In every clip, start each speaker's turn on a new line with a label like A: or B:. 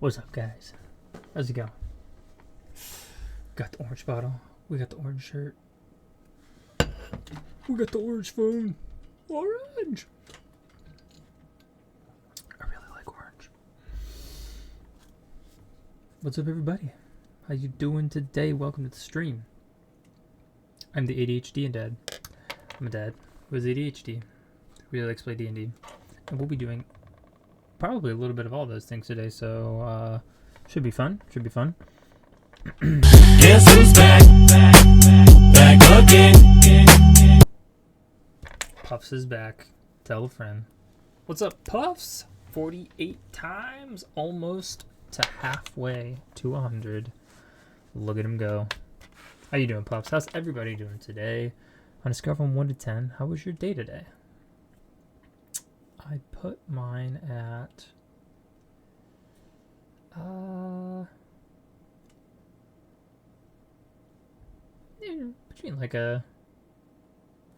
A: What's up, guys? How's it going? Got the orange bottle. We got the orange shirt. We got the orange phone. Orange! I really like orange. What's up, everybody? How you doing today? Welcome to the stream. I'm the ADHD and dad. I'm a dad who has ADHD. Really likes to play DnD. And we'll be doing probably a little bit of all those things today, so should be fun.
B: Guess who's back again.
A: Puffs is back. Tell a friend. What's up, Puffs? 48 times, almost to halfway to 100. Look at him go. How you doing, Puffs? How's everybody doing today? On a scale from 1 to 10, how was your day today? I put mine at between like a,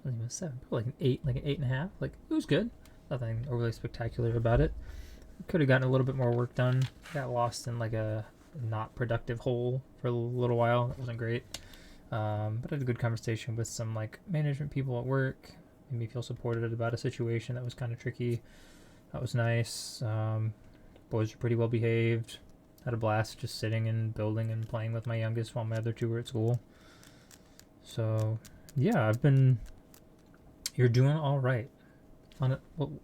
A: I think it was 7, probably like an 8, like an 8.5. Like, it was good. Nothing overly spectacular about it. Could have gotten a little bit more work done. Got lost in like a not productive hole for a little while. That wasn't great. But I had a good conversation with some like management people at work. Made me feel supported about a situation that was kind of tricky. That was nice. Boys were pretty well behaved. Had a blast just sitting and building and playing with my youngest while my other two were at school. So yeah, you're doing all right.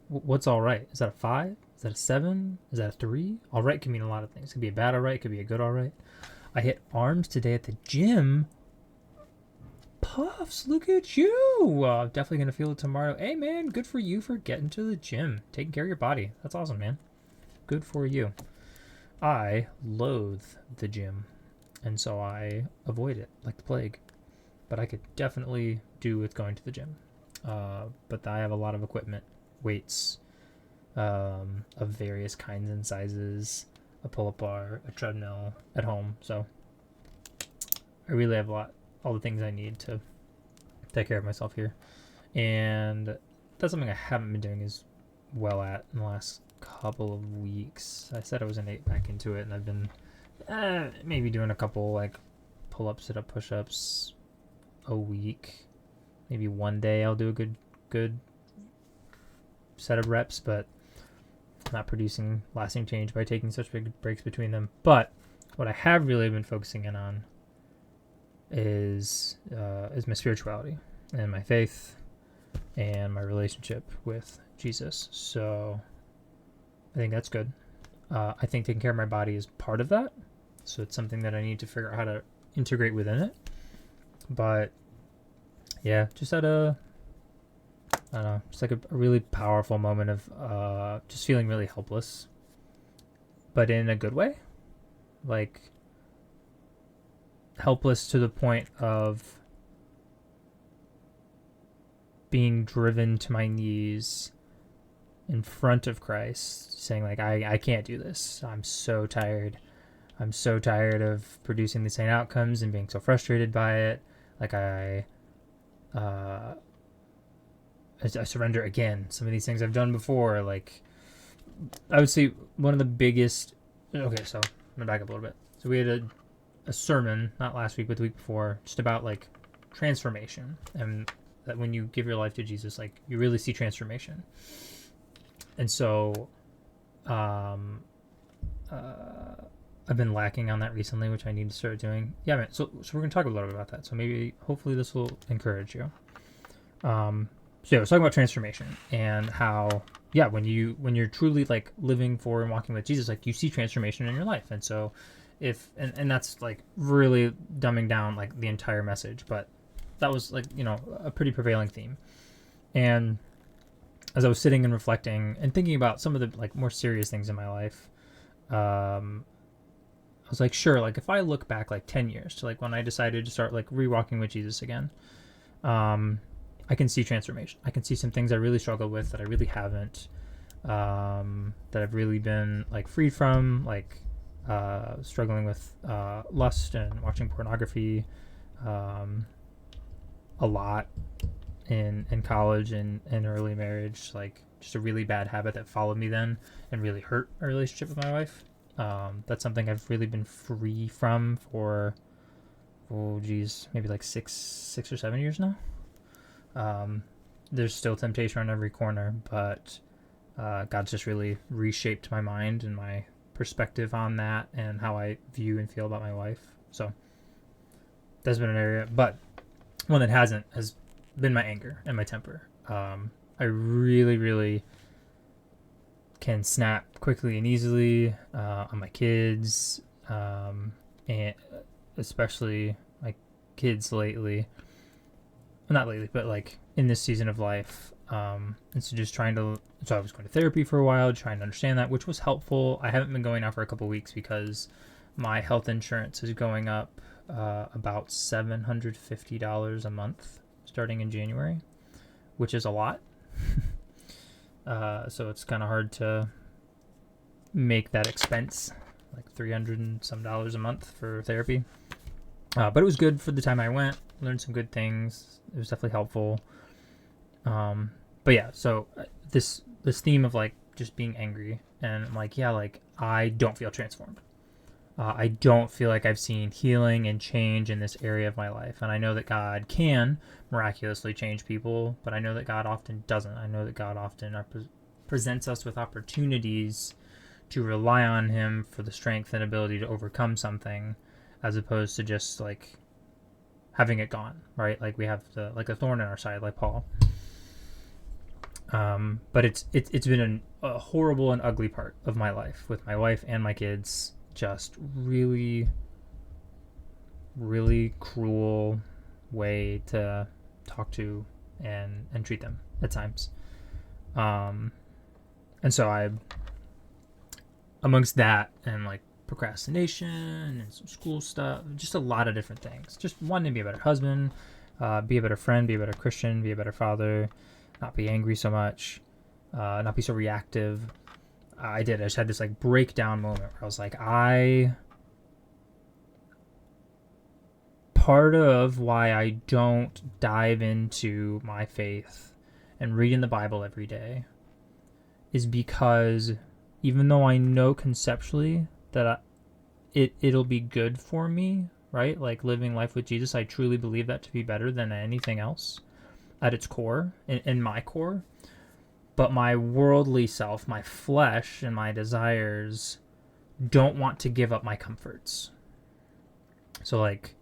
A: What's all right? Is that a 5? Is that a 7? Is that a 3? All right can mean a lot of things. It could be a bad all right. It could be a good all right. I hit arms today at the gym. Puffs, look at you. Definitely going to feel it tomorrow. Hey, man, good for you for getting to the gym. Taking care of your body. That's awesome, man. Good for you. I loathe the gym, and so I avoid it like the plague. But I could definitely do with going to the gym. But I have a lot of equipment, weights, of various kinds and sizes, a pull-up bar, a treadmill at home. So I really have all the things I need to take care of myself here. And that's something I haven't been doing as well at in the last couple of weeks. I said I was going to get back into it, and I've been maybe doing a couple like pull-ups, sit-up, push-ups a week. Maybe one day I'll do a good set of reps, but not producing lasting change by taking such big breaks between them. But what I have really been focusing in on is my spirituality and my faith and my relationship with Jesus. So I think that's good. I think taking care of my body is part of that. So it's something that I need to figure out how to integrate within it. But yeah, just had I don't know, just like a really powerful moment of just feeling really helpless, but in a good way. Like, helpless to the point of being driven to my knees in front of Christ, saying like, I can't do this. I'm so tired. I'm so tired of producing the same outcomes and being so frustrated by it. Like I surrender again. Some of these things I've done before. Like, I would say one of the biggest. Okay, so I'm gonna back up a little bit. So we had a sermon, not last week, but the week before, just about like transformation, and that when you give your life to Jesus, like you really see transformation. And so, I've been lacking on that recently, which I need to start doing. Yeah, man. So we're gonna talk a little bit about that. So maybe, hopefully, this will encourage you. So yeah, I was talking about transformation and how, yeah, when you're truly like living for and walking with Jesus, like you see transformation in your life. And so and that's like really dumbing down like the entire message, but that was like, a pretty prevailing theme. And as I was sitting and reflecting and thinking about some of the like more serious things in my life, I was like, sure, like if I look back like 10 years to like when I decided to start like re-walking with Jesus again, I can see transformation. I can see some things I really struggled with that I really haven't, that I've really been like freed from, like struggling with lust and watching pornography a lot in college and early marriage, like just a really bad habit that followed me then and really hurt a relationship with my wife. That's something I've really been free from for, maybe like 6 or 7 years now. There's still temptation on every corner, but God's just really reshaped my mind and my perspective on that and how I view and feel about my wife. So that's been an area, but one that hasn't has been my anger and my temper. I really, really can snap quickly and easily on my kids, and especially my kids lately. Well, not lately, but like in this season of life. And so so I was going to therapy for a while, trying to understand that, which was helpful. I haven't been going now for a couple of weeks because my health insurance is going up about $750 a month starting in January, which is a lot. So it's kind of hard to make that expense, like $300 and some a month for therapy. But it was good for the time I went. Learned some good things. It was definitely helpful. But yeah, so this theme of like just being angry, and I'm like, yeah, like I don't feel transformed. I don't feel like I've seen healing and change in this area of my life. And I know that God can miraculously change people, but I know that God often doesn't. I know that God often presents us with opportunities to rely on him for the strength and ability to overcome something, as opposed to just like having it gone, right? Like we have like a thorn in our side, like Paul. But it's been a horrible and ugly part of my life with my wife and my kids. Just really, really cruel way to talk to and treat them at times. And so amongst that and like procrastination and some school stuff, just a lot of different things. Just wanting to be a better husband, be a better friend, be a better Christian, be a better father, not be angry so much, not be so reactive. I just had this like breakdown moment where I was like, part of why I don't dive into my faith and reading the Bible every day is because even though I know conceptually that it'll be good for me, right? Like living life with Jesus, I truly believe that to be better than anything else at its core, in my core. But my worldly self, my flesh and my desires don't want to give up my comforts. So like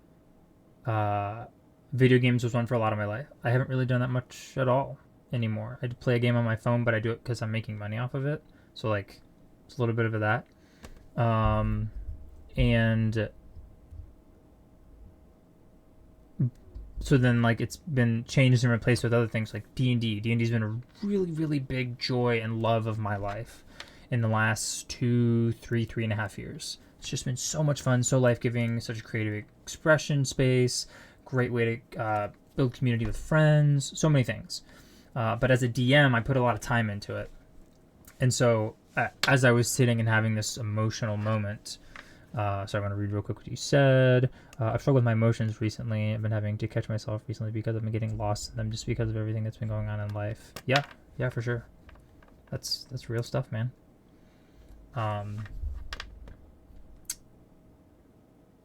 A: video games was one for a lot of my life. I haven't really done that much at all anymore. I play a game on my phone, but I do it because I'm making money off of it. So like it's a little bit of that. And so then like it's been changed and replaced with other things like D&D. D&D's been a really, really big joy and love of my life in the last 3.5 years. It's just been so much fun, so life-giving, such a creative expression space, great way to build community with friends, so many things. But as a DM, I put a lot of time into it. And so as I was sitting and having this emotional moment, so I want to read real quick what you said. I've struggled with my emotions recently. I've been having to catch myself recently because I've been getting lost in them just because of everything that's been going on in life. Yeah, for sure. That's real stuff, man.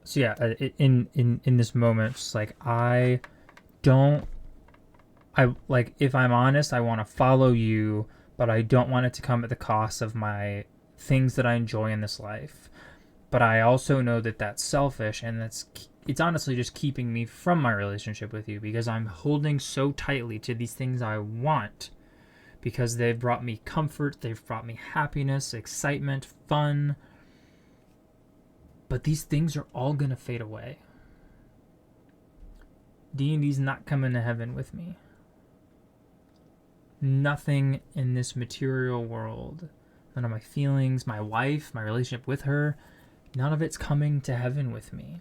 A: So yeah, in this moment, it's like if I'm honest, I want to follow you, but I don't want it to come at the cost of my things that I enjoy in this life. But I also know that that's selfish, and it's honestly just keeping me from my relationship with you because I'm holding so tightly to these things I want because they've brought me comfort, they've brought me happiness, excitement, fun. But these things are all going to fade away. D&D's not coming to heaven with me. Nothing in this material world, none of my feelings, my wife, my relationship with her, none of it's coming to heaven with me.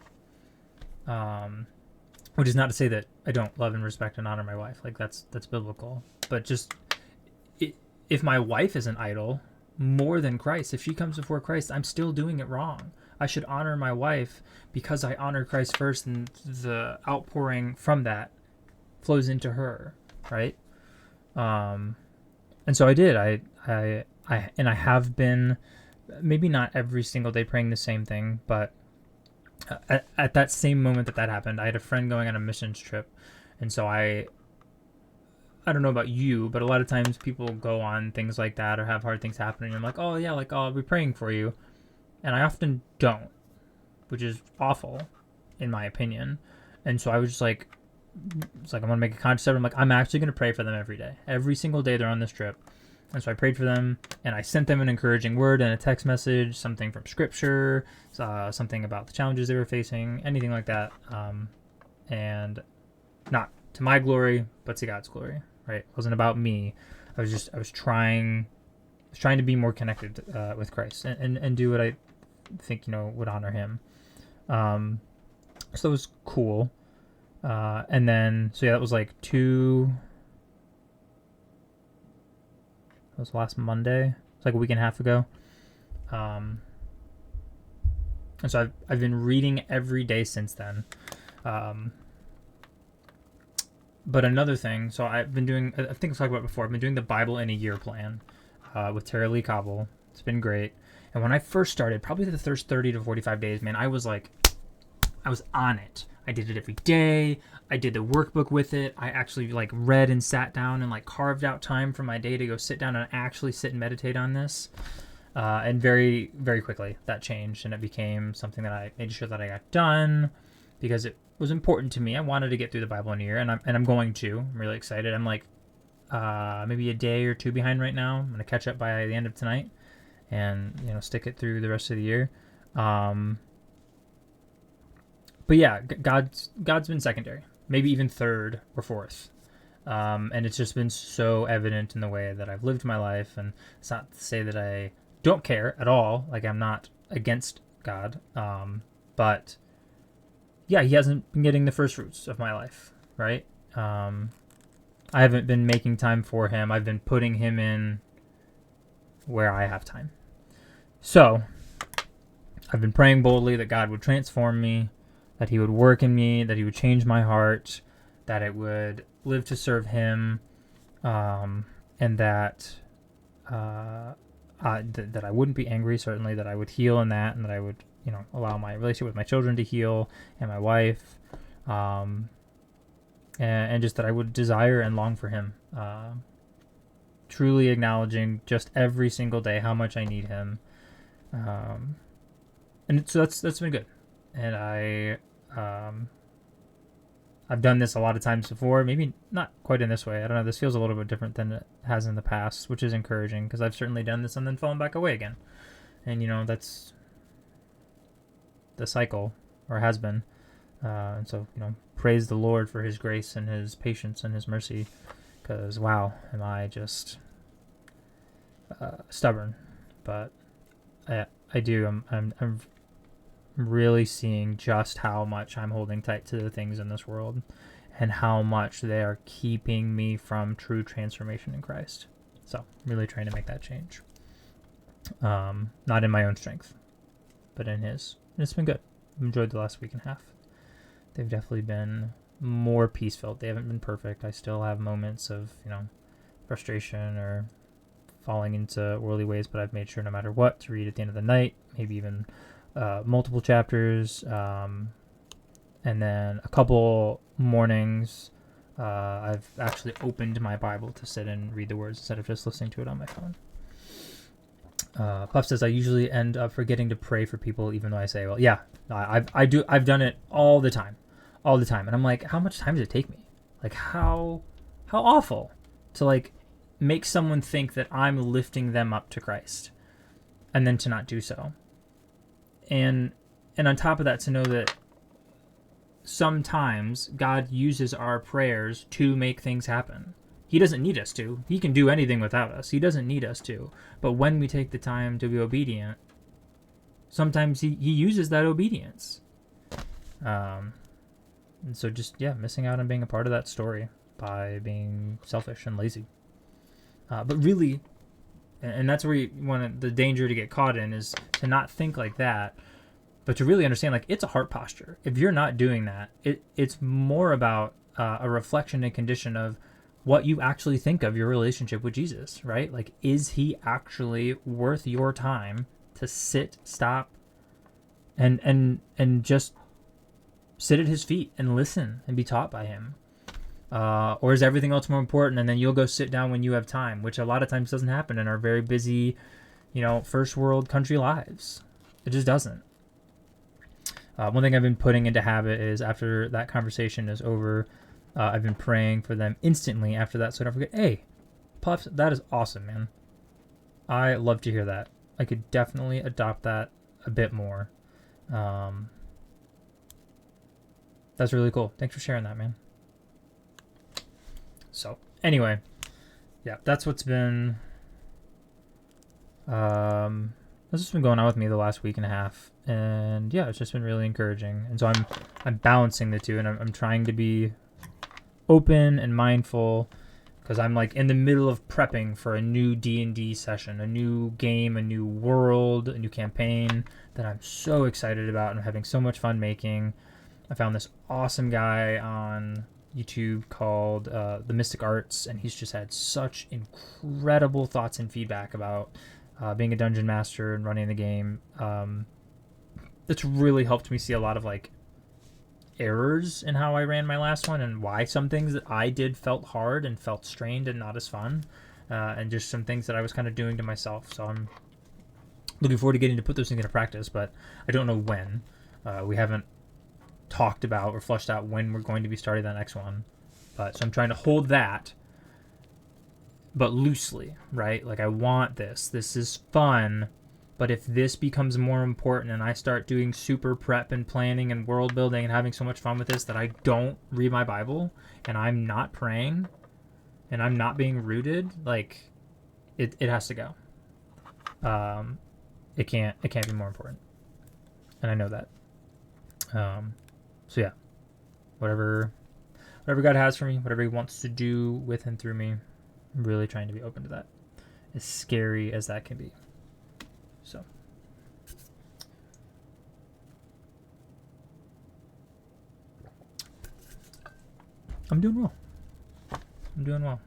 A: Which is not to say that I don't love and respect and honor my wife. Like that's biblical. But just if my wife is an idol more than Christ, if she comes before Christ, I'm still doing it wrong. I should honor my wife because I honor Christ first, and the outpouring from that flows into her, right? And so I did. I have been maybe not every single day praying the same thing, but at that same moment that happened, I had a friend going on a missions trip, and so I don't know about you, but a lot of times people go on things like that or have hard things happen, and I'm like, oh yeah, like I'll be praying for you, and I often don't, which is awful, in my opinion. And so I was just like, it's like I'm gonna make a conscious effort. I'm like, I'm actually gonna pray for them every day, every single day they're on this trip. And so I prayed for them, and I sent them an encouraging word and a text message, something from scripture, something about the challenges they were facing, anything like that. And not to my glory, but to God's glory, right? It wasn't about me. I was trying to be more connected with Christ and do what I think, would honor him. So it was cool. And then, so yeah, that was like that was last Monday. It's like a week and a half ago. And so I've been reading every day since then. But another thing, so I've been doing, I think I've talked about it before, I've been doing the Bible in a Year plan with Tara Lee Cobble. It's been great. And when I first started, probably the first 30 to 45 days, man, I was on it. I did it every day. I did the workbook with it. I actually read and sat down and carved out time from my day to go sit down and actually sit and meditate on this. And very, very quickly that changed, and it became something that I made sure that I got done because it was important to me. I wanted to get through the Bible in a year, and I'm going to. I'm really excited. I'm maybe a day or two behind right now. I'm gonna catch up by the end of tonight, and stick it through the rest of the year. But yeah, God's been secondary, maybe even third or fourth. And it's just been so evident in the way that I've lived my life. And it's not to say that I don't care at all. I'm not against God. But yeah, he hasn't been getting the first fruits of my life, right? I haven't been making time for him. I've been putting him in where I have time. So I've been praying boldly that God would transform me, that he would work in me, that he would change my heart, that it would live to serve him, and that that I wouldn't be angry, certainly, that I would heal in that, and that I would, allow my relationship with my children to heal and my wife, and just that I would desire and long for him, truly acknowledging just every single day how much I need him, and so that's been good. And I've done this a lot of times before, maybe not quite in this way. I don't know. This feels a little bit different than it has in the past, which is encouraging because I've certainly done this and then fallen back away again. And, that's the cycle, or has been. And so, praise the Lord for his grace and his patience and his mercy, because, wow, am I just stubborn. But I do. I'm really seeing just how much I'm holding tight to the things in this world and how much they are keeping me from true transformation in Christ. So really trying to make that change. Not in my own strength, but in his. And it's been good. I've enjoyed the last week and a half. They've definitely been more peace-filled. They haven't been perfect. I still have moments of, frustration or falling into worldly ways, but I've made sure no matter what to read at the end of the night, maybe even multiple chapters, and then a couple mornings I've actually opened my Bible to sit and read the words instead of just listening to it on my phone. Puff says, I usually end up forgetting to pray for people even though I say, well, yeah, I've done it all the time. And I'm like, how much time does it take me? How awful to make someone think that I'm lifting them up to Christ and then to not do so. And on top of that, to know that sometimes God uses our prayers to make things happen. He doesn't need us to. He can do anything without us. He doesn't need us to. But when we take the time to be obedient, sometimes he uses that obedience. And so just, missing out on being a part of that story by being selfish and lazy. But really, and that's where the danger to get caught in is to not think like that, but to really understand, it's a heart posture. If you're not doing that, it's more about a reflection and condition of what you actually think of your relationship with Jesus, right? Is he actually worth your time to sit, stop, and just sit at his feet and listen and be taught by him? Or is everything else more important, and then you'll go sit down when you have time, which a lot of times doesn't happen in our very busy, first world country lives. It just doesn't. One thing I've been putting into habit is after that conversation is over, I've been praying for them instantly after that, so I don't forget, hey, Puffs, that is awesome, man. I love to hear that. I could definitely adopt that a bit more. That's really cool. Thanks for sharing that, man. So, anyway, yeah, that's what's been that's just been going on with me the last week and a half, and yeah, it's just been really encouraging. And so I'm balancing the two, and I'm trying to be open and mindful, because I'm like in the middle of prepping for a new DnD session, a new game, a new world, a new campaign that I'm so excited about and I'm having so much fun making. I found this awesome guy on YouTube called The Mystic Arts, and he's just had such incredible thoughts and feedback about being a dungeon master and running the game. It's really helped me see a lot of like errors in how I ran my last one, and why some things that I did felt hard and felt strained and not as fun, and just some things that I was kind of doing to myself. So I'm looking forward to getting to put those things into practice, but I don't know when. We haven't talked about or fleshed out when we're going to be starting that next one, but so I'm trying to hold that, but loosely, right? Like, I want this is fun, but if this becomes more important and I start doing super prep and planning and world building and having so much fun with this that I don't read my Bible and I'm not praying and I'm not being rooted, like, it has to go. It can't be more important, and I know that. So yeah, whatever God has for me, whatever he wants to do with and through me, I'm really trying to be open to that, as scary as that can be. So I'm doing well.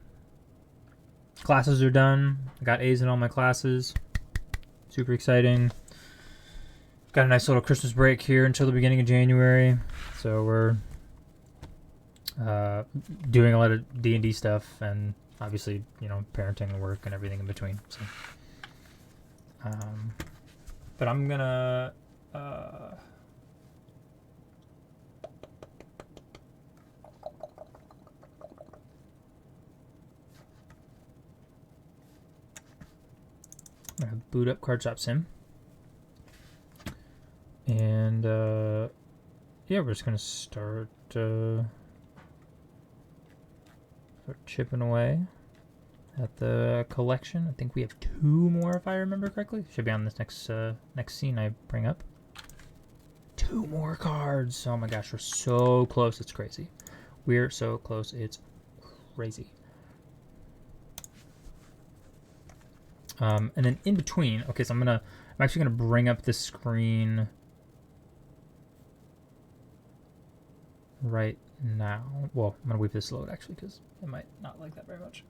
A: Classes are done. I got A's in all my classes. Super exciting. Got a nice little Christmas break here until the beginning of January. So we're doing a lot of D&D stuff, and obviously, parenting and work and everything in between. So, but I'm gonna boot up Card Shop Sim. And yeah, we're just gonna start chipping away at the collection. I think we have 2 more, if I remember correctly. Should be on this next scene I bring up. 2 more cards. Oh my gosh, we're so close. It's crazy. We're so close. It's crazy. And then in between, okay, so I'm actually gonna bring up the screen right now. Well, I'm gonna wait for this to load actually, because I might not like that very much.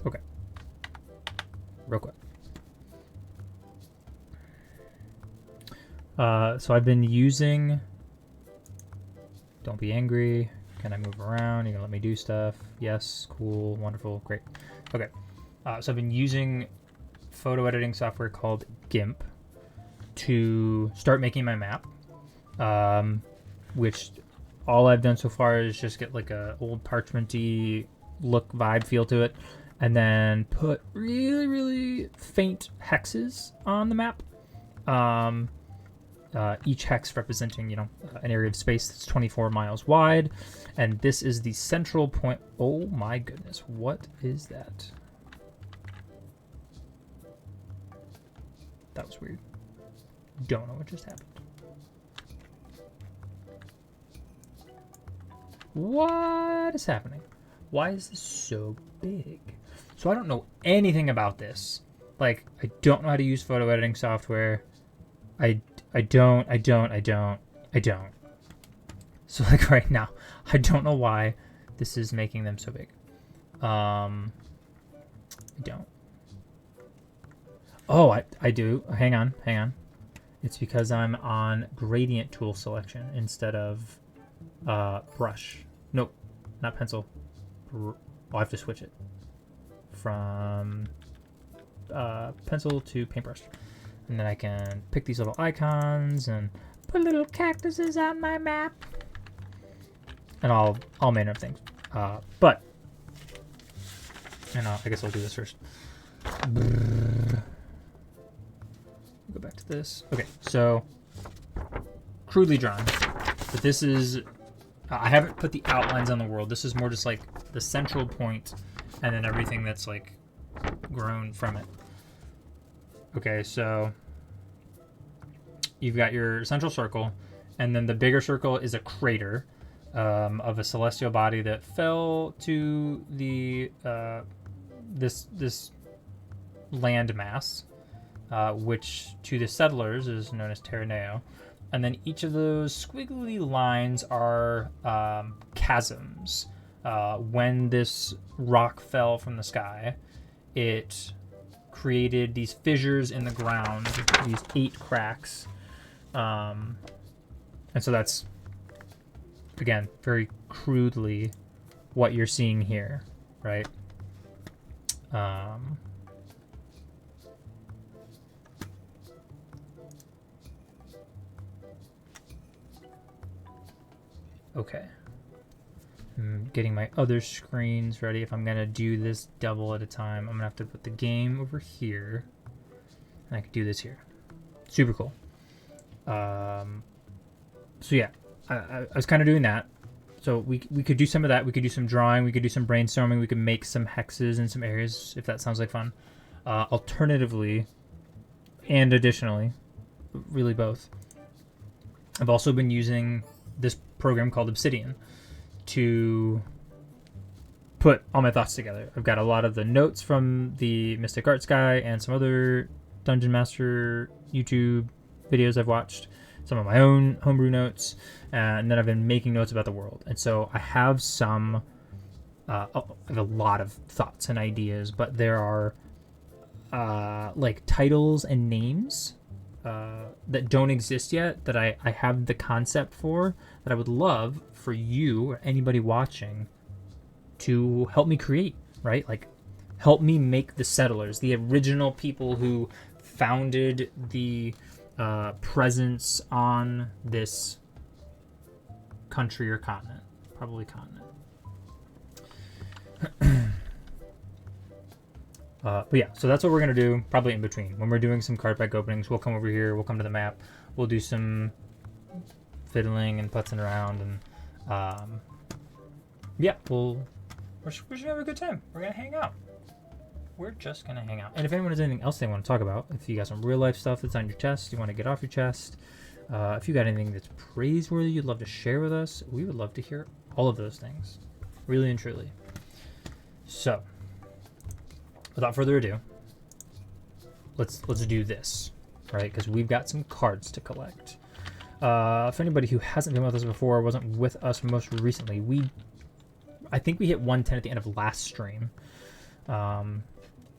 A: Okay, real quick. So I've been using, don't be angry. Can I move around? You're gonna let me do stuff? Yes, cool, wonderful, great. Okay, so I've been using photo editing software called GIMP to start making my map, which all I've done so far is just get like a old parchment-y look, vibe, feel to it, and then put really, really faint hexes on the map. Each hex representing, an area of space that's 24 miles wide. And this is the central point. Oh my goodness, what is that? That was weird. Don't know what just happened. What is happening? Why is this so big? So I don't know anything about this. Like, I don't know how to use photo editing software. I don't. So like right now, I don't know why this is making them so big. I don't. Oh, I do. Hang on. It's because I'm on gradient tool selection instead of brush. Nope, not pencil. Oh, I have to switch it from pencil to paintbrush. And then I can pick these little icons and put little cactuses on my map. And all manner of things. I guess I'll do this first. Go back to this. Okay, so crudely drawn. But this is, I haven't put the outlines on the world. This is more just like the central point and then everything that's like grown from it. Okay, so you've got your central circle, and then the bigger circle is a crater of a celestial body that fell to the this land mass, which to the settlers is known as Terraneo. And then each of those squiggly lines are chasms. When this rock fell from the sky, it created these fissures in the ground, these 8 cracks. And so that's, again, very crudely what you're seeing here, right? Okay. I'm getting my other screens ready. If I'm going to do this double at a time, I'm going to have to put the game over here. And I can do this here. Super cool. So yeah, I was kind of doing that. So we could do some of that. We could do some drawing. We could do some brainstorming. We could make some hexes in some areas if that sounds like fun. Alternatively, and additionally, really both, I've also been using this program called Obsidian to put all my thoughts together. I've got a lot of the notes from the Mystic Arts guy and some other Dungeon Master YouTube videos I've watched, some of my own homebrew notes, and then I've been making notes about the world. And so I have some, I have a lot of thoughts and ideas, but there are like titles and names that don't exist yet that I have the concept for, that I would love for you or anybody watching to help me create, right? Like help me make the settlers, the original people who founded the presence on this country or continent, probably continent. But yeah, so that's what we're going to do, probably in between. When we're doing some card pack openings, we'll come over here, we'll come to the map, we'll do some fiddling and putzing around, and yeah, we're just going to have a good time. We're going to hang out. We're just going to hang out. And if anyone has anything else they want to talk about, if you got some real life stuff that's on your chest, you want to get off your chest, if you got anything that's praiseworthy you'd love to share with us, we would love to hear all of those things. Really and truly. So, without further ado, let's do this, right? Because we've got some cards to collect. For anybody who hasn't been with us before, wasn't with us most recently, I think we hit 110 at the end of last stream.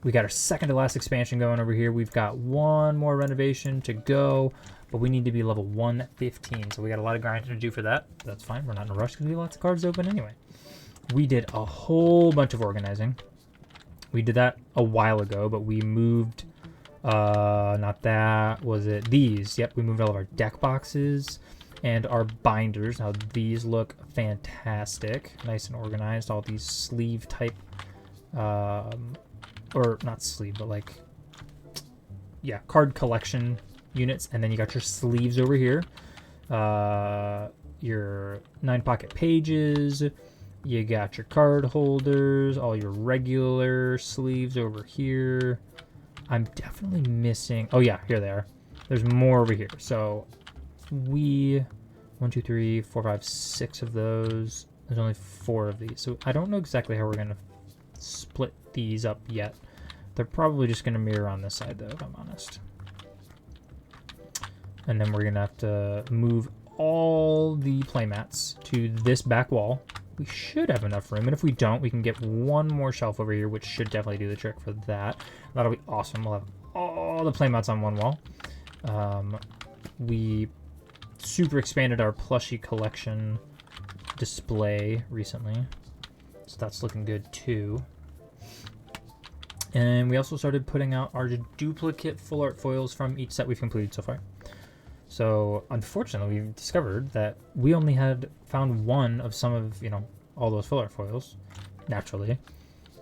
A: We got our second to last expansion going over here. We've got one more renovation to go, but we need to be level 115. So we got a lot of grinding to do for that. That's fine. We're not in a rush because we have lots of cards open anyway. We did a whole bunch of organizing. We did that a while ago, but we moved, not that, was it these? Yep, we moved all of our deck boxes and our binders. Now these look fantastic, nice and organized. All these sleeve type, or not sleeve, but like, yeah, card collection units. And then you got your sleeves over here, your 9-pocket pages. You got your card holders, all your regular sleeves over here. I'm definitely missing, oh yeah, here they are. There's more over here. So 1, 2, 3, 4, 5, 6 of those. There's only 4 of these. So I don't know exactly how we're gonna split these up yet. They're probably just gonna mirror on this side though, if I'm honest. And then we're gonna have to move all the playmats to this back wall. We should have enough room, and if we don't, we can get one more shelf over here, which should definitely do the trick for that. That'll be awesome. We'll have all the playmats on one wall. We super expanded our plushie collection display recently, so that's looking good too. And we also started putting out our duplicate full art foils from each set we've completed so far. So unfortunately, we've discovered that we only had found one of some of, you know, all those full art foils, naturally.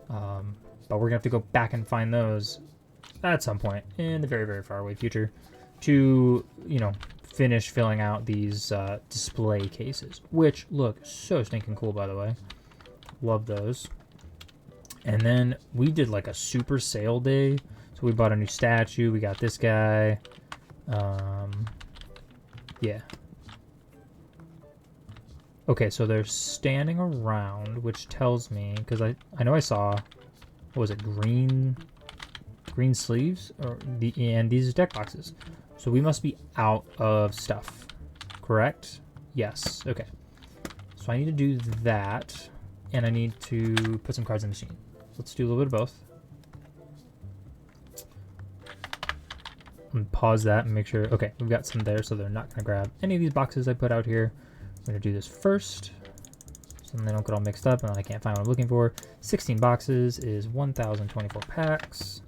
A: But we're gonna have to go back and find those at some point in the very, very far away future to, you know, finish filling out these display cases, which look so stinking cool, by the way. Love those. And then we did like a super sale day. So we bought a new statue. We got this guy. Yeah. Okay, so they're standing around, which tells me, because I know I saw, what was it, green sleeves, and these deck boxes. So we must be out of stuff, correct? Yes. Okay. So I need to do that, and I need to put some cards in the machine. Let's do a little bit of both. And pause that and make sure. Okay, we've got some there, so they're not gonna grab any of these boxes I put out here. I'm gonna do this first, so then they don't get all mixed up and I can't find what I'm looking for. 16 boxes is 1,024 packs.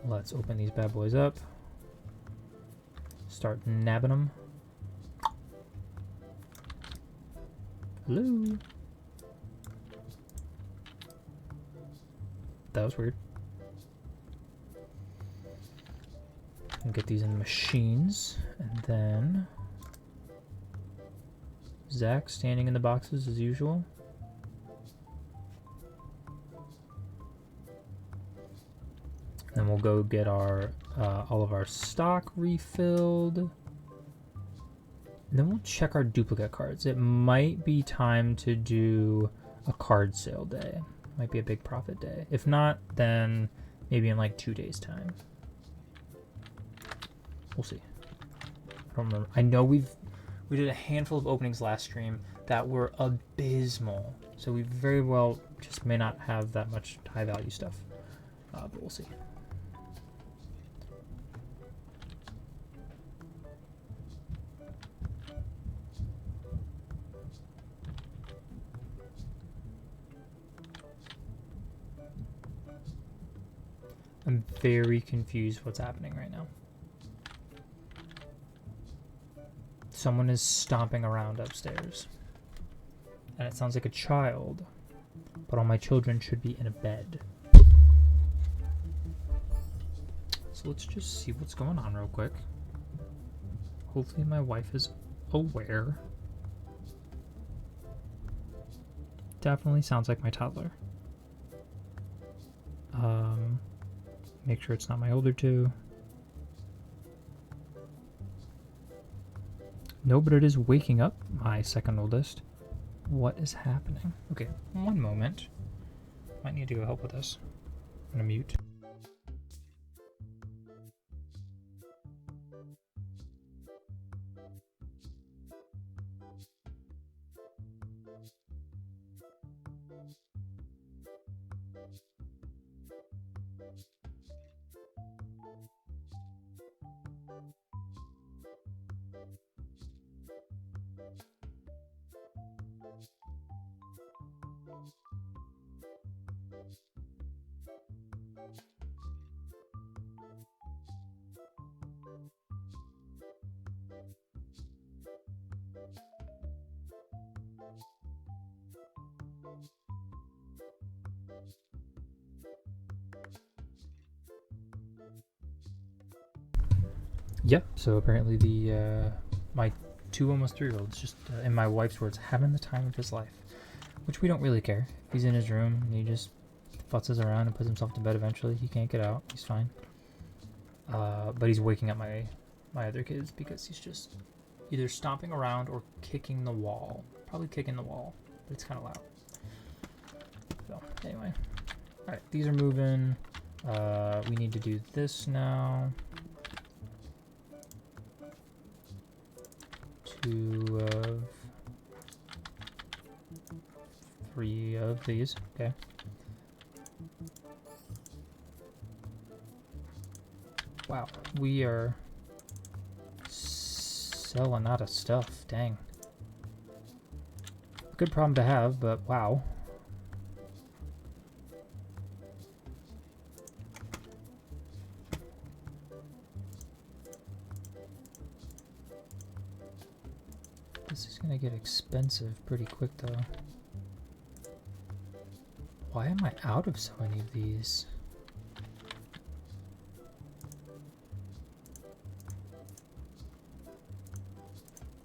A: Let's open these bad boys up. Start nabbing them. Hello. That was weird. We'll get these in the machines, and then Zach standing in the boxes as usual. Then we'll go get our all of our stock refilled. And then we'll check our duplicate cards. It might be time to do a card sale day. Might be a big profit day. If not, then maybe in like 2 days' time. We'll see. I don't remember. I know we did a handful of openings last stream that were abysmal. So we very well just may not have that much high value stuff. But we'll see. I'm very confused what's happening right now. Someone is stomping around upstairs. And it sounds like a child. But all my children should be in a bed. So let's just see what's going on real quick. Hopefully my wife is aware. Definitely sounds like my toddler. Make sure it's not my older two. No, but it is waking up my second oldest. What is happening? Okay, one moment. Might need to go help with this. I'm gonna mute. Yep, so apparently the my 2 almost 3-year-olds just, in my wife's words, having the time of his life. Which we don't really care. He's in his room and he just futzes around and puts himself to bed eventually. He can't get out. He's fine. But he's waking up my other kids because he's just either stomping around or kicking the wall. Probably kicking the wall, but it's kind of loud. So, anyway. Alright, these are moving. We need to do this now. 2 of 3 of these. Okay. Wow, we are selling out of stuff. Dang. Good problem to have, but wow. This is gonna get expensive pretty quick though. Why am I out of so many of these?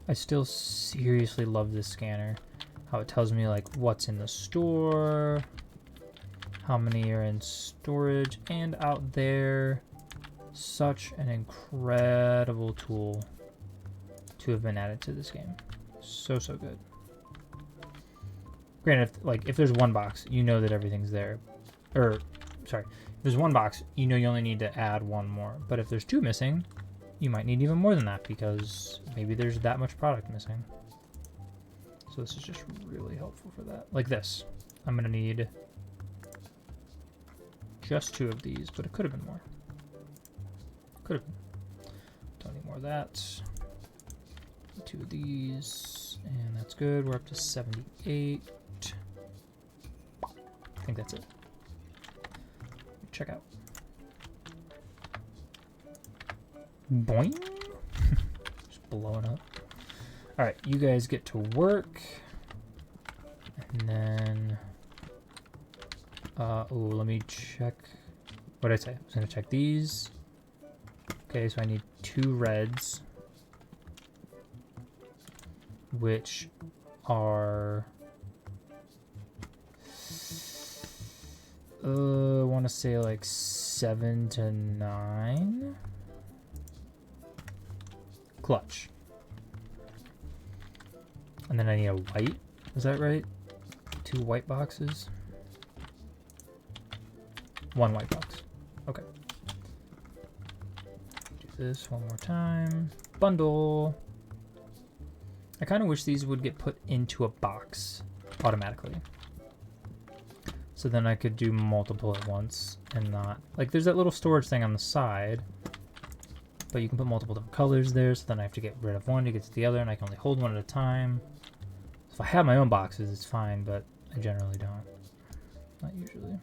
A: I still seriously love this scanner. How it tells me like what's in the store, how many are in storage, and out there. Such an incredible tool to have been added to this game. So good. Granted, if there's one box, you know that everything's there. Or, sorry, if there's one box, you know you only need to add one more. But if there's 2 missing, you might need even more than that because maybe there's that much product missing. So this is just really helpful for that. Like this. I'm going to need just 2 of these, but it could have been more. Could have been. Don't need more of that. 2 of these, and that's good. We're up to 78. I think that's it. Check out. Boing. Just blowing up. All right, you guys get to work, and then oh, let me check. What did I say? I was gonna check these. Okay, so I need 2 reds, which are I want to say like 7 to 9. Clutch. And then I need a white. Is that right? 2 white boxes. 1 white box. Okay. Do this one more time. Bundle. I kind of wish these would get put into a box automatically. So then I could do multiple at once and not... Like, there's that little storage thing on the side, but you can put multiple different colors there, so then I have to get rid of one to get to the other, and I can only hold one at a time. So if I have my own boxes, it's fine, but I generally don't. Not usually.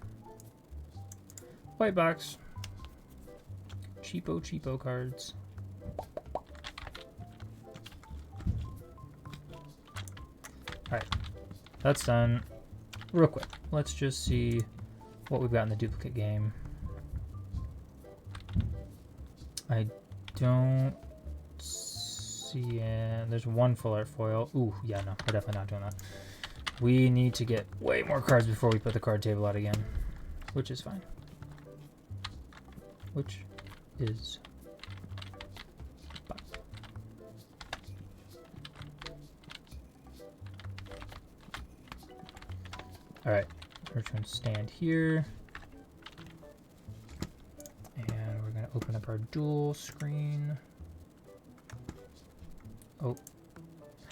A: White box. Cheapo cards. Alright, that's done. Real quick, let's just see what we've got in the duplicate game. I don't see it. There's 1 full art foil. Ooh, yeah, no, we're definitely not doing that. We need to get way more cards before we put the card table out again, which is fine. Which is fine. All right, we're going to stand here, and we're going to open up our dual screen. Oh,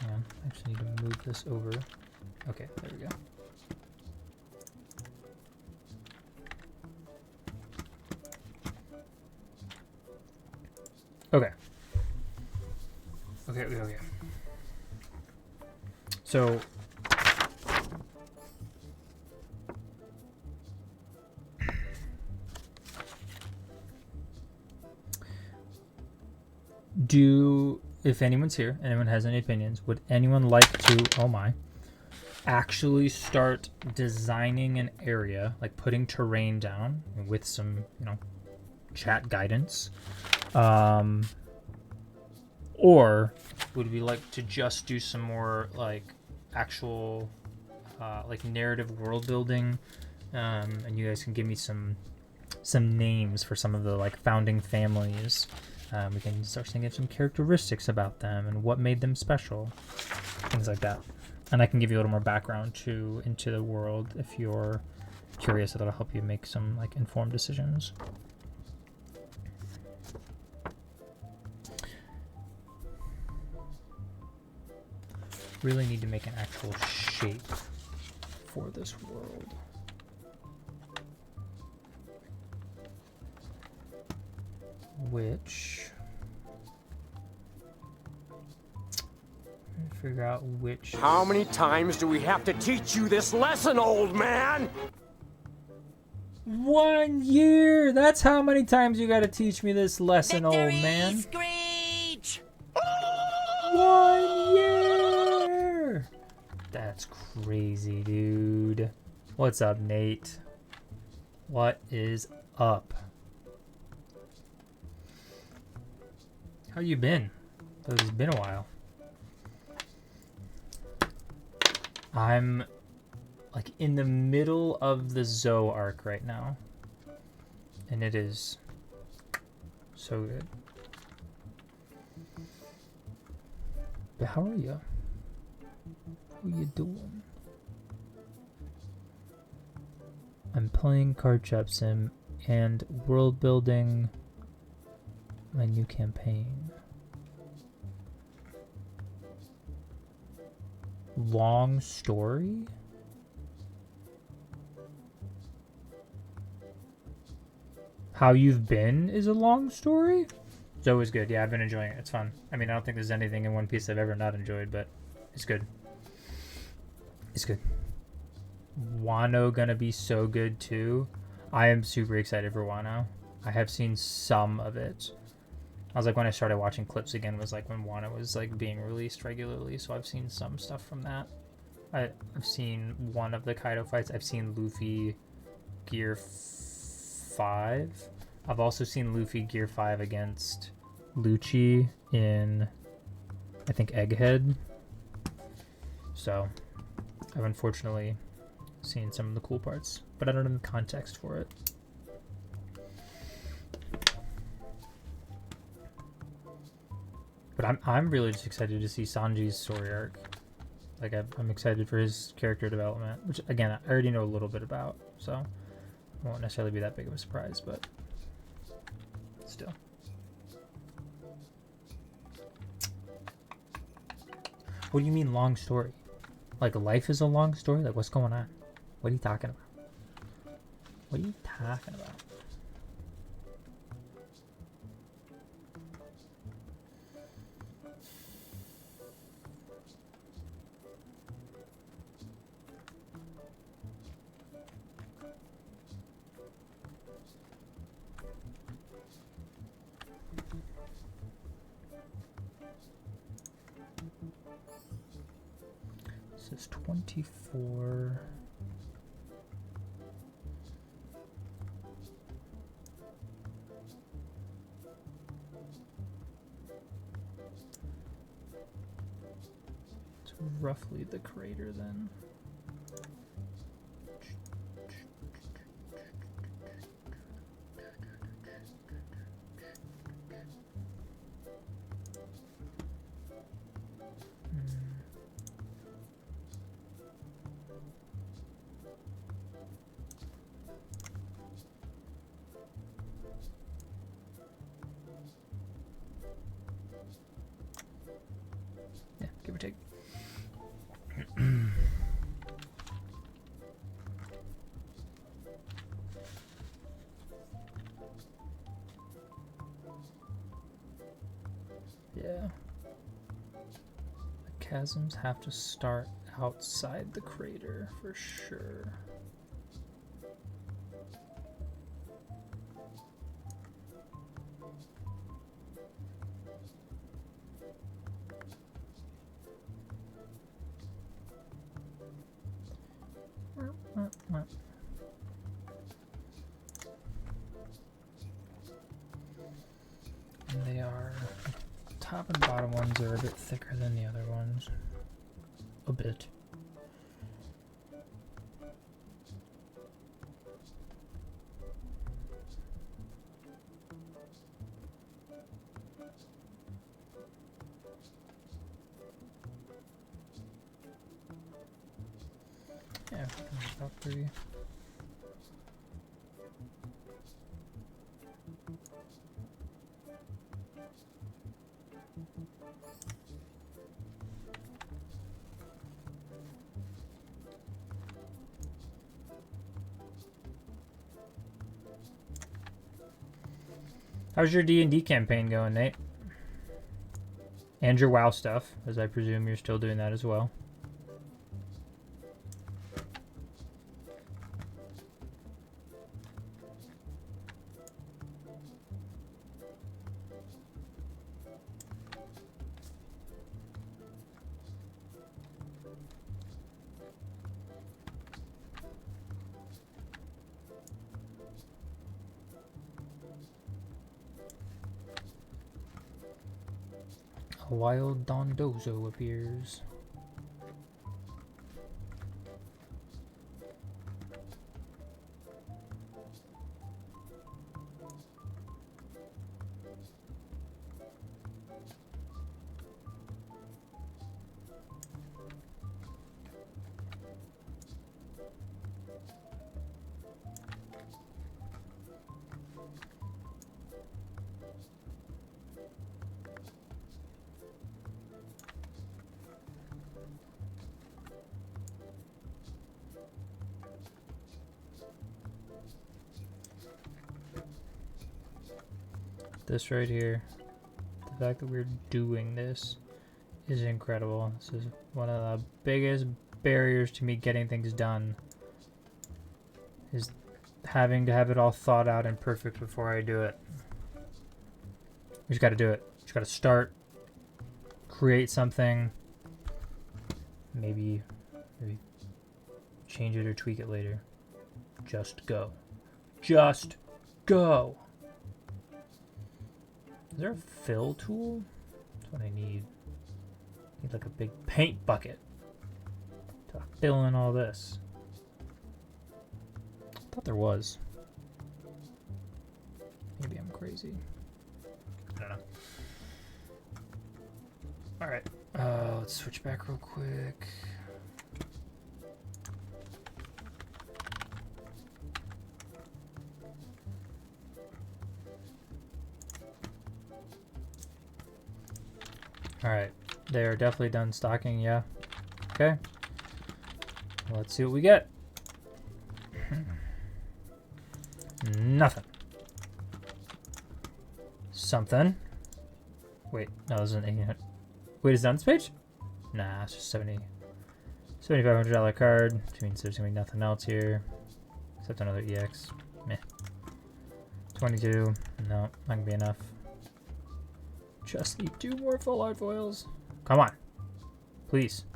A: hang on, I just need to move this over. Okay, there we go. Okay. Okay. So if anyone's here, anyone has any opinions, would anyone like to, oh my, actually start designing an area, like putting terrain down with some, chat guidance? Or would we like to just do some more like actual narrative world building, and you guys can give me some names for some of the like founding families. We can start thinking of some characteristics about them and what made them special, things like that. And I can give you a little more background into the world if you're curious. That'll help you make some like informed decisions. Really need to make an actual shape for this world. Which... figure out which...
C: How many times do we have to teach you this lesson, old man?
A: 1 year! That's how many times you gotta teach me this lesson, old man.
C: Screech!
A: 1 year! That's crazy, dude. What's up, Nate? What is up? How you been? It's been a while. I'm like in the middle of the Zoe arc right now. And it is so good. But how are you? How you doing? I'm playing Card Trap Sim and world building my new campaign. Long story? How You've Been is a long story? It's always good. Yeah, I've been enjoying it. It's fun. I mean, I don't think there's anything in One Piece I've ever not enjoyed, but it's good. It's good. Wano gonna be so good too. I am super excited for Wano. I have seen some of it. I was like, when I started watching clips again was like when Wano was like being released regularly, so I've seen some stuff from that. I've seen one of the Kaido fights. I've seen Luffy Gear 5. I've also seen Luffy Gear 5 against Lucci in, I think, Egghead. So, I've unfortunately seen some of the cool parts, but I don't have the context for it. But I'm really just excited to see Sanji's story arc. Like, I'm excited for his character development, which, again, I already know a little bit about, so it won't necessarily be that big of a surprise, but still. What do you mean long story? Like, life is a long story? Like, what's going on? What are you talking about? What are you talking about? This is 24. It's roughly the crater then. Yeah, give or take. Yeah. The chasms have to start outside the crater for sure. And they are, top and bottom ones are a bit thicker than the other ones. A bit. Yeah, about 3. How's your D&D campaign going, Nate? And your WoW stuff, as I presume you're still doing that as well. A wild Dondozo appears. This right here, the fact that we're doing this is incredible. This is one of the biggest barriers to me getting things done, is having to have it all thought out and perfect before I do it. We just got to do it. Just got to start, create something, maybe change it or tweak it later. Just go. Just go. Is there a fill tool? That's what I need. I need like a big paint bucket to fill in all this. I thought there was. Maybe I'm crazy. I don't know. Alright. Let's switch back real quick. Alright, they are definitely done stocking, yeah. Okay. Let's see what we get. Nothing. Something. Wait, no, this isn't 800. Wait, is that on this page? Nah, it's just $7,500 card, which means there's gonna be nothing else here. Except another EX. Meh. 22. No, not gonna be enough. Just need 2 more full art foils. Come on. Please.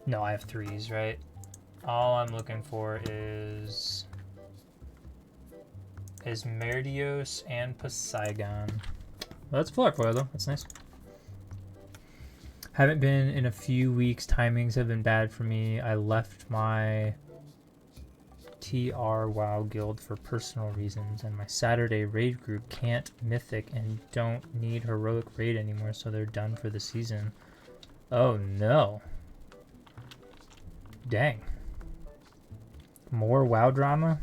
A: No, I have 3s, right? All I'm looking for is Merdios and Poseidon. Well, that's full art foil though. That's nice. Haven't been in a few weeks. Timings have been bad for me. I left my TR WoW guild for personal reasons, and my Saturday raid group can't mythic and don't need heroic raid anymore, so they're done for the season. Oh no. Dang. More WoW drama?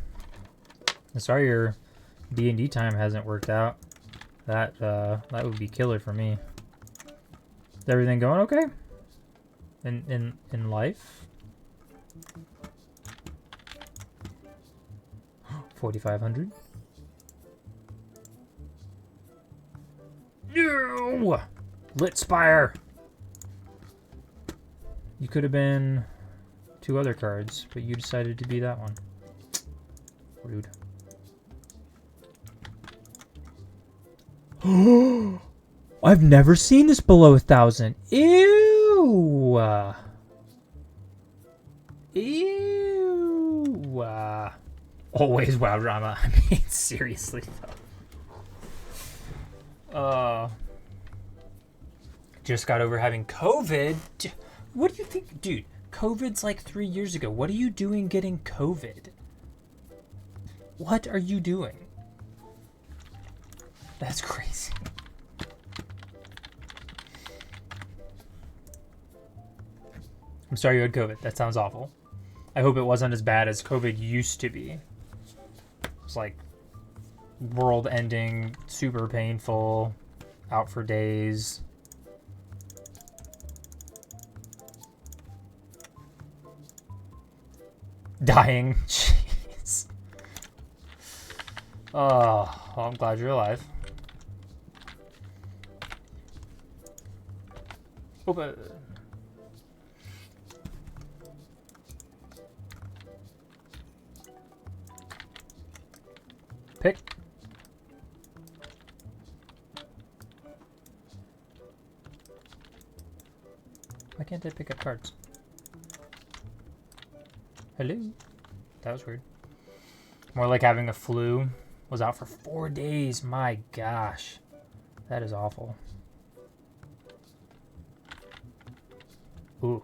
A: I'm sorry your D&D time hasn't worked out. That would be killer for me. Is everything going okay? In life? 4,500. No! Lit Spire! You could have been 2 other cards, but you decided to be that one. Rude. I've never seen this below 1,000. Ew! Ew! Always WoW drama. I mean, seriously though. Just got over having COVID. What do you think? Dude, COVID's like 3 years ago. What are you doing getting COVID? What are you doing? That's crazy. I'm sorry you had COVID. That sounds awful. I hope it wasn't as bad as COVID used to be. It's like world ending, super painful, out for days. Dying. Jeez. Oh, well, I'm glad you're alive. Oh, but... Pick. Why can't I pick up cards? Hello? That was weird. More like having a flu. Was out for 4 days. My gosh. That is awful. Ooh.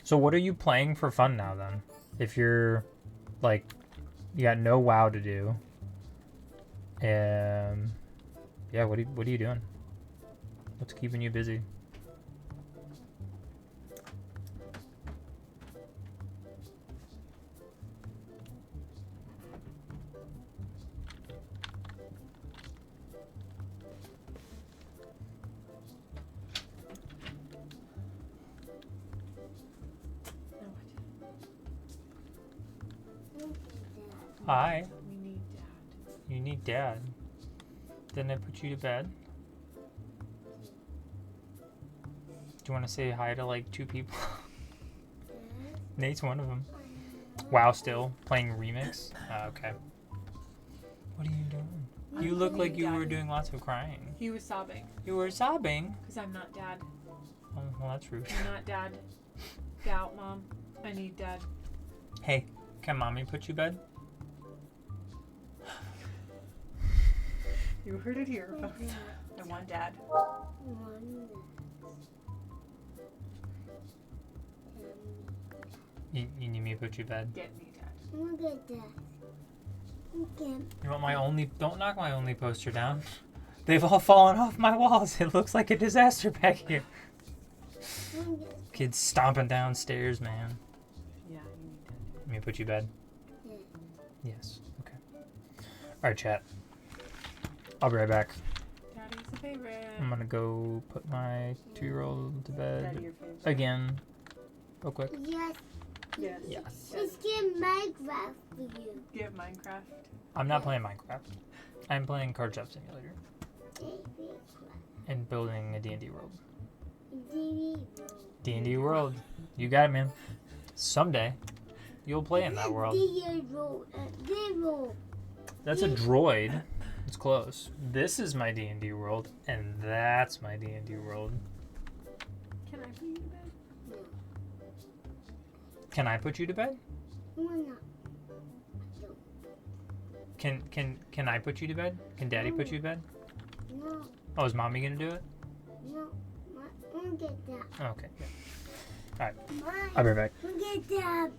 A: So what are you playing for fun now then? If you're like you got no WoW to do. Yeah, what are you doing? What's keeping you busy? Hi.
D: We need Dad.
A: You need Dad. Didn't I put you to bed? Do you want to say hi to like 2 people? Nate's one of them. WoW still playing remix. Okay. What are you doing? You look like you were doing lots of crying.
D: He was sobbing.
A: You were sobbing.
D: Because I'm not Dad.
A: Oh, well, that's rude.
D: I'm not Dad. Get out, Mom. I need Dad.
A: Hey, can mommy put you to bed?
D: You heard it here, folks. I want Dad.
A: You need me to put you to bed?
D: Get me Dad.
A: You want my only... Don't knock my only poster down. They've all fallen off my walls. It looks like a disaster back here. Kids stomping downstairs, man.
D: Yeah, you need Dad.
A: Let me put you to bed? Yes. Okay. Alright, chat. I'll be right back.
D: Daddy's a favorite.
A: I'm gonna go put my 2-year-old to
D: Daddy,
A: bed
D: your favorite.
A: again. Real quick.
E: Yes,
D: Yes.
A: Yes.
E: let's get Minecraft for you.
D: Do you have Minecraft?
A: I'm not playing Minecraft. I'm playing Card Shop Simulator and building a DnD world. D&D world. You got it, man. Someday, you'll play in that world. That's a droid. It's close. This is my D&D world, and that's my D&D world.
D: Can I put you to bed?
A: Can I put you to bed? Can I put you to bed? Can Daddy put you to bed?
E: No,
A: Oh, is Mommy gonna do it?
E: no, Mom, get that.
A: Oh, okay. Yeah. All right.
E: Mom,
A: I'll be right back.
E: get that.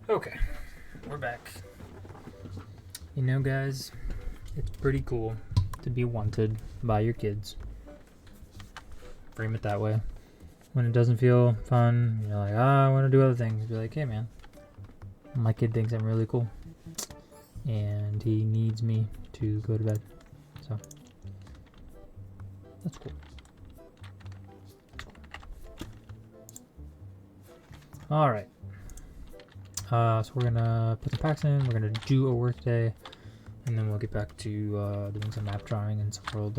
A: Okay, we're back. You know, guys, it's pretty cool to be wanted by your kids. Frame it that way. When it doesn't feel fun, you're like, I want to do other things. Be like, hey, man, my kid thinks I'm really cool, and he needs me to go to bed. So that's cool. All right. So we're gonna put the packs in. We're gonna do a work day, and then we'll get back to doing some map drawing and some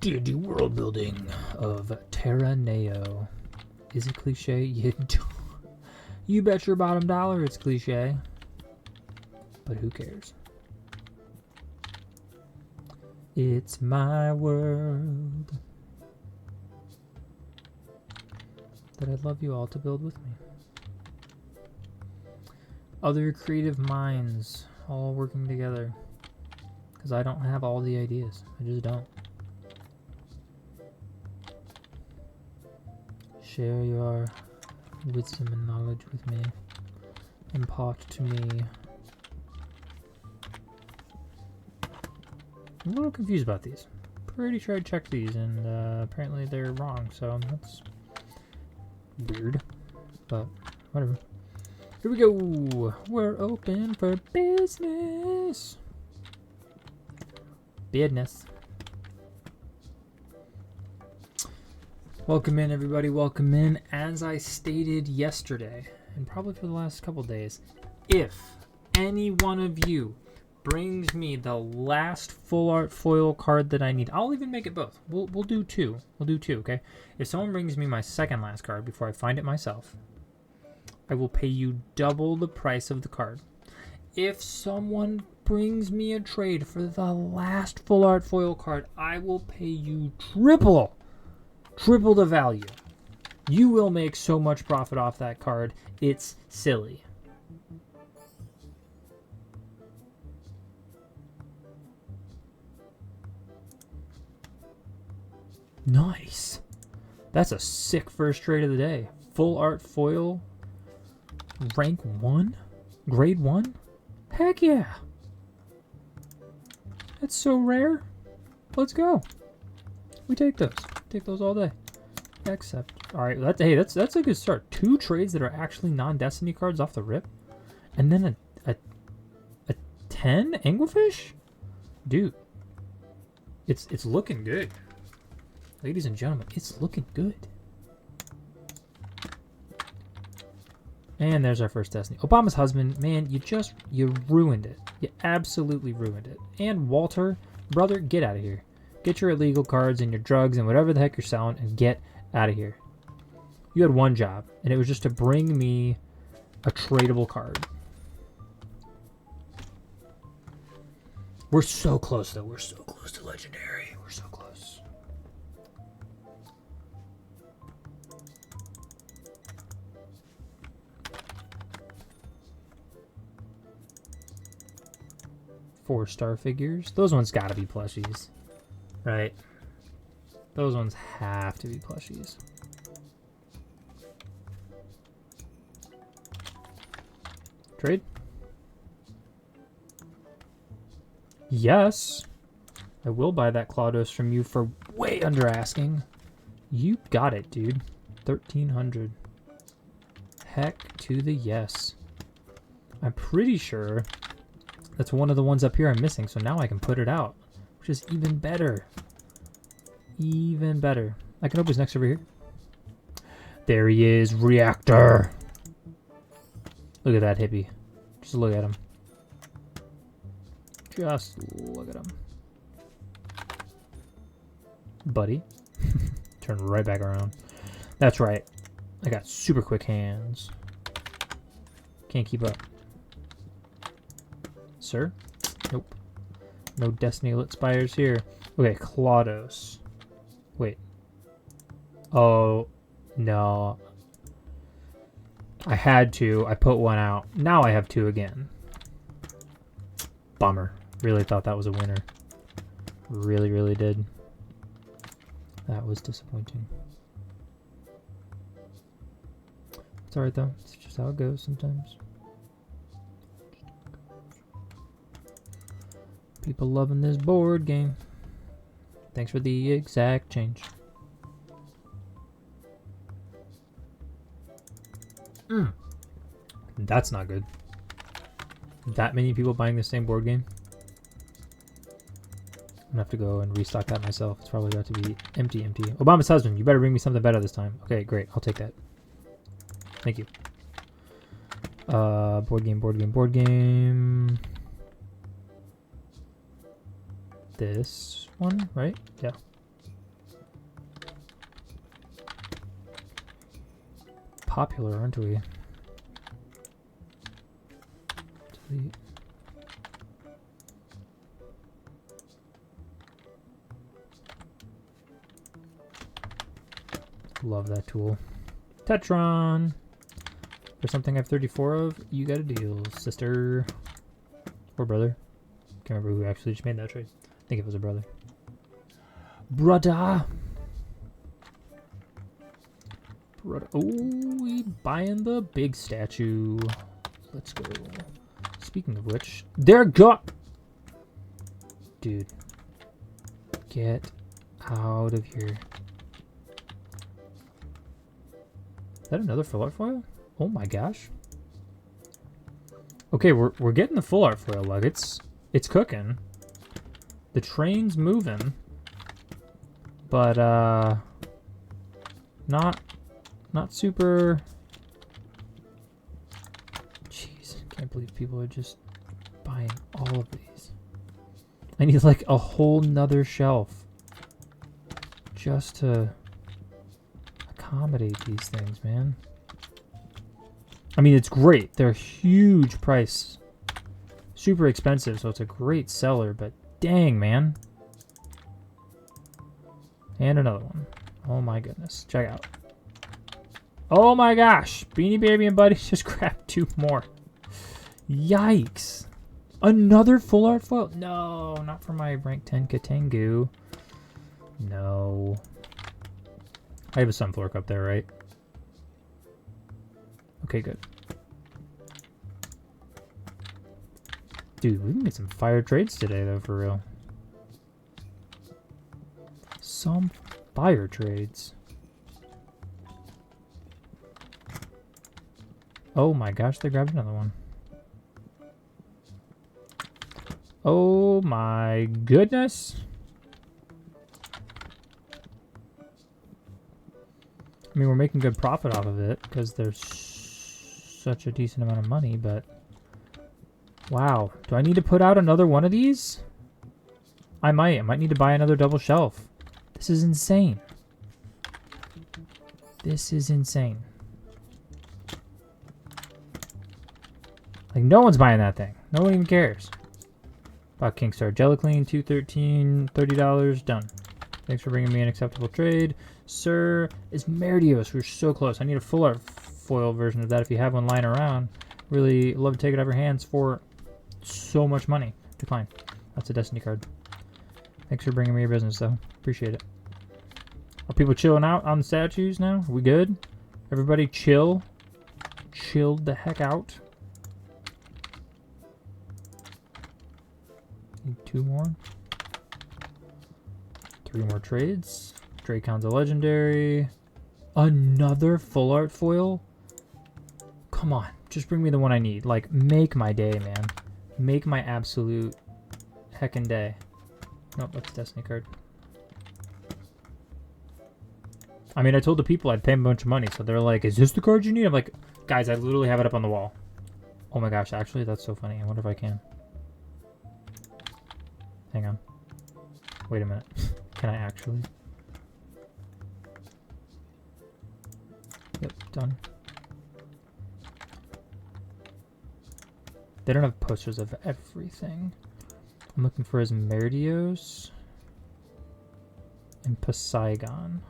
A: D&D world building of Terra Neo. Is it cliche? You bet your bottom dollar it's cliche. But who cares? It's my world that I'd love you all to build with me. Other creative minds all working together. Because I don't have all the ideas. I just don't. Share your wisdom and knowledge with me. Impart to me. I'm a little confused about these. Pretty sure I checked these and apparently they're wrong, so that's weird. But whatever. Here we go. We're open for business. Business. Welcome in, everybody. Welcome in. As I stated yesterday, and probably for the last couple days, if any one of you brings me the last full art foil card that I need, I'll even make it both. We'll do two. We'll do two, okay? If someone brings me my second last card before I find it myself, I will pay you double the price of the card. If someone brings me a trade for the last full art foil card, I will pay you triple the value. You will make so much profit off that card. It's silly. Nice. That's a sick first trade of the day. Full art foil. Rank 1? Grade 1? Heck yeah. That's so rare. Let's go. We take those. Take those all day. Accept. Alright, that's a good start. 2 trades that are actually non-Destiny cards off the rip. And then a 10 Anglerfish? Dude. It's looking good. Ladies and gentlemen, it's looking good. And there's our first Destiny. Obama's husband, man, you ruined it. You absolutely ruined it. And Walter, brother, get out of here. Get your illegal cards and your drugs and whatever the heck you're selling and get out of here. You had one job, and it was just to bring me a tradable card. We're so close, though. We're so close to legendary. We're so close. Four-star figures. Those ones gotta be plushies. Right? Those ones have to be plushies. Trade? Yes. I will buy that Claudos from you for way under asking. You got it, dude. 1,300. Heck to the yes. I'm pretty sure that's one of the ones up here I'm missing, so now I can put it out, which is even better. Even better. I can open his next over here. There he is, Reactor. Look at that hippie. Just look at him. Just look at him. Buddy. Turn right back around. That's right. I got super quick hands. Can't keep up. Sir? Nope. No Destiny Lit Spires here. Okay, Claudos. Wait. Oh, no. I had to. I put one out. Now I have 2 again. Bummer. Really thought that was a winner. Really, really did. That was disappointing. It's alright though. It's just how it goes sometimes. People loving this board game. Thanks for the exact change. That's not good. That many people buying the same board game? I'm gonna have to go and restock that myself. It's probably got to be empty. Obama's husband, you better bring me something better this time. Okay, great. I'll take that. Thank you. Board game. This one, right? Yeah. Popular, aren't we? Delete. Love that tool. Tetron! For something I have 34 of, you got a deal, sister. Or brother. Can't remember who actually just made that trade. I think it was a brother. Brother! Oh, we buying the big statue. Let's go. Speaking of which, there go. Dude, get out of here. Is that another full art foil? Oh my gosh. Okay, we're getting the full art foil. Like it's cooking. The train's moving, but not super. Jeez, can't believe people are just buying all of these. I need like a whole nother shelf just to accommodate these things, man. I mean, it's great. They're huge price. Super expensive, so it's a great seller, but dang, man. And another one. Oh my goodness. Check out. Oh my gosh. Beanie Baby and Buddy just grabbed 2 more. Yikes. Another full art foil? No, not for my rank 10 Katengu. No. I have a Sunflower Cup there, right? Okay, good. Dude, we can get some fire trades today, though, for real. Some fire trades. Oh my gosh, they grabbed another one. Oh my goodness. I mean, we're making good profit off of it because there's such a decent amount of money, but wow. Do I need to put out another one of these? I might need to buy another double shelf. This is insane. This is insane. Like, no one's buying that thing. No one even cares. Bought Kingstar Jelliclean, $213, $30, done. Thanks for bringing me an acceptable trade. Sir, it's Merdios. We're so close. I need a full art foil version of that if you have one lying around. Really love to take it out of your hands for so much money. Decline. That's a Destiny card. Thanks for bringing me your business, though. Appreciate it. Are people chilling out on the statues now? Are we good? Everybody chill. Chilled the heck out. Need 2 more. 3 more trades. Trade counts a legendary. Another full art foil? Come on. Just bring me the one I need. Like, make my day, man. Make my absolute heckin' day. Nope, that's a Destiny card. I mean, I told the people I'd pay them a bunch of money, so they're like, is this the card you need? I'm like, guys, I literally have it up on the wall. Oh my gosh, actually, that's so funny. I wonder if I can. Hang on. Wait a minute. Can I actually? Yep, done. They don't have posters of everything. I'm looking for his Merdios and Poseidon.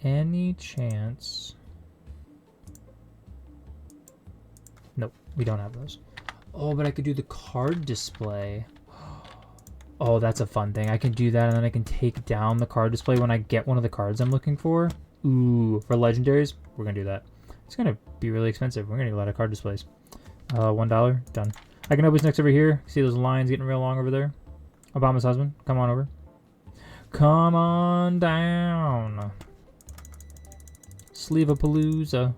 A: Any chance? Nope, we don't have those. Oh, but I could do the card display. Oh, that's a fun thing. I can do that, and then I can take down the card display when I get one of the cards I'm looking for. Ooh, for legendaries, we're gonna do that. It's gonna be really expensive. We're gonna need a lot of card displays. $1, done. I can open next over here. See those lines getting real long over there? Obama's husband, come on over. Come on down. Sleeve-a-palooza.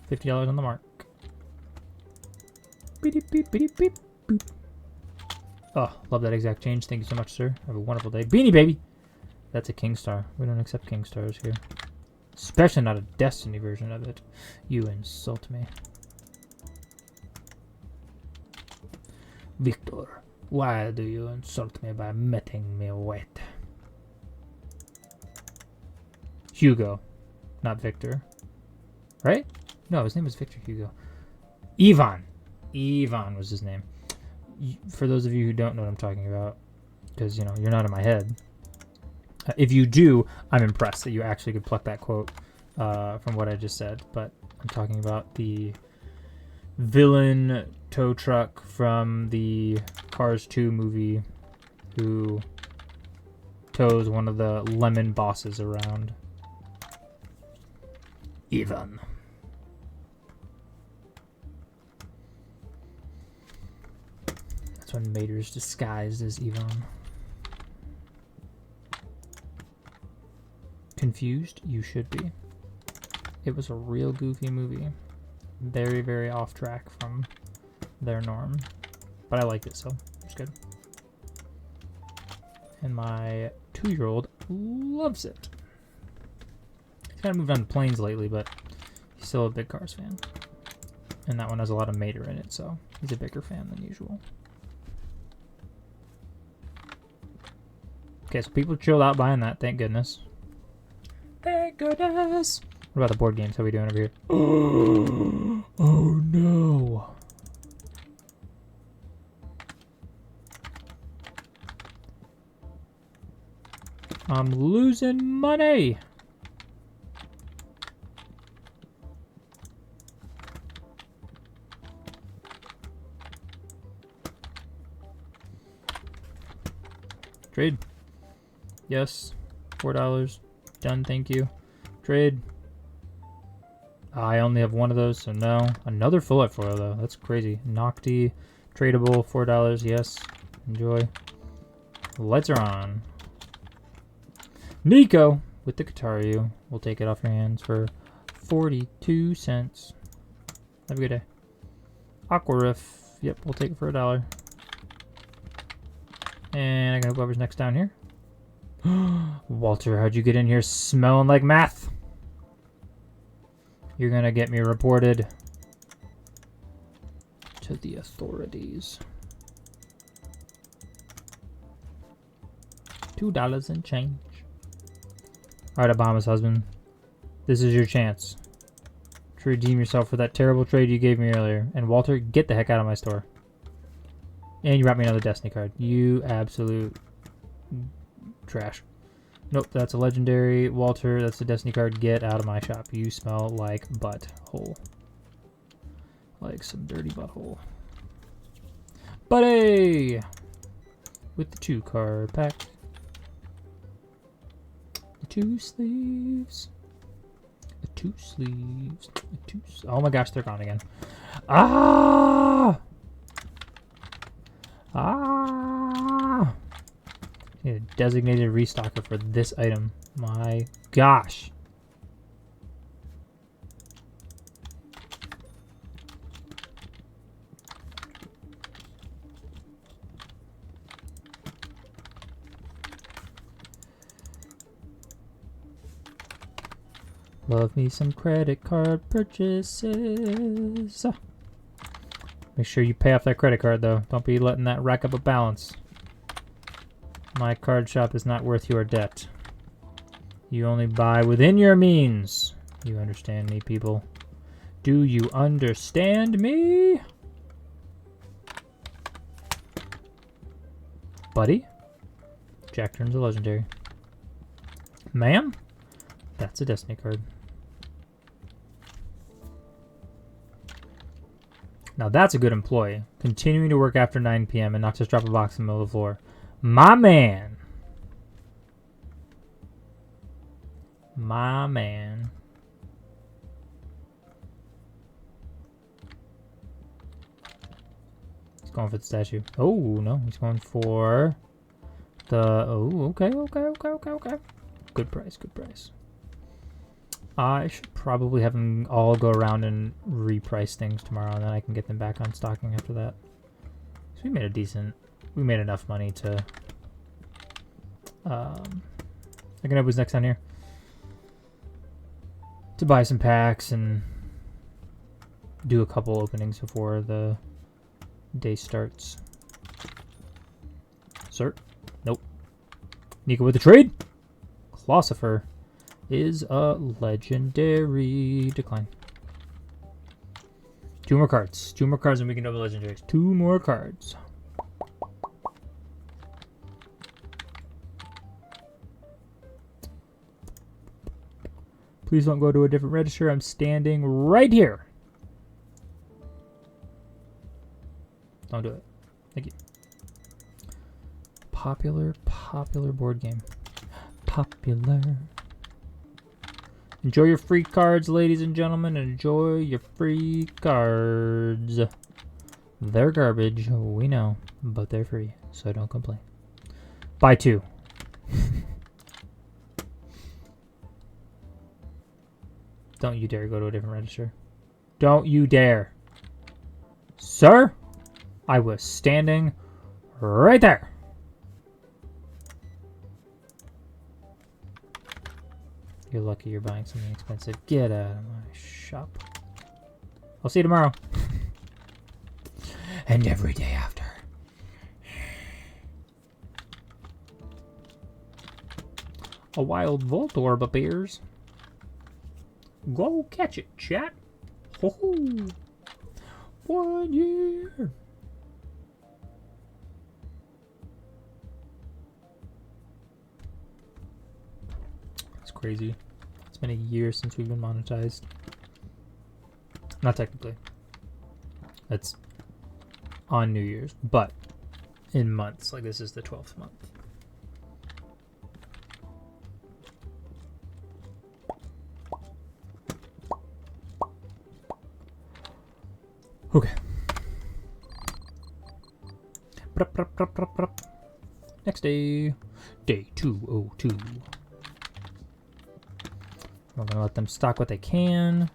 A: $50 on the mark. Beep, beep, beep, beep, boop. Oh, love that exact change. Thank you so much, sir. Have a wonderful day. Beanie Baby! That's a King Star. We don't accept King Stars here. Especially not a Destiny version of it. You insult me. Victor, why do you insult me by meeting me wet? Hugo, not Victor. Right? No, his name was Victor Hugo. Ivan. Ivan was his name. For those of you who don't know what I'm talking about, because, you know, you're not in my head. If you do, I'm impressed that you actually could pluck that quote from what I just said. But I'm talking about the villain tow truck from the Cars 2 movie who tows one of the lemon bosses around. Ivan. That's when Mater's disguised as Ivan. Confused? You should be. It was a real goofy movie. Very, very off track from their norm. But I liked it, so it's good. And my 2-year-old loves it. He's kind of moved on to planes lately, but he's still a big Cars fan. And that one has a lot of Mater in it, so he's a bigger fan than usual. Okay, so people chilled out buying that, thank goodness. Thank goodness! What about the board games? How are we doing over here? Oh no! I'm losing money! Trade. Yes. $4. Done, thank you. Trade. I only have one of those, so no. Another full art foil, though. That's crazy. Nocti. Tradable. $4. Yes. Enjoy. Lights are on. Nico with the Kataru. We'll take it off your hands for 42 cents. Have a good day. Aquariff. Yep, we'll take it for $1. And I can hope whoever's next down here. Walter, how'd you get in here smelling like meth? You're gonna get me reported to the authorities. $2 and change. Alright, Obama's husband. This is your chance to redeem yourself for that terrible trade you gave me earlier. And Walter, get the heck out of my store. And you brought me another Destiny card. You absolute trash. Nope, that's a legendary. Walter, that's a Destiny card. Get out of my shop. You smell like butthole. Like some dirty butthole. Buddy! With the 2-card pack. The 2 sleeves. The 2 sleeves. The 2 oh my gosh, they're gone again. Ah! Ah! Need a designated restocker for this item. My gosh. Love me some credit card purchases. Make sure you pay off that credit card, though. Don't be letting that rack up a balance. My card shop is not worth your debt. You only buy within your means. You understand me, people? Do you understand me? Buddy? Jack turns a legendary. Ma'am? That's a Destiny card. Now that's a good employee. Continuing to work after 9 p.m. and not just drop a box in the middle of the floor. My man. My man. He's going for the statue. Oh, no. He's going for the... Oh, okay. Good price, good price. I should probably have them all go around and reprice things tomorrow, and then I can get them back on stocking after that. So we made a decent... We made enough money to... I can open what's next down here. To buy some packs and do a couple openings before the day starts. Sir? Nope. Nico with the trade? Clossifer is a legendary. Decline. 2 more cards. 2 more cards and we can double legendaries. 2 more cards. Please don't go to a different register. I'm standing right here. Don't do it. Thank you. Popular board game. Popular. Enjoy your free cards, ladies and gentlemen. Enjoy your free cards. They're garbage, we know, but they're free, so don't complain. Buy 2. Don't you dare go to a different register. Don't you dare. Sir, I was standing right there. You're lucky you're buying something expensive. Get out of my shop. I'll see you tomorrow. And every day after. A wild Voltorb appears. Go catch it, chat. Ho-ho. 1 year. It's crazy. It's been a year since we've been monetized. Not technically. That's on New Year's, but in months. Like this is the 12th month. Okay. Next day. Day 202. We're going to let them stock what they can.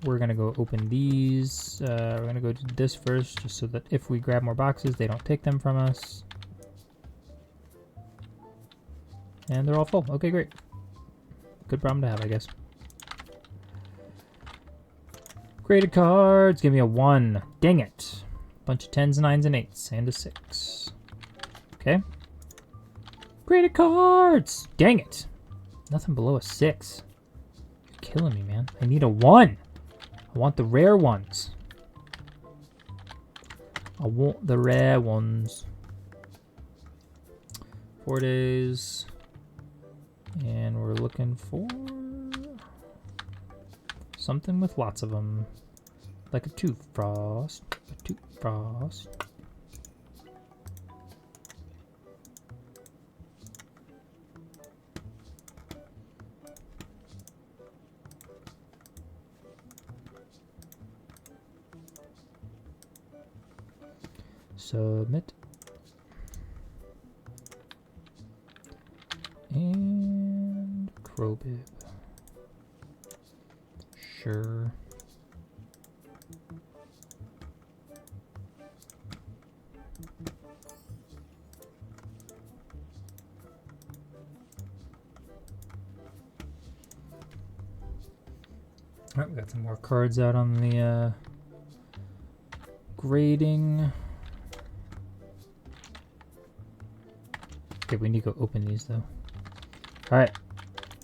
A: We're going to go open these. We're going to go do this first, just so that if we grab more boxes, they don't take them from us. And they're all full. Okay, great. Good problem to have, I guess. Graded cards. Give me a 1. Dang it. Bunch of 10s, 9s, and 8s. And a 6. Okay. Graded cards. Dang it. Nothing below a 6. You're killing me, man. I need a 1. I want the rare ones. I want the rare ones. 4 days. And we're looking for something with lots of them. Like a tooth frost. A tooth frost. Submit. And Crowbib. Sure. Alright, we got some more cards out on the grading. Okay, we need to go open these though. Alright.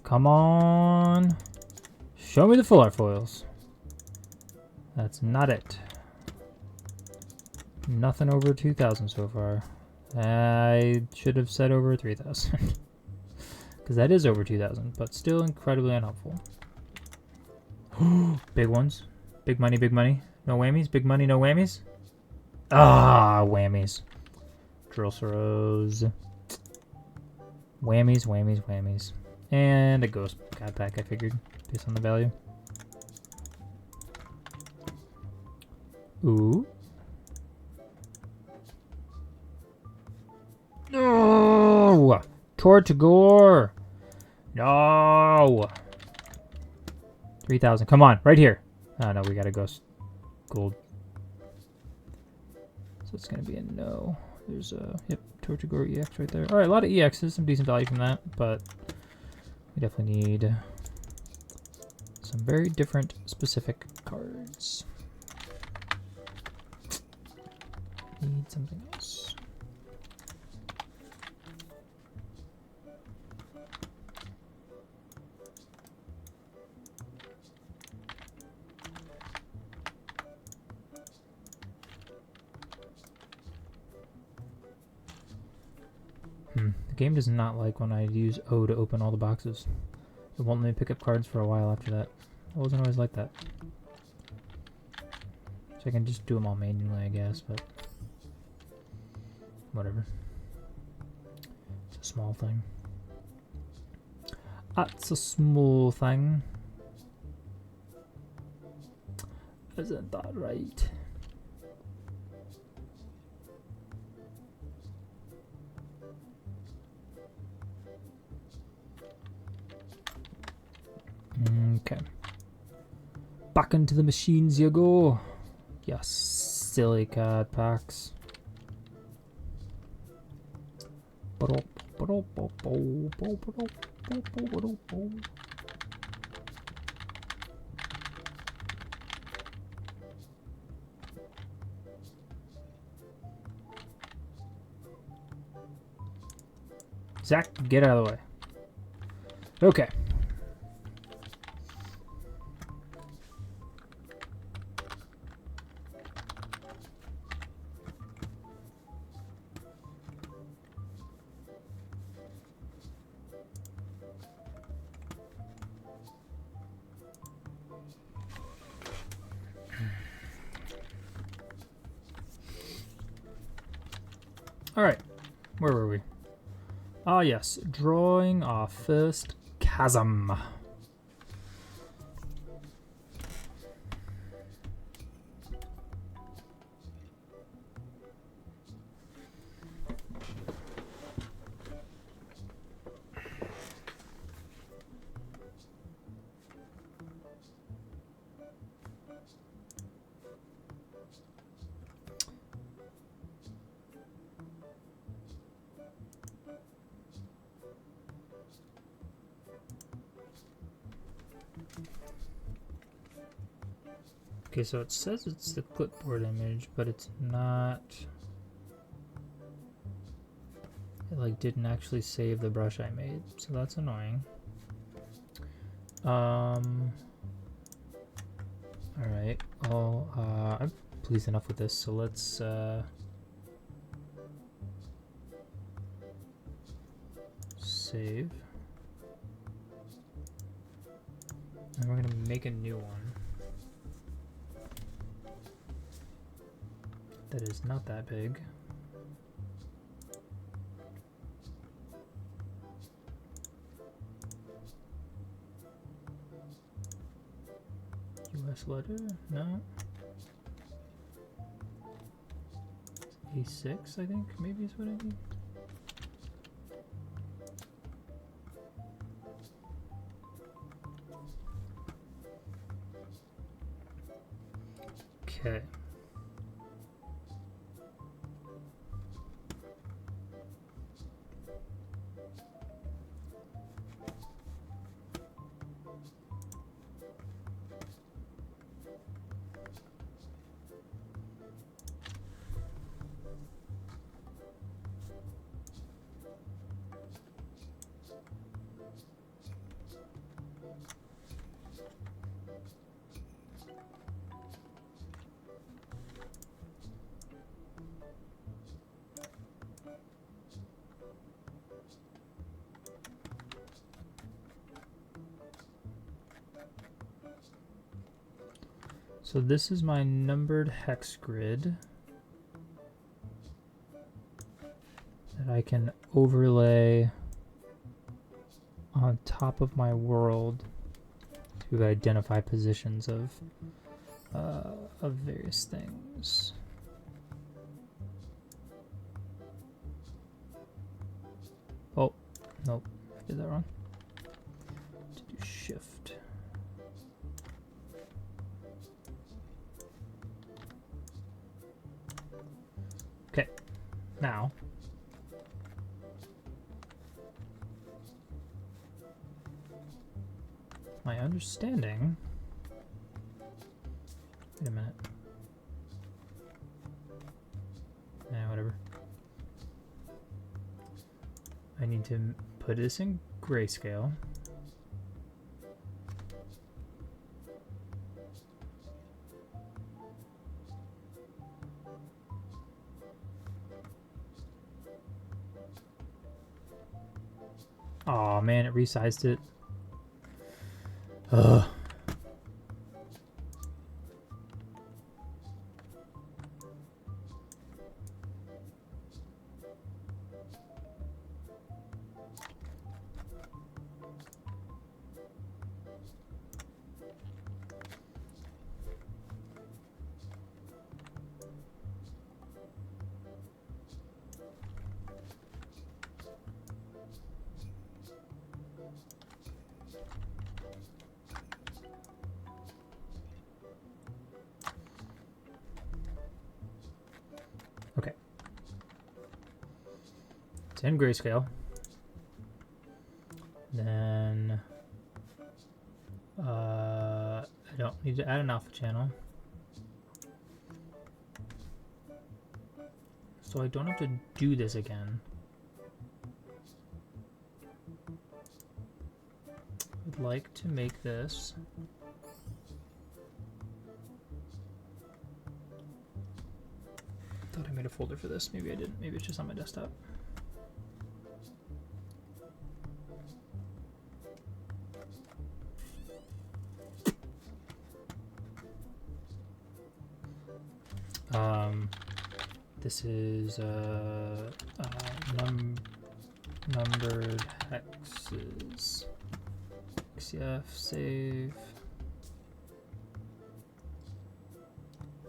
A: Come on. Show me the full art foils. That's not it. Nothing over 2,000 so far. I should have said over 3,000. Because that is over 2,000, but still incredibly unhelpful. Big ones. Big money, big money. No whammies. Big money, no whammies. Ah, whammies. Drillsaros. Whammies, whammies, whammies. And a ghost god pack, I figured, based on the value. Ooh. Tortagore. No. 3,000. Come on, right here. Oh no, we gotta go gold. So it's gonna be a no. There's a Tortagore EX right there. All right, a lot of EXs, some decent value from that, but we definitely need some very different specific cards. Need something else. The game does not like when I use O to open all the boxes. It won't let me pick up cards for a while after that. It wasn't always like that. So I can just do them all manually, I guess, but whatever. It's a small thing. That's a small thing. Isn't that right? Okay. Back into the machines you go. Yes, silly card packs. Zach, get out of the way. Okay. All right, where were we? Ah, yes, drawing our first chasm. Okay, so it says it's the clipboard image, but it's not. It like didn't actually save the brush I made, so that's annoying. All right. Oh, I'm pleased enough with this, so let's save, and we're gonna make a new one. That is not that big. US letter? No. A6, I think, maybe is what I need. Okay. So this is my numbered hex grid that I can overlay on top of my world to identify positions of various things. Oh, Nope, I did that wrong. To do shift. Okay, now my understanding. Wait a minute. Whatever. I need to put this in grayscale. Aw, man, it resized it. Ugh. Okay. It's in grayscale. Then I don't need to add an alpha channel. So I don't have to do this again. I'd like to make this thought I made a folder for this. Maybe I didn't. Maybe it's just on my desktop. This is numbered hexes. XCF save.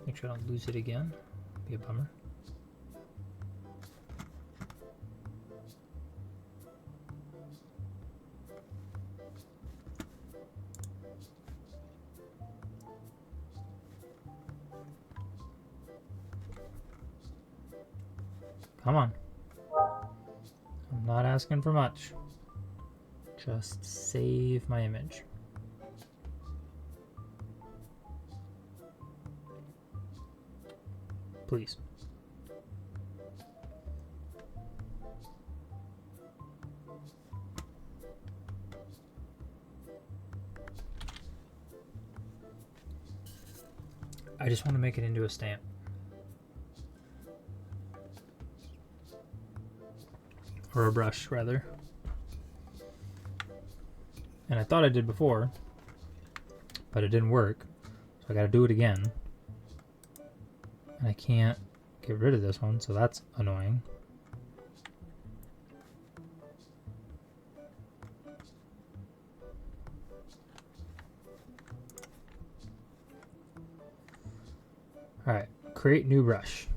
A: Make sure I don't lose it again. Be a bummer. Come on. I'm not asking for much. Just save my image. Please. I just want to make it into a stamp. Or a brush, rather. And I thought I did before, but it didn't work. So I gotta do it again. And I can't get rid of this one, so that's annoying. Alright, create new brush.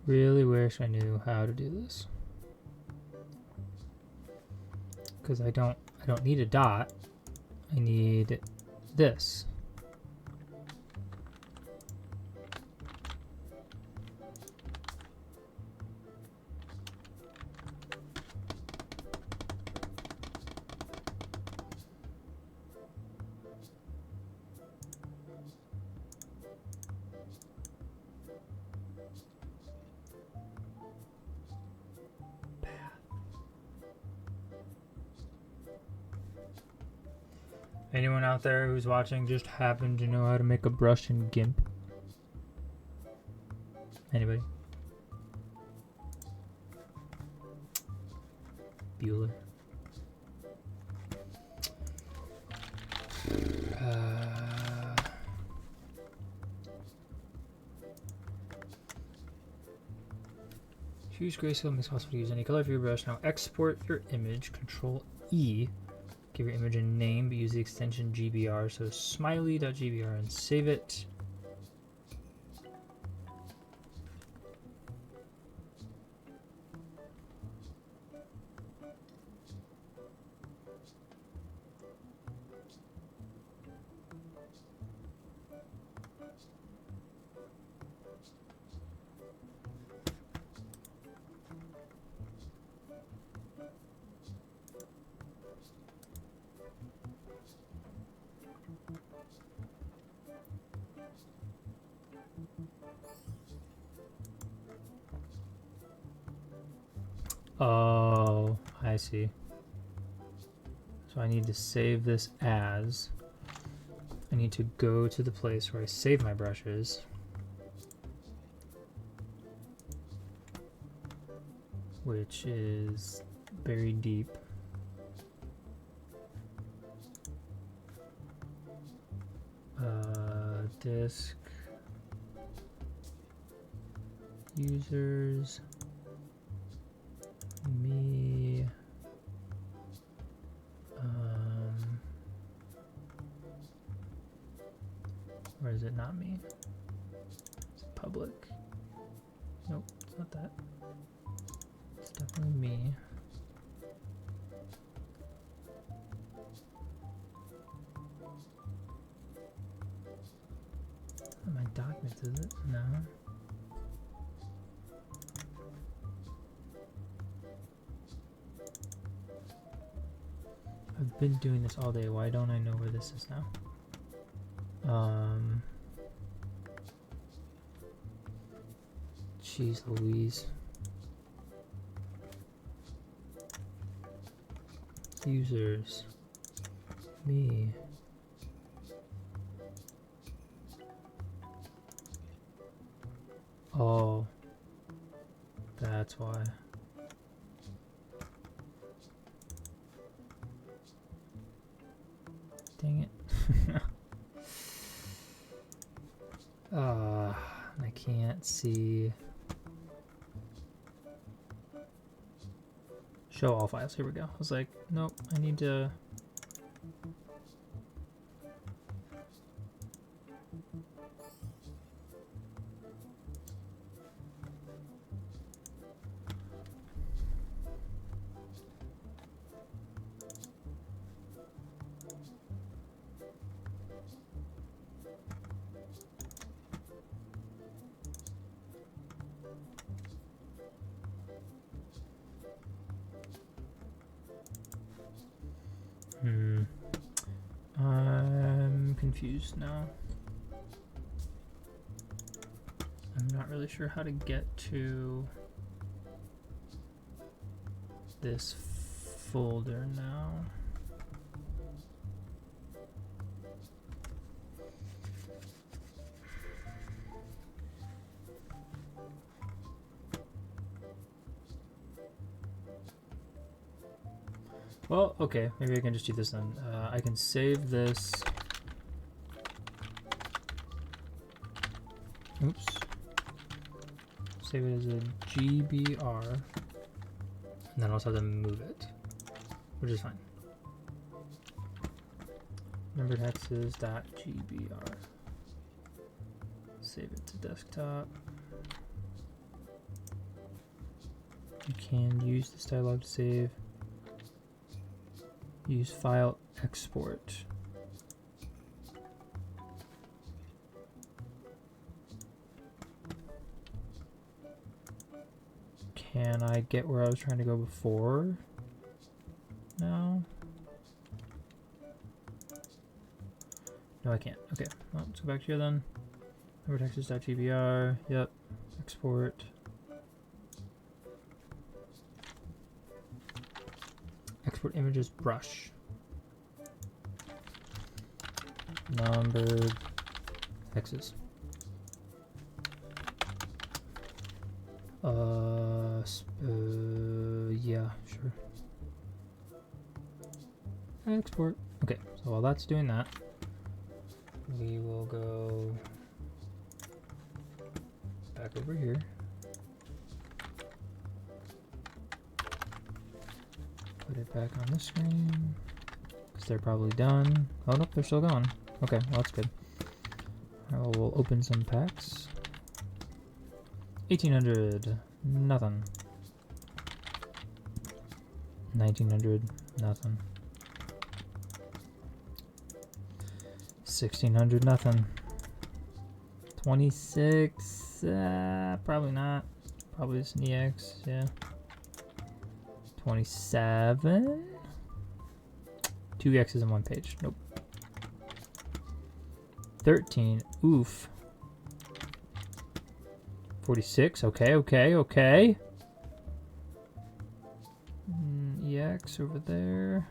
A: Really wish I knew how to do this. Because I don't need a dot. I need this. Anyone out there who's watching just happen to know how to make a brush in GIMP? Anybody? Bueller. Choose grayscale, makes it possible to use any color for your brush. Now export your image, Control E. Give your image a name, but use the extension GBR. So smiley.gbr and save it. Oh, I see. So I need to save this as. I need to go to the place where I save my brushes. Which is buried deep. Disk. Users. Me. Or is it not me? It's public. Nope, it's not that. It's definitely me. My documents, is it? No. I've been doing this all day. Why don't I know where this is now? Jeez Louise. Users. Me. Oh. That's why. Dang it. I can't see. Show all files. Here we go. I was like, nope, I need to. I'm confused now. I'm not really sure how to get to this folder now. Well, okay, maybe I can just do this then. I can save this. Oops. Save it as a GBR. And then also have to move it, which is fine. Numbered hexes .gbr. Save it to desktop. You can use this dialog to save. Use file export. Can I get where I was trying to go before? No. No, I can't. Okay, well, let's go back here then. Vertexes.gbr. Yep. Export. Export images brush. Numbered hexes. Yeah, sure. Export. Okay, so while that's doing that, we will go back over here. put it back on the screen. Because they're probably done. Oh, nope, they're still going. Okay, well, that's good. Alright, well, we'll open some packs. 1800, nothing. 1900, nothing. 1600, nothing. 26, probably not. Probably just an EX, yeah. 27? 2 X's in one page, nope. 13, oof. 46, okay. EX over there.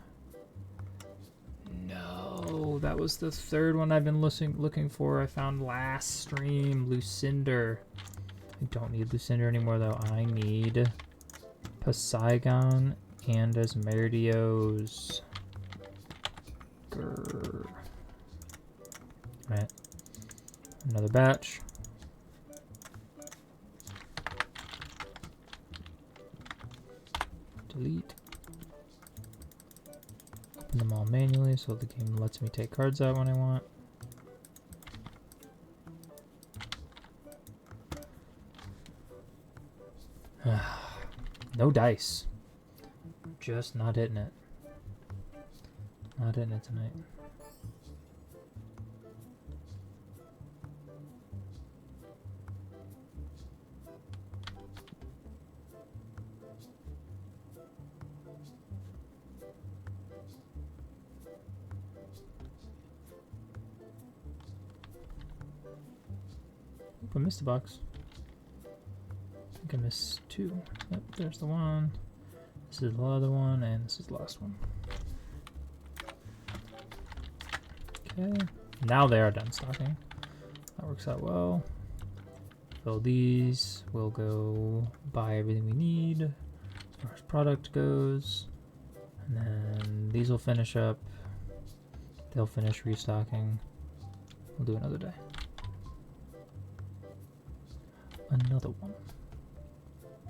A: No, that was the third one I've been looking for. I found last stream, Lucinder. I don't need Lucinder anymore though. I need Poseidon and Asmerdios. Grr. Right. Another batch. Delete. Open them all manually so the game lets me take cards out when I want. No dice. Just not hitting it. Not hitting it tonight. I missed the box. I think I missed 2. Yep, there's the one. This is the other one, and this is the last one. Okay, now they are done stocking. That works out well. Fill these. We'll go buy everything we need as far as product goes. And then these will finish up. They'll finish restocking. We'll do another day. Another one.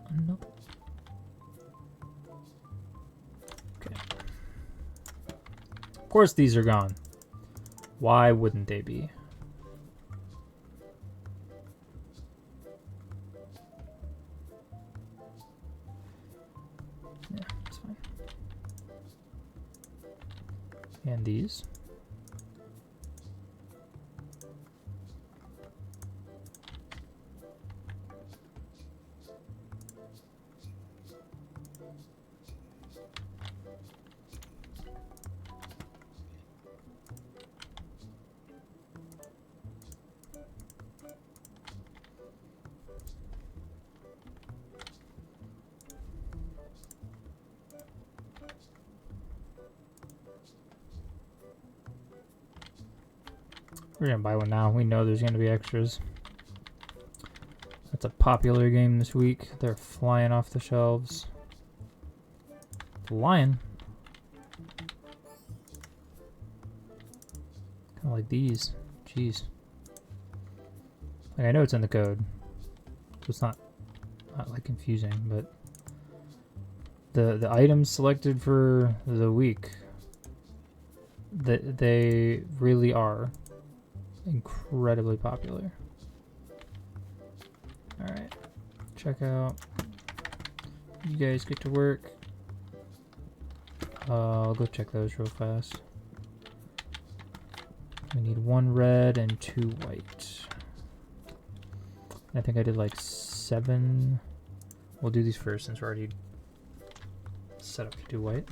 A: Another. Okay. Of course these are gone. Why wouldn't they be? Yeah, that's fine. And these. We're gonna buy one now. We know there's gonna be extras. That's a popular game this week. They're flying off the shelves. Flying. Kind of like these. Jeez. Like, I know it's in the code, so it's not like confusing, but the items selected for the week, that they really are incredibly popular. Alright, check out. You guys get to work. I'll go check those real fast. We need 1 red and 2 white. I think I did like 7. We'll do these first since we're already set up to do white.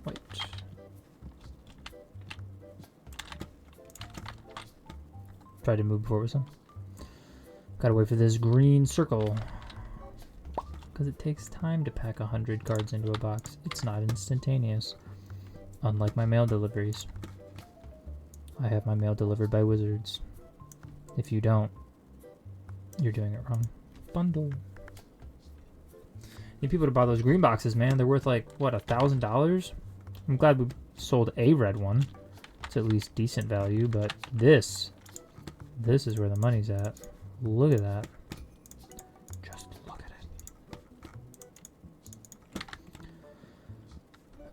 A: White. Tried to move before with some. Gotta wait for this green circle. Because it takes time to pack 100 cards into a box. It's not instantaneous. Unlike my mail deliveries. I have my mail delivered by wizards. If you don't, you're doing it wrong. Bundle. Need people to buy those green boxes, man. They're worth like, what, $1,000? I'm glad we sold a red one. It's at least decent value, but this is where the money's at. Look at that. Just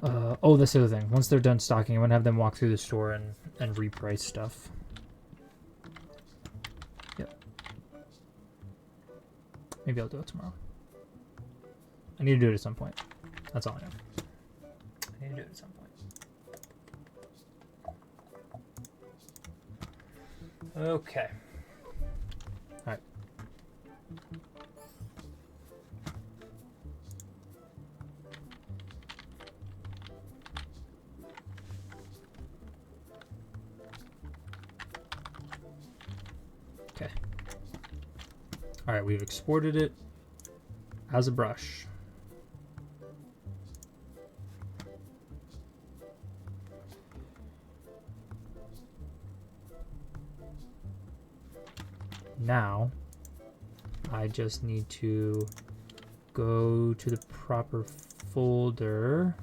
A: Oh, that's the other thing. Once they're done stocking, I'm gonna have them walk through the store and reprice stuff. Yep. Maybe I'll do it tomorrow. I need to do it at some point. That's all I know. I need to do it at some point. Okay. Alright. Okay. Alright, we've exported it as a brush. Now, I just need to go to the proper folder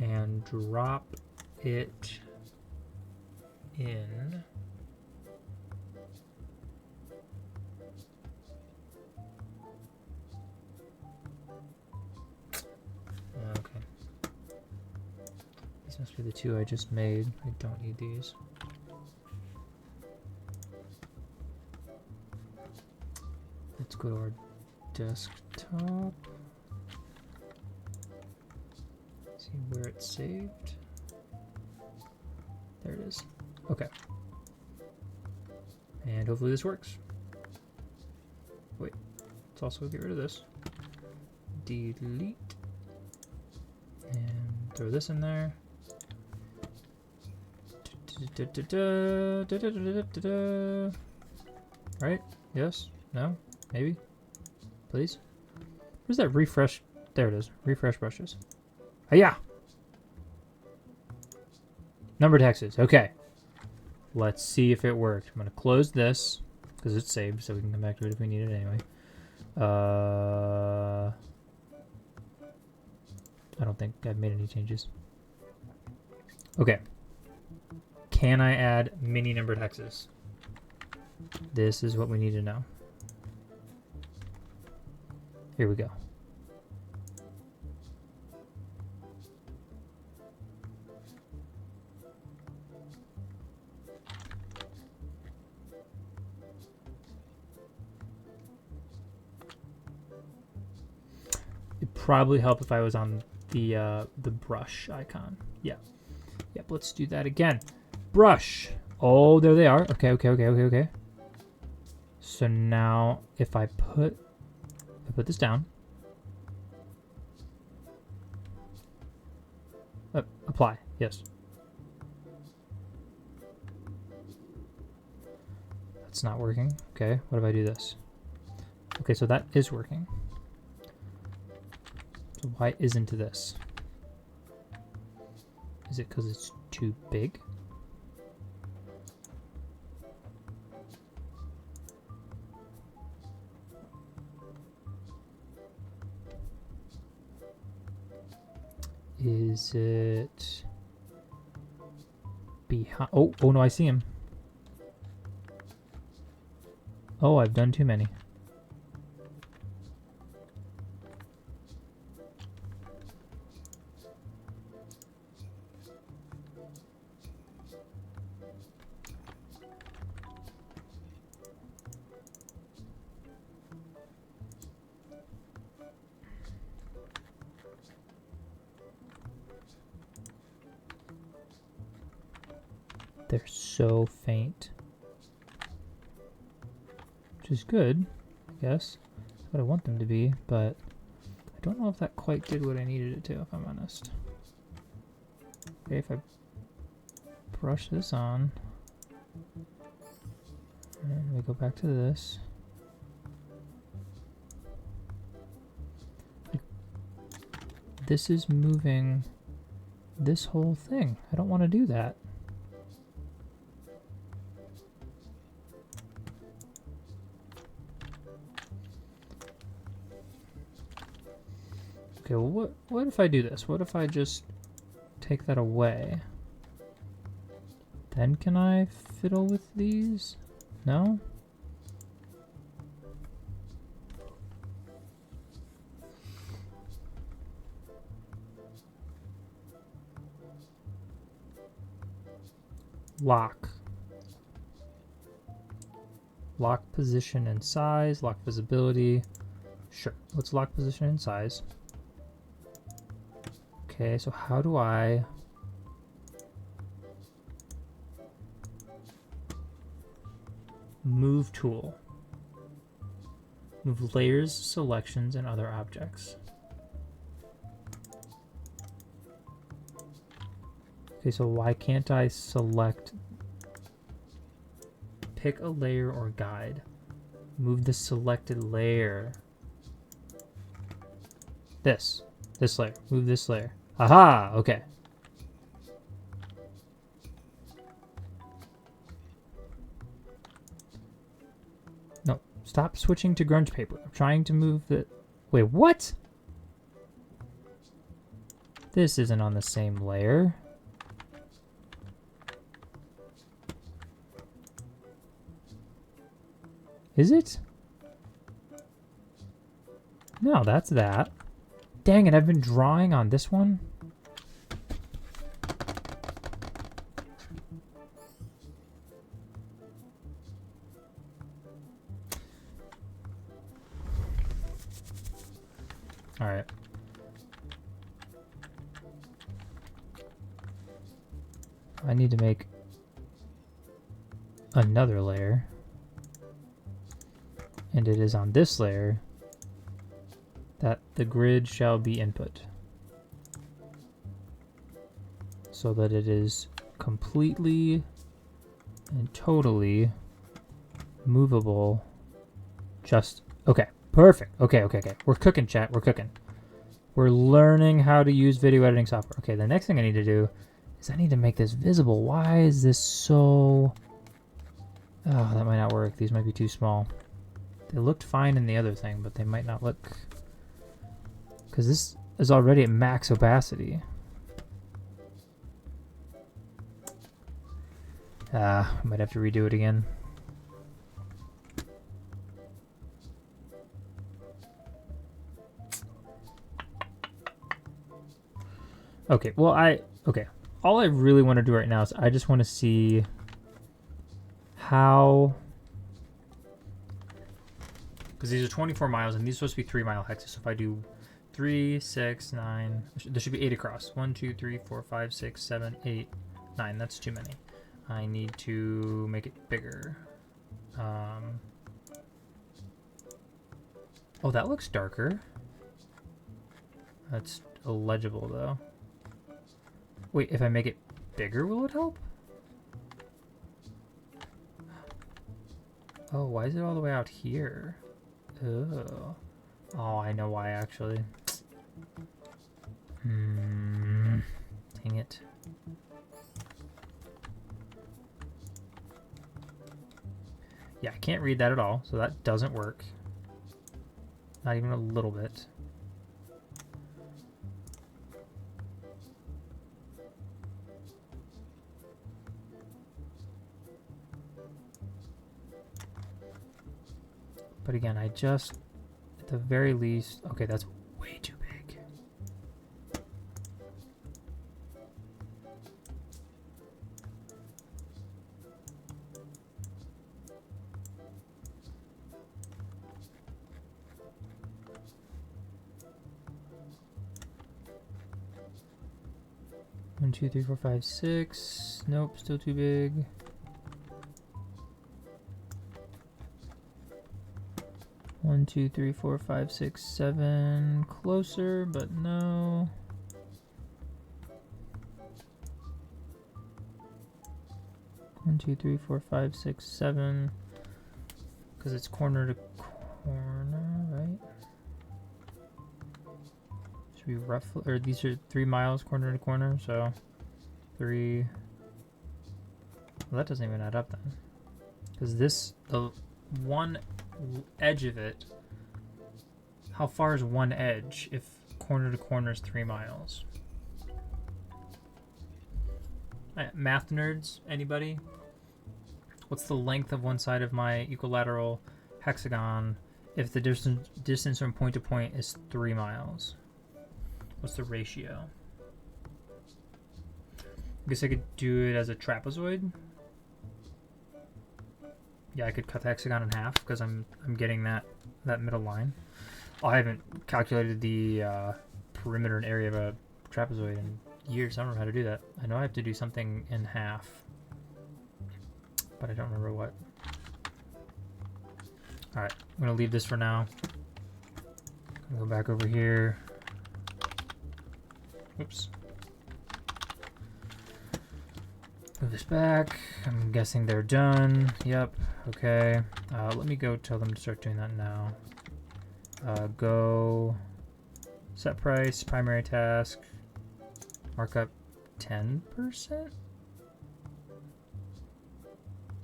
A: and drop it in. Okay. These must be the two I just made. I don't need these. Let's go to our desktop. See where it's saved. There it is. Okay. And hopefully this works. Wait. Let's also get rid of this. Delete. And throw this in there. Right? Yes? No? Maybe? Please? Where's that refresh? There it is. Refresh brushes. Oh, yeah! Numbered hexes. Okay. Let's see if it worked. I'm going to close this because it's saved so we can come back to it if we need it anyway. I don't think I've made any changes. Okay. Can I add mini numbered hexes? This is what we need to know. Here we go. It'd probably help if I was on the brush icon. Yeah. Yep, let's do that again. Brush. Oh, there they are. Okay, okay, okay, okay, okay. So now if I put this down. Apply. Yes. That's not working. Okay, what if I do this? Okay, so that is working. So why isn't this? Is it because it's too big? Is it behind? Oh, oh no, I see him. Oh, I've done too many. They're so faint. Which is good, I guess. That's what I want them to be, but I don't know if that quite did what I needed it to, if I'm honest. Okay, if I brush this on, and we go back to this. This is moving this whole thing. I don't want to do that. Okay, well, what if I do this? What if I just take that away? Then can I fiddle with these? No? Lock. Lock position and size. Lock visibility. Sure. Let's lock position and size. Okay, so how do I... Move tool. Move layers, selections, and other objects. Okay, so why can't I select... Pick a layer or guide. Move the selected layer. This layer. Move this layer. Aha! Okay. No, stop switching to grunge paper. I'm trying to move the... Wait, what? This isn't on the same layer. Is it? No, that's that. Dang it, I've been drawing on this one. All right. I need to make another layer. And it is on this layer that the grid shall be input, so that it is completely and totally movable. Just okay, perfect. Okay. We're cooking, chat. We're cooking. We're learning how to use video editing software. Okay, the next thing I need to do is I need to make this visible. Why is this so... Oh, that might not work. These might be too small. They looked fine in the other thing, but they might not look... Because this is already at max opacity. I might have to redo it again. Okay, well, okay. All I really want to do right now is I just want to see how... Because these are 24 miles, and these are supposed to be 3-mile hexes. So if I do 3, 6, 9... There should be 8 across. 1, 2, 3, 4, 5, 6, 7, 8, 9. That's too many. I need to make it bigger. Oh, that looks darker. That's illegible, though. Wait, if I make it bigger, will it help? Oh, why is it all the way out here? Oh, I know why, actually. Dang it. Yeah, I can't read that at all, so that doesn't work. Not even a little bit. But again, I just, at the very least, okay, that's way too big. One, two, three, four, five, six. Nope, still too big. One, two, three, four, five, six, 7. Closer, but no. One, two, three, four, 5, 6, 7. Because it's corner to corner, right? Should be roughly, or these are 3 miles corner to corner, so 3. Well, that doesn't even add up then. Because this, the one edge of it, how far is one edge if corner to corner is 3 miles? Math nerds, anybody? What's the length of one side of my equilateral hexagon if the distance from point to point is 3 miles? What's the ratio? I guess I could do it as a trapezoid. Yeah, I could cut the hexagon in half because I'm getting that middle line. Oh, I haven't calculated the perimeter and area of a trapezoid in years. I don't know how to do that. I know I have to do something in half, but I don't remember what. All right, I'm gonna leave this for now. I'm gonna go back over here. Oops. Move this back. I'm guessing they're done. Yep. Okay. Let me go tell them to start doing that now. Go set price, primary task, markup 10%?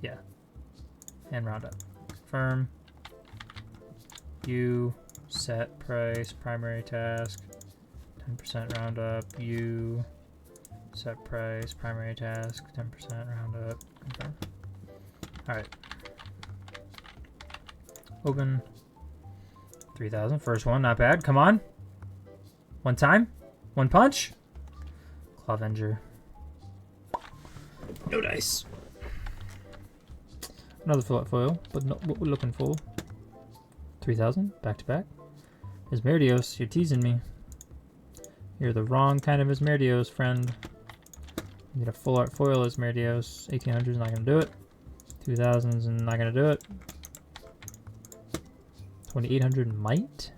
A: Yeah. And round up. Confirm. U set price, primary task, 10% round up. U set price, primary task, 10% round up. Confirm. Alright. Open. 3,000. First one, not bad. Come on. One time. One punch. Clavenger. No dice. Another fill-out foil, but not what we're looking for. 3,000. Back to back. Esmerdios, you're teasing me. You're the wrong kind of Esmerdios, friend. You need a full art foil Esmerdios. 1,800 is not going to do it. 2,000 is not going to do it. 2,800 might?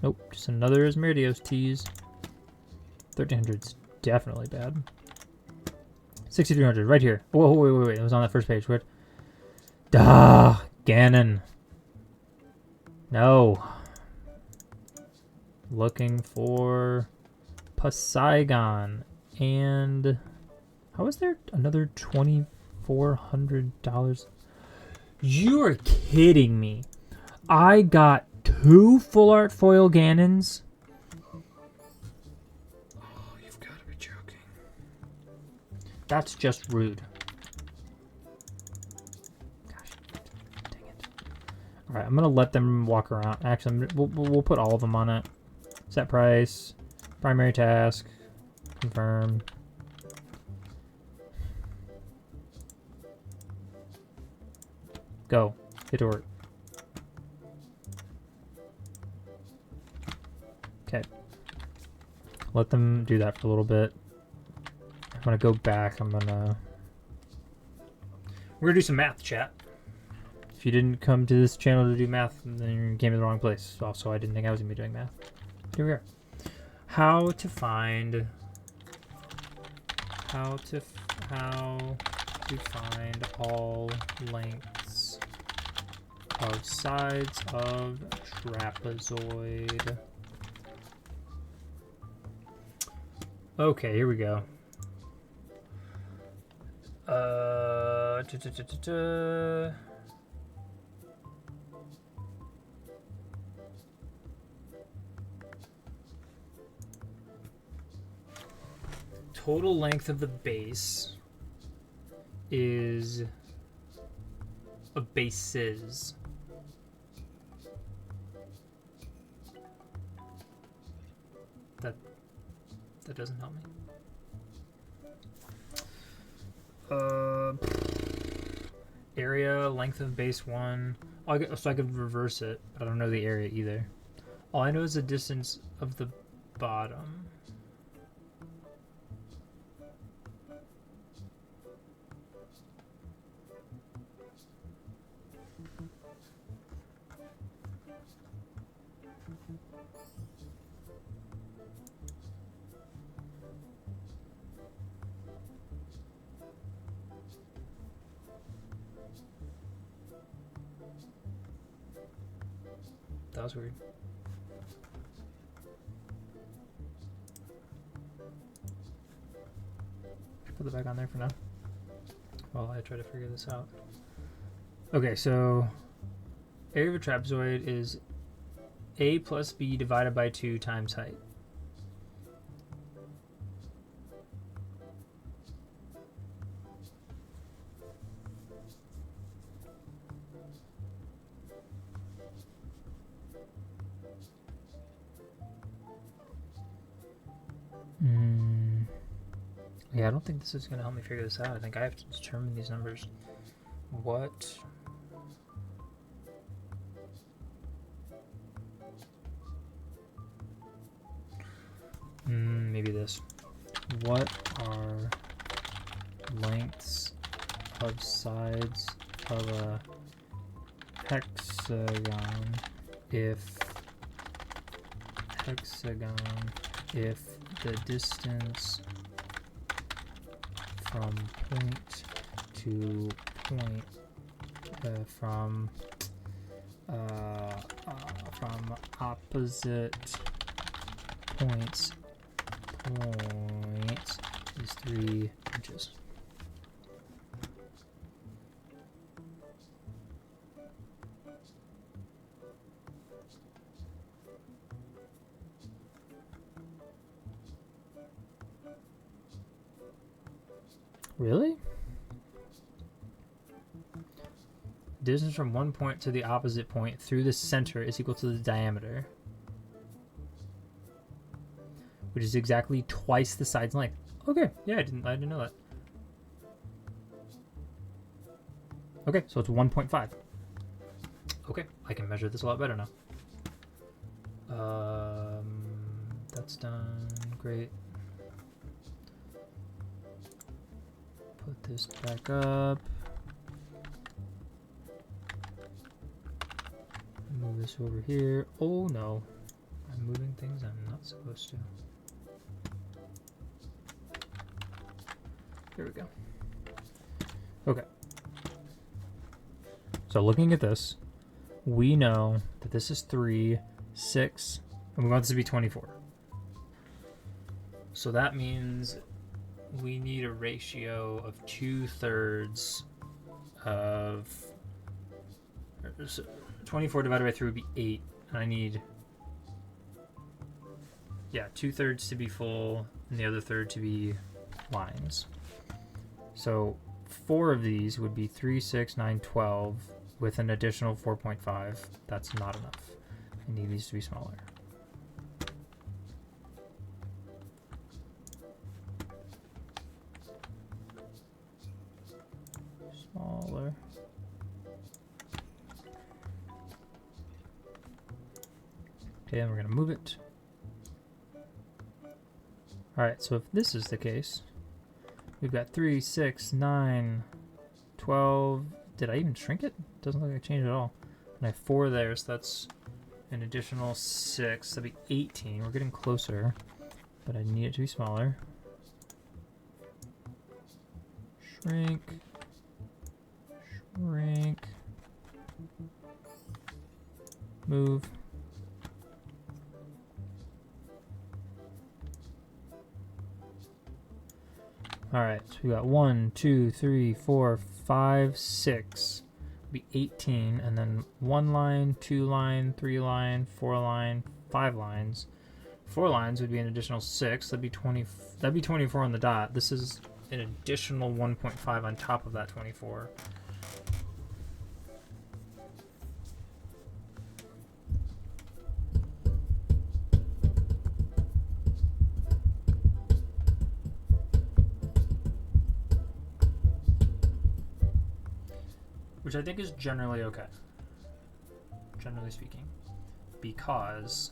A: Nope, just another Esmerdios tease. 1,300 is definitely bad. 6,300 right here. Whoa, wait. It was on that first page. Where? Duh! Ganon. No. Looking for Poseidon. And how is there another $2,400? You are kidding me. I got 2 full art foil Ganons. Oh, you've got to be joking. That's just rude. Gosh, dang it. All right, I'm gonna let them walk around. Actually, we'll put all of them on it. Set price, primary task, confirm. Go. Get to work. Okay. Let them do that for a little bit. I'm gonna go back. We're gonna do some math, chat. If you didn't come to this channel to do math, then you came to the wrong place. Also, I didn't think I was gonna be doing math. Here we are. How to find all lengths of sides of trapezoid. Okay, here we go. Total length of the base is bases. That doesn't help me. Area, length of base 1. So I could reverse it, but I don't know the area either. All I know is the distance of the bottom. That was weird. Put it back on there for now while I try to figure this out. Okay, so area of a trapezoid is A plus B divided by 2 times height. Yeah, I don't think this is going to help me figure this out. I think I have to determine these numbers. What? Maybe this. What are lengths of sides of a hexagon if the distance from point to point from opposite points is 3 inches. Really? Distance from one point to the opposite point through the center is equal to the diameter, which is exactly twice the side's length. Okay, yeah, I didn't know that. Okay, so it's 1.5. Okay, I can measure this a lot better now. That's done. Great. Put this back up. Move this over here. Oh no. I'm moving things I'm not supposed to. There we go. Okay. So looking at this, we know that this is 3, 6, and we want this to be 24. So that means we need a ratio of 2/3 of 24 divided by 3 would be 8, and I need 2/3 to be full and the other third to be lines. So 4 of these would be 3, 6, 9, 12 with an additional 4.5. That's not enough. I need these to be smaller. Smaller. Okay, and we're going to move it. Alright, so if this is the case, we've got 3, 6, 9, 12. Did I even shrink it? Doesn't look like I changed at all. And I have 4 there, so that's an additional 6. That'd be 18. We're getting closer, but I need it to be smaller. Shrink. Shrink. Move. Alright, so we got 1, 2, 3, 4, 5, 6. Be 18, and then 1 line, 2 line, 3 line, 4 line, 5 lines. 4 lines would be an additional 6. That'd be 20. That'd be 24 on the dot. This is an additional 1.5 on top of that 24. Which I think is generally okay, generally speaking, because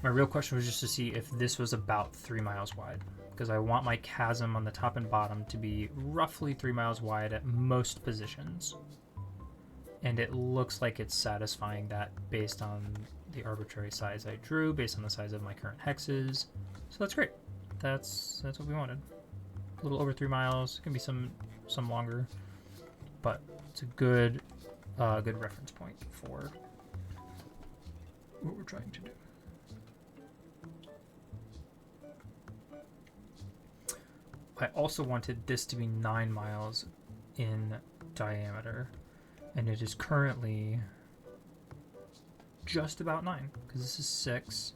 A: my real question was just to see if this was about 3 miles wide, because I want my chasm on the top and bottom to be roughly 3 miles wide at most positions. And it looks like it's satisfying that based on the arbitrary size I drew, based on the size of my current hexes. So that's great. That's what we wanted. A little over 3 miles. Can be some longer, but it's a good reference point for what we're trying to do. I also wanted this to be 9 miles in diameter. And it is currently just about 9, because this is 6.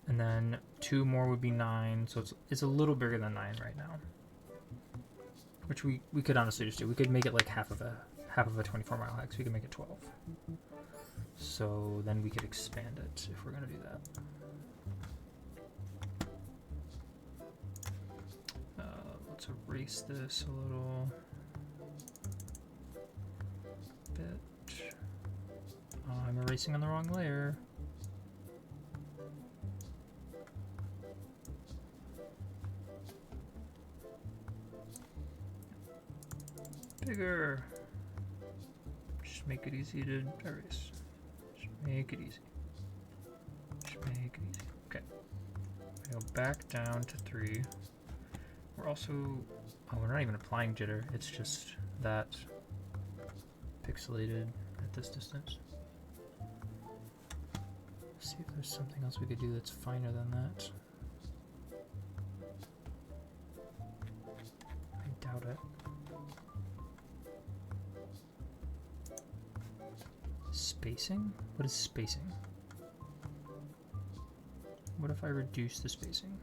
A: And then 2 more would be 9, so it's a little bigger than 9 right now. which we could honestly just do. We could make it like half of a 24-mile hex. We could make it 12. So then we could expand it if we're gonna do that. Let's erase this a little bit. I'm erasing on the wrong layer. Bigger. Just make it easy to erase. Just make it easy. Just make it easy. Okay. Go back down to 3. We're also... Oh, we're not even applying jitter. It's just that pixelated at this distance. Let's see if there's something else we could do that's finer than that. I doubt it. Spacing? What is spacing? What if I reduce the spacing?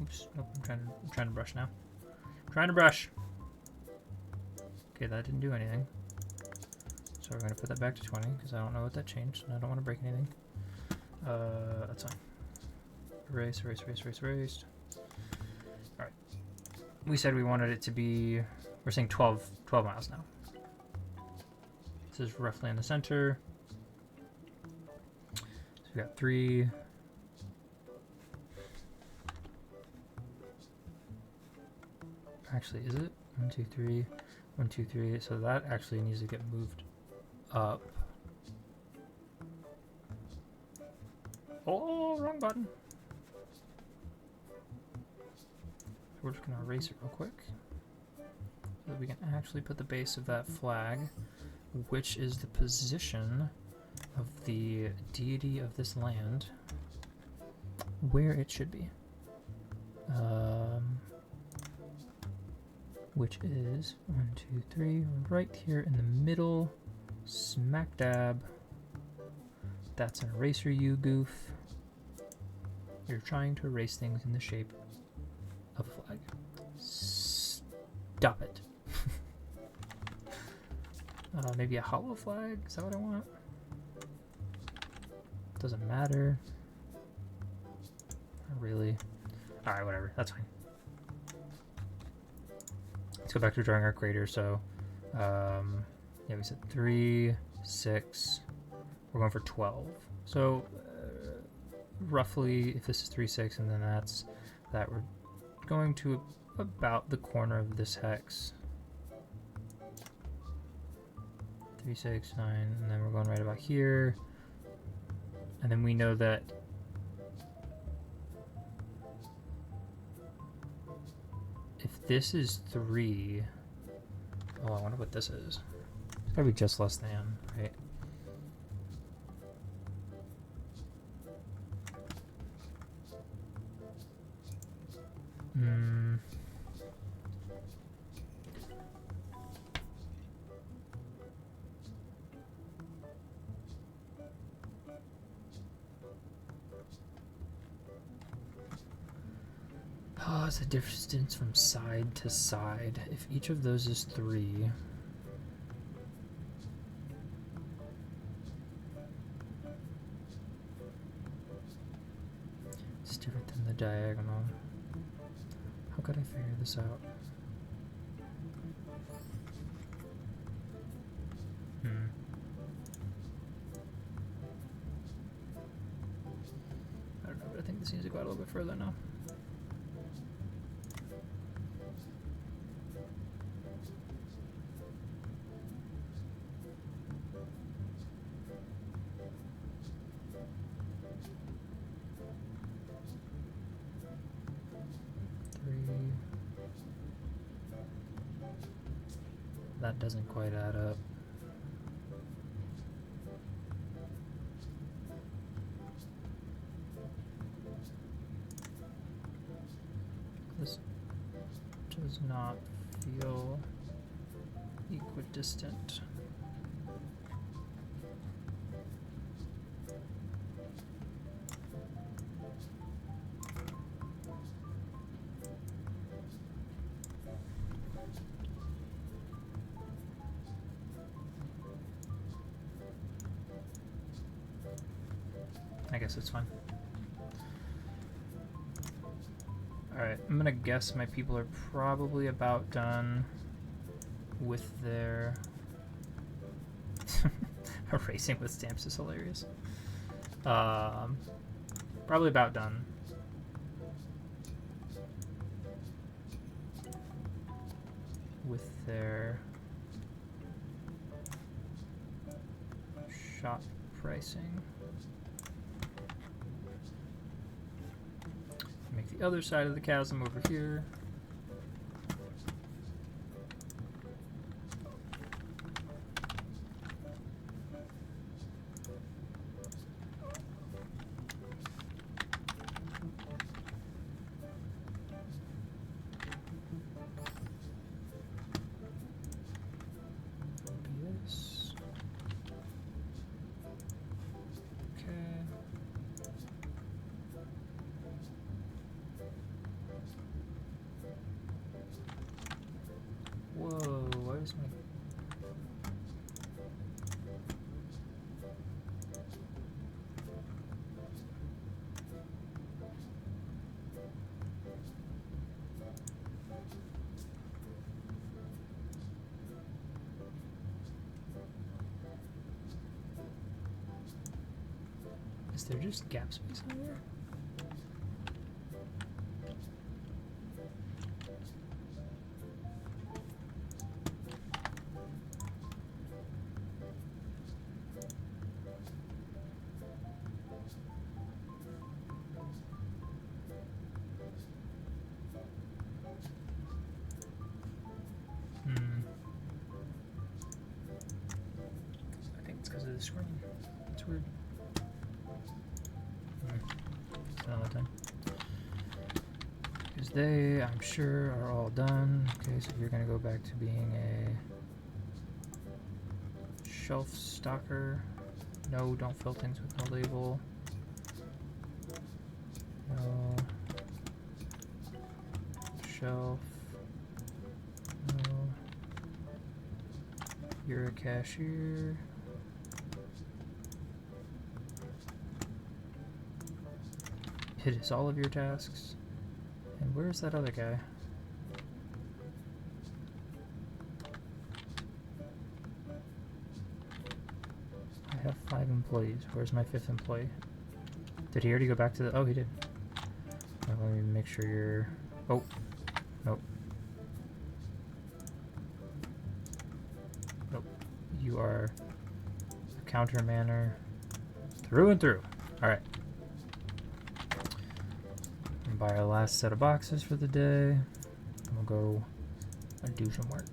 A: Oops, nope, I'm trying to brush now. Trying to brush! Okay, that didn't do anything. So we're gonna put that back to 20, because I don't know what that changed, and I don't want to break anything. That's fine. Erase, erase, erase, erase, erased. Alright. We said we wanted it to be... We're saying 12 miles now. This is roughly in the center. So we got 3. Actually, is it? 1, 2, 3. 1, 2, 3. So that actually needs to get moved up. Oh, wrong button. So we're just going to erase it real quick so that we can actually put the base of that flag, which is the position of the deity of this land, where it should be. Which is 1, 2, 3, right here in the middle, smack dab. That's an eraser, you goof. You're trying to erase things in the shape of a flag. Stop it. Maybe a hollow flag? Is that what I want? Doesn't matter. Not really. Alright, whatever. That's fine. Let's go back to drawing our crater. So, yeah, we said 3, 6. We're going for 12. So, roughly, if this is 3, 6, and then that's that, we're going to about the corner of this hex. 3, 6, 9, and then we're going right about here. And then we know that if this is 3, oh, I wonder what this is. It's gotta be just less than, right? Oh, it's the distance from side to side. If each of those is 3, it's different than the diagonal. How could I figure this out? I don't know, but I think this needs to go out a little bit further now. That doesn't quite add up. This does not feel equidistant. guess it's fine. Alright, I'm gonna guess my people are probably about done with their... Erasing with stamps is hilarious. Probably about done. With their shop pricing. Make the other side of the chasm over here. This. Okay. Whoa, why is my... Is there just gap space on there? I think it's because of the screen. It's weird. Another time. Because they, I'm sure, are all done. Okay, so you're going to go back to being a shelf stocker. No, don't fill things with no label. No. Shelf. No. You're a cashier. It is all of your tasks. And where's that other guy? I have 5 employees. Where's my 5th employee? Did he already go back to the... Oh, he did. Let me make sure you're... Oh. Nope. Nope. You are a countermanner through and through. Alright. Buy our last set of boxes for the day. And we'll go and do some work.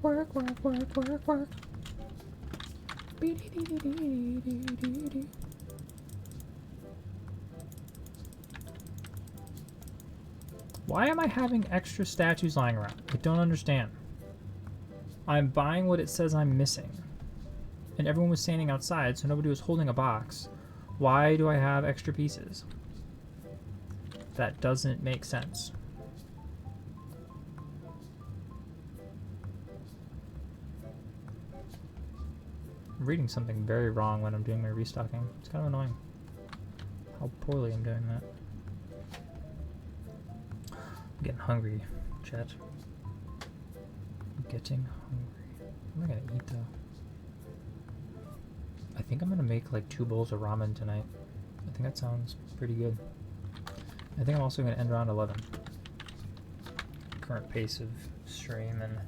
A: Work, work, work, work, work. Why am I having extra statues lying around? I don't understand. I'm buying what it says I'm missing. And everyone was standing outside, so nobody was holding a box. Why do I have extra pieces? That doesn't make sense. I'm reading something very wrong when I'm doing my restocking. It's kind of annoying how poorly I'm doing that. I'm getting hungry, chat. Getting hungry. What am I gonna eat though? I think I'm gonna make like 2 bowls of ramen tonight. I think that sounds pretty good. I think I'm also gonna end around 11. Current pace of stream and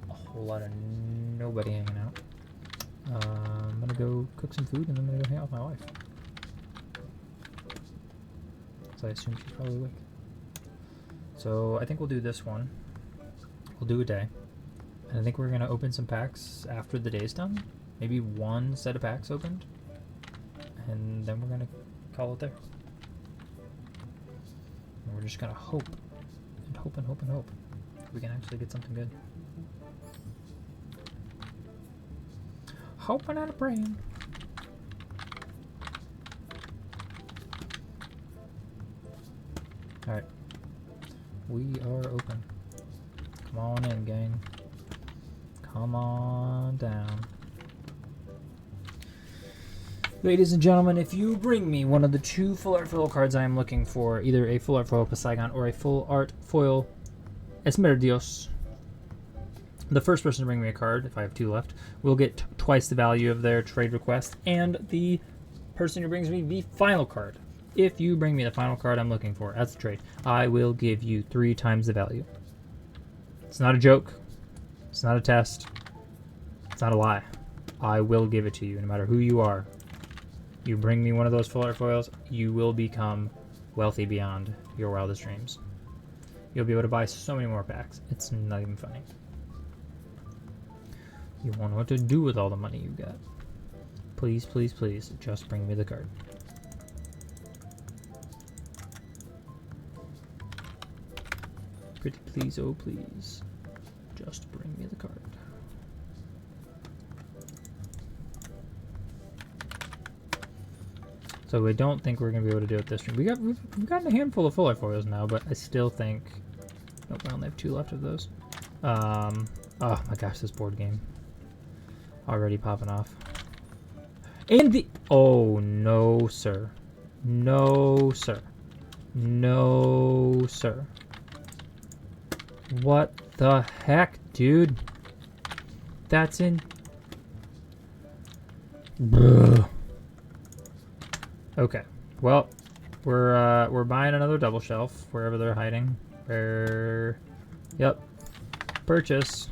A: a whole lot of nobody hanging out. I'm gonna go cook some food and then I'm gonna go hang out with my wife. So I assume she's probably awake. So I think we'll do this one. We'll do a day. And I think we're going to open some packs after the day's done. Maybe 1 set of packs opened. And then we're going to call it there. And we're just going to hope. And hope and hope and hope. We can actually get something good. Hoping and praying. Alright. We are open. Come on in, gang. Come on down. Ladies and gentlemen, if you bring me one of the 2 full art foil cards I am looking for, either a full art foil Poseidon or a full art foil Esmeraldios, the first person to bring me a card, if I have 2 left, will get twice the value of their trade request, and the person who brings me the final card, if you bring me the final card I'm looking for as a trade, I will give you 3 times the value. It's not a joke. It's not a test. It's not a lie. I will give it to you, no matter who you are. You bring me one of those full art foils, you will become wealthy beyond your wildest dreams. You'll be able to buy so many more packs. It's not even funny. You won't know what to do with all the money you got. Please, please, please, just bring me the card. Pretty please, oh please. Just bring me the card. So I don't think we're gonna be able to do it this stream. We've gotten a handful of full art foils now, but I still think. Nope, I only have 2 left of those. Oh my gosh, this board game already popping off. And the oh no, sir, no, sir, no, sir. What the heck, dude? That's in. Ugh. Okay, well, we're buying another double shelf wherever they're hiding. Yep, purchase.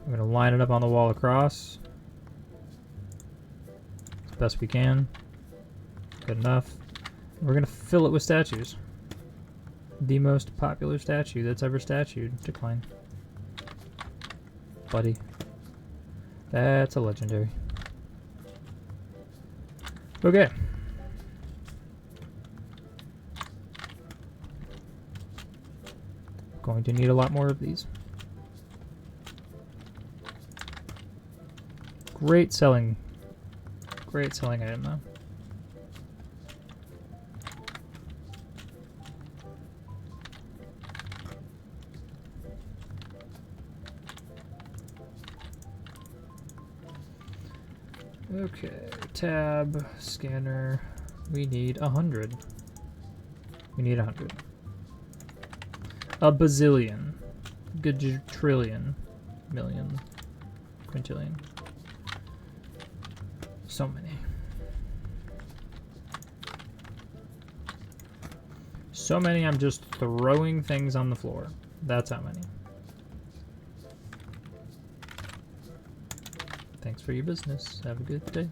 A: I'm gonna line it up on the wall across as best we can. Good enough. We're gonna fill it with statues. The most popular statue that's ever statued. Decline. Buddy. That's a legendary. Okay. Going to need a lot more of these. Great selling item though. Okay, tab, scanner, we need 100. We need 100. A bazillion, gajillion, million, quintillion. So many. So many, I'm just throwing things on the floor. That's how many. Thanks for your business. Have a good day.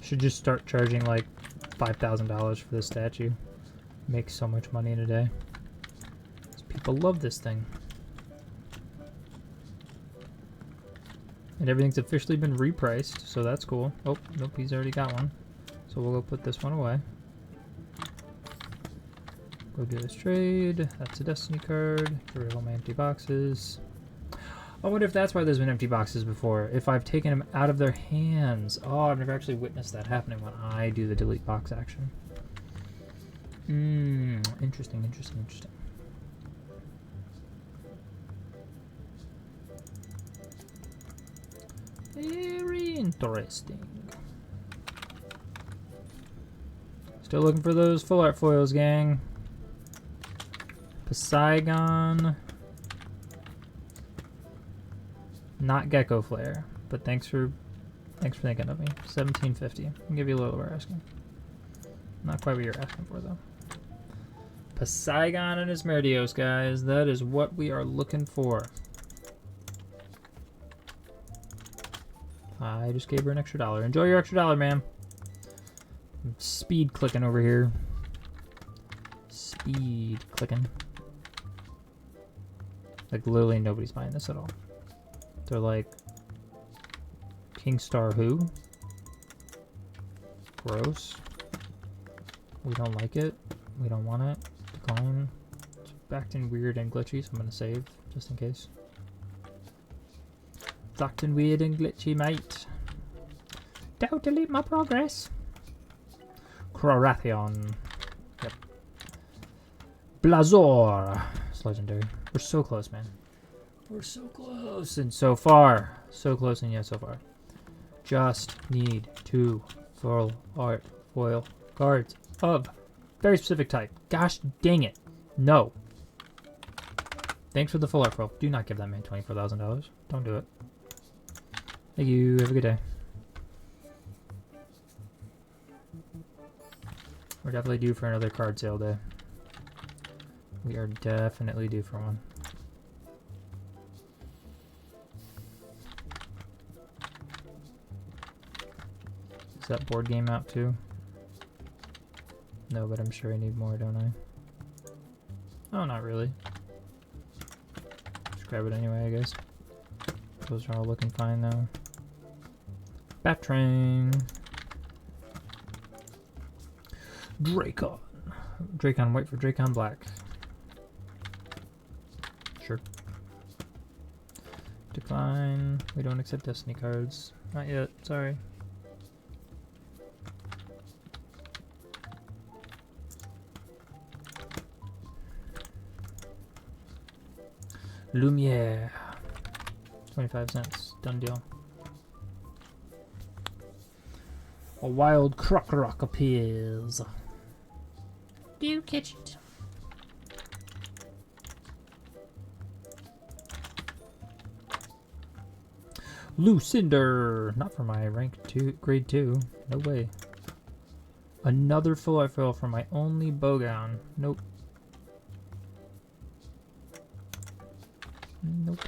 A: Should just start charging like $5,000 for this statue. Make so much money in a day. People love this thing. And everything's officially been repriced, so that's cool. Oh, nope, he's already got one. So we'll go put this one away. Go do this trade. That's a Destiny card. Get rid of all my empty boxes. I wonder if that's why there's been empty boxes before. If I've taken them out of their hands. Oh, I've never actually witnessed that happening when I do the delete box action. Interesting, interesting, interesting. Very interesting. Still looking for those full art foils, gang. Poseidon. Not Gecko Flare, but thanks for thinking of me. 1750. I'll give you a little we're asking. Not quite what you're asking for though. Poseidon and Esmeraldios, guys. That is what we are looking for. I just gave her an extra $1. Enjoy your extra $1, ma'am. I'm speed clicking over here. Speed clicking. Like literally nobody's buying this at all. They're like, Kingstar who? Gross. We don't like it. We don't want it. Decline. acting weird and glitchy, so I'm gonna save just in case. It's acting weird and glitchy, mate. Don't delete my progress. Crorathion. Yep. Blazor. It's legendary. We're so close, man. We're so close and so far. So close and yet so far. Just need 2 full art foil cards of very specific type. Gosh dang it. No. Thanks for the full art foil. Do not give that man $24,000. Don't do it. Thank you. Have a good day. We're definitely due for another card sale day. We are definitely due for one. Is that board game out too? No, but I'm sure I need more, don't I? Oh, not really. Just grab it anyway, I guess. Those are all looking fine though. Bat Train. Dracon. Dracon white for Dracon black. Sure. Decline. We don't accept Destiny cards. Not yet, sorry. Lumiere. 25 cents. Done deal. A wild Krokorok appears. Do you catch it? Lucinder. Not for my rank 2, grade 2. No way. Another full art foil for my only Bogown. Nope. Nope.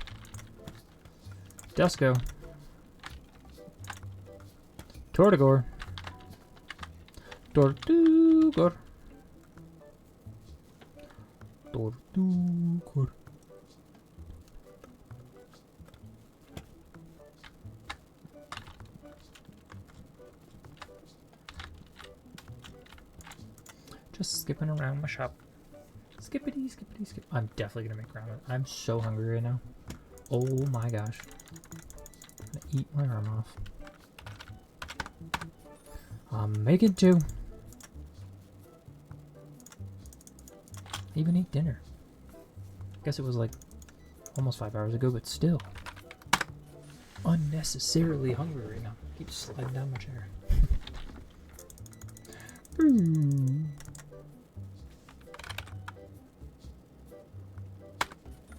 A: Dusko. Tortigor. Tortugor. Tortugor. Just skipping around my shop. Skippity, skippity, skip. I'm definitely gonna make around it. I'm so hungry right now. Oh my gosh. I'm gonna eat my arm off. I'm making 2. Even ate dinner. Guess it was like almost 5 hours ago, but still. Unnecessarily hungry right now. Keep sliding down my chair.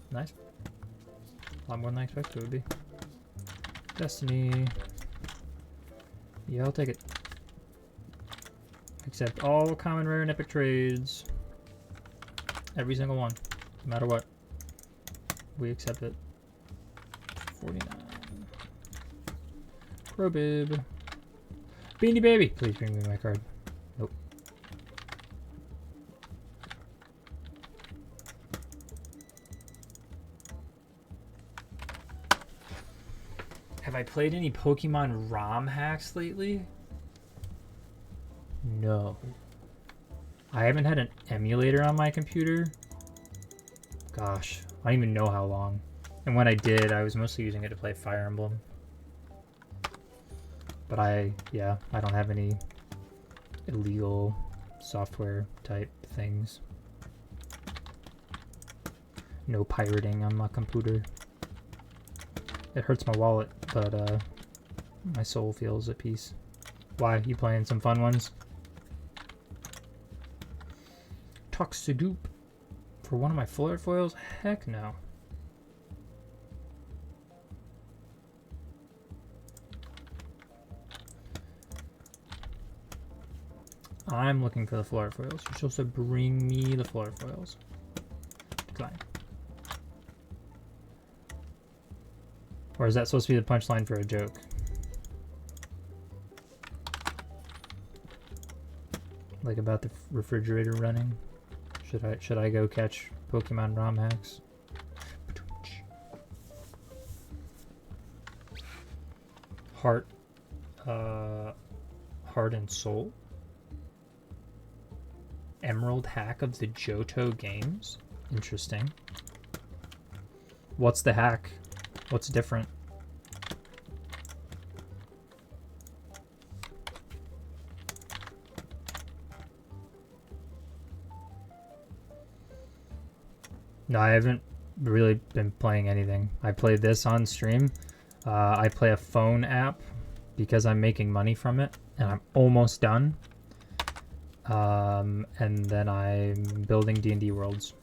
A: Nice. A lot more than I expected it would be. Destiny. Yeah, I'll take it. Accept all common, rare, and epic trades. Every single one. No matter what. We accept it. 49. Crowbib. Beanie Baby. Please bring me my card. Nope. Have I played any Pokemon ROM hacks lately? No. I haven't had an emulator on my computer. Gosh, I don't even know how long. And when I did, I was mostly using it to play Fire Emblem. But I don't have any illegal software type things. No pirating on my computer. It hurts my wallet, but my soul feels at peace. Why? You playing some fun ones? Toxidoop for one of my full art foils? Heck no. I'm looking for the full art foils. You're supposed to bring me the full art foils. Decline. Or is that supposed to be the punchline for a joke? Like about the refrigerator running? Should I go catch Pokemon ROM hacks? Heart and Soul? Emerald hack of the Johto games? Interesting. What's the hack? What's different? No, I haven't really been playing anything. I played this on stream. I play a phone app because I'm making money from it, and I'm almost done. And then I'm building D&D worlds.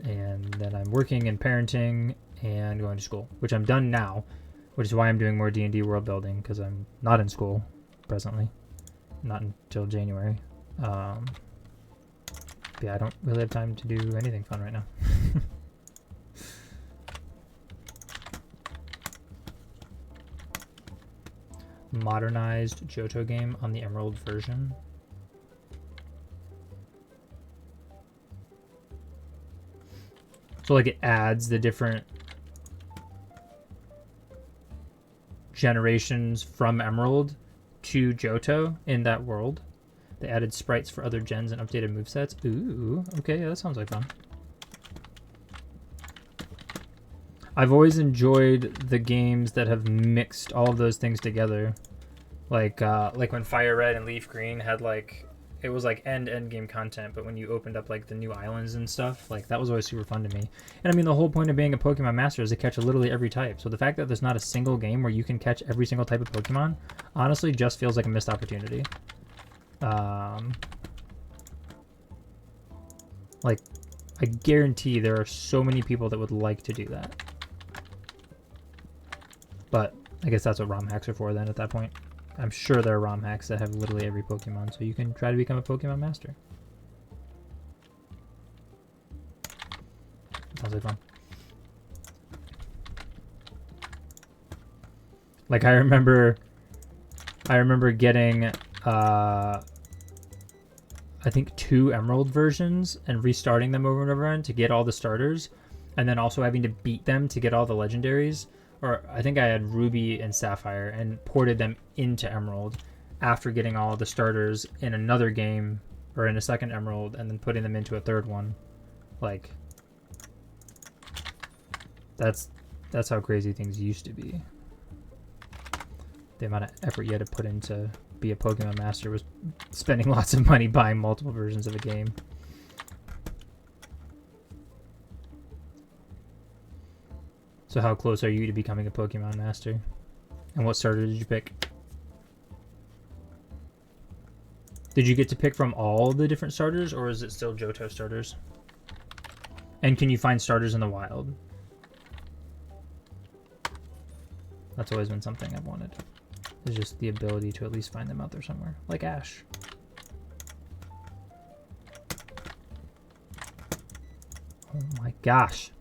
A: And then I'm working and parenting and going to school, which I'm done now, which is why I'm doing more D&D world building, because I'm not in school presently. Not until January. Yeah, I don't really have time to do anything fun right now. Modernized Johto game on the Emerald version. So like it adds the different generations from Emerald to Johto in that world. They added sprites for other gens and updated movesets. Ooh, okay, yeah, that sounds like fun. I've always enjoyed the games that have mixed all of those things together. Like when Fire Red and Leaf Green had like, it was like end game content, but when you opened up like the new islands and stuff, like that was always super fun to me. And I mean, the whole point of being a Pokemon master is to catch literally every type. So the fact that there's not a single game where you can catch every single type of Pokemon, honestly just feels like a missed opportunity. Like, I guarantee there are so many people that would like to do that. But I guess that's what ROM hacks are for then at that point. I'm sure there are ROM hacks that have literally every Pokemon, so you can try to become a Pokemon master. Sounds like fun. Like I remember getting I think 2 Emerald versions and restarting them over and over again to get all the starters, and then also having to beat them to get all the legendaries. Or I think I had Ruby and Sapphire and ported them into Emerald after getting all the starters in another game or in a second Emerald and then putting them into a third one. Like, that's how crazy things used to be. The amount of effort you had to put into be a Pokemon master was spending lots of money buying multiple versions of a game. So how close are you to becoming a Pokemon master? And what starter did you pick? Did you get to pick from all the different starters, or is it still Johto starters? And can you find starters in the wild? That's always been something I've wanted. It's just the ability to at least find them out there somewhere. Like Ash. Oh my gosh.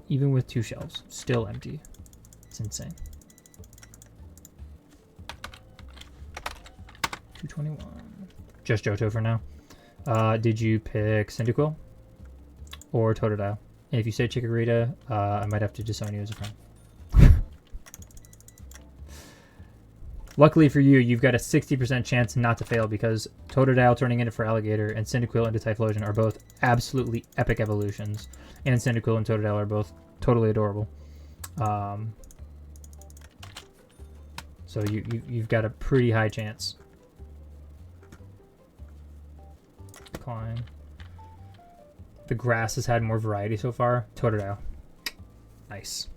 A: Even with 2 shelves, still empty. It's insane. 221. Just Johto for now. Did you pick Cyndaquil or Totodile? And if you say Chikorita, I might have to disown you as a friend. Luckily for you, you've got a 60% chance not to fail because Totodile turning into Feraligatr and Cyndaquil into Typhlosion are both absolutely epic evolutions. And Cyndaquil and Totodile are both totally adorable. So you've got a pretty high chance. Decline. The grass has had more variety so far. Totodile. Nice.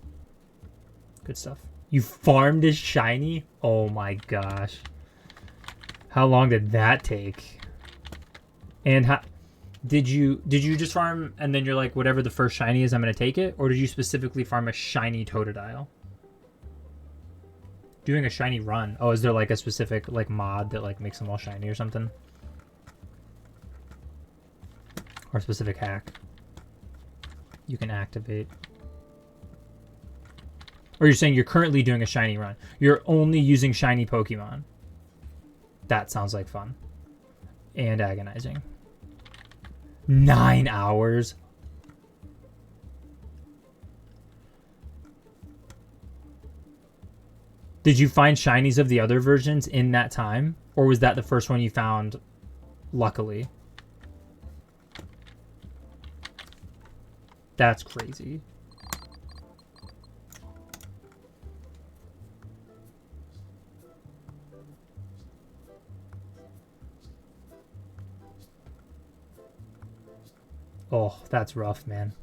A: Good stuff. You farmed a shiny? Oh my gosh. How long did that take? And how did you just farm and then you're like, whatever the first shiny is, I'm gonna take it? Or did you specifically farm a shiny Totodile? Doing a shiny run. Oh, is there like a specific like mod that like makes them all shiny or something? Or a specific hack you can activate? Or you're saying you're currently doing a shiny run. You're only using shiny Pokemon. That sounds like fun. And agonizing. 9 hours? Did you find shinies of the other versions in that time? Or was that the first one you found luckily? That's crazy. Oh, that's rough, man.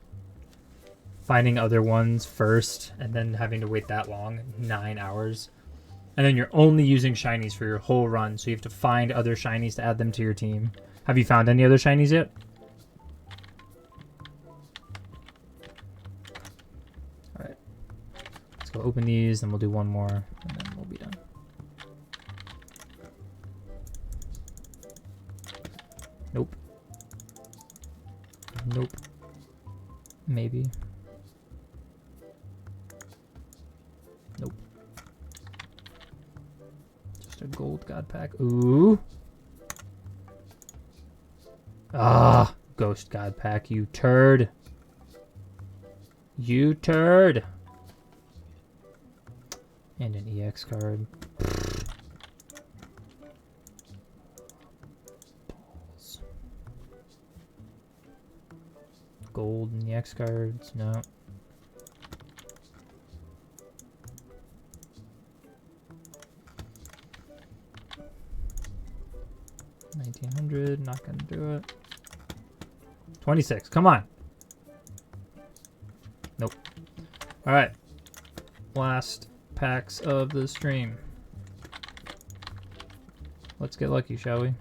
A: Finding other ones first and then having to wait that long, 9 hours. And then you're only using shinies for your whole run, so you have to find other shinies to add them to your team. Have you found any other shinies yet? Alright. Let's go open these, then we'll do one more, and then we'll be done. Nope. Nope. Maybe. Nope. Just a gold god pack. Ooh. Ah, ghost god pack, you turd. You turd. And an EX card. Balls. Gold and EX cards, no. $1,900, not gonna do it. 26, come on. Nope. All right, last packs of the stream. Let's get lucky, shall we?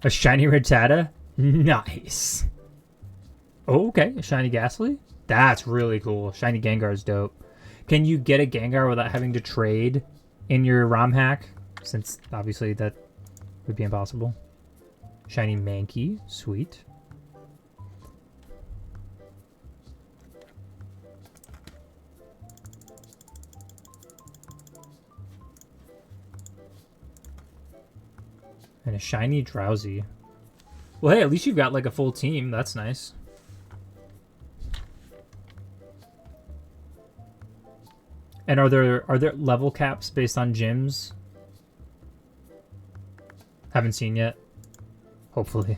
A: A shiny Rattata? Nice. Oh, okay. A shiny Ghastly? That's really cool. Shiny Gengar's dope. Can you get a Gengar without having to trade in your ROM hack? Since, obviously, that would be impossible. Shiny Mankey. Sweet. And a shiny Drowsy. Well, hey, at least you've got like a full team. That's nice. And are there level caps based on gyms? Haven't seen yet. Hopefully.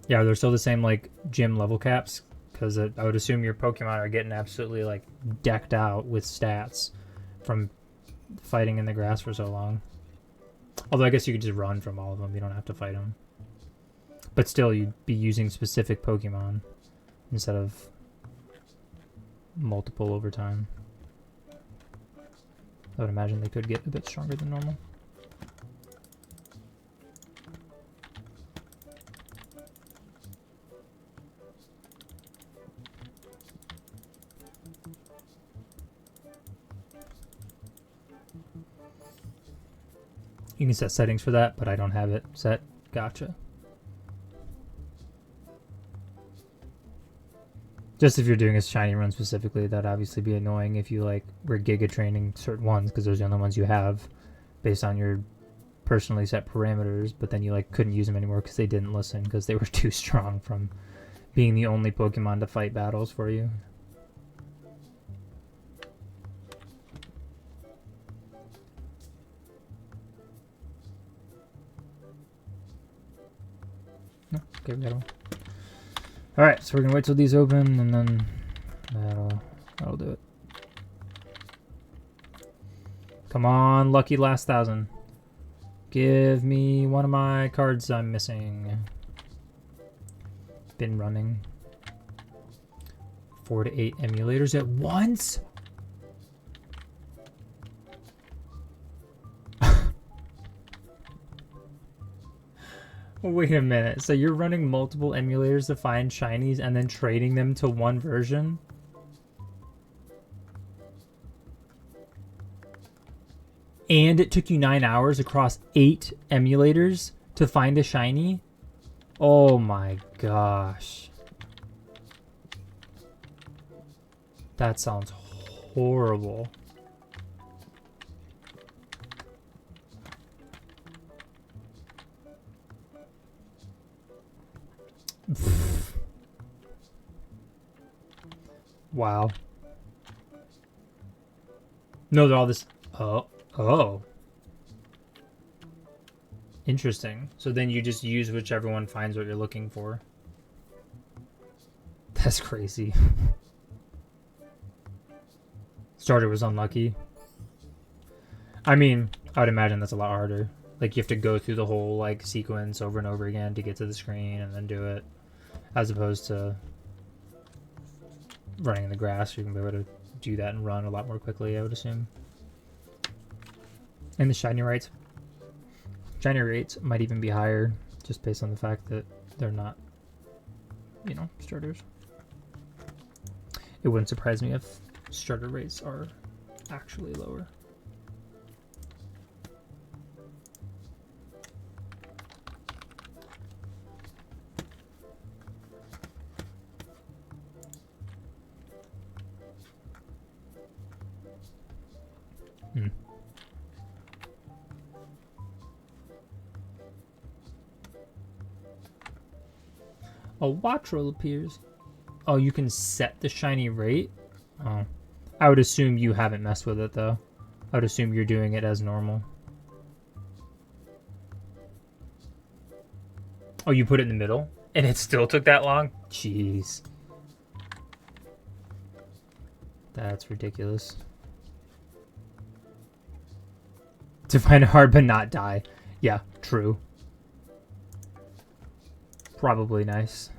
A: Yeah, are there still the same like gym level caps? Because I would assume your Pokemon are getting absolutely like decked out with stats from fighting in the grass for so long. Although I guess you could just run from all of them. You don't have to fight them. But still, you'd be using specific Pokemon instead of multiple over time. I would imagine they could get a bit stronger than normal. You can set settings for that, but I don't have it set. Gotcha. Just if you're doing a shiny run specifically, that'd obviously be annoying if you like were giga training certain ones because those are the only ones you have based on your personally set parameters, but then you like couldn't use them anymore because they didn't listen because they were too strong from being the only Pokemon to fight battles for you. No, okay, we got one. Alright, so we're gonna wait till these open and then that'll do it. Come on, lucky last 1,000. Give me one of my cards I'm missing. Been running 4 to 8 emulators at once? Wait a minute, so you're running multiple emulators to find shinies and then trading them to one version? And it took you 9 hours across 8 emulators to find a shiny? Oh my gosh. That sounds horrible. Wow. No, they're all this. Oh. Oh. Interesting. So then you just use whichever one finds what you're looking for. That's crazy. Starter was unlucky. I mean, I would imagine that's a lot harder. Like, you have to go through the whole, like, sequence over and over again to get to the screen and then do it. As opposed to running in the grass. You can be able to do that and run a lot more quickly, I would assume. And the shiny rates. Shiny rates might even be higher, just based on the fact that they're not, you know, starters. It wouldn't surprise me if starter rates are actually lower. Hmm. A Wattrel appears. Oh, you can set the shiny rate? Oh. I would assume you haven't messed with it, though. I would assume you're doing it as normal. Oh, you put it in the middle? And it still took that long? Jeez. That's ridiculous. To find it hard but not die. Yeah, true. Probably nice.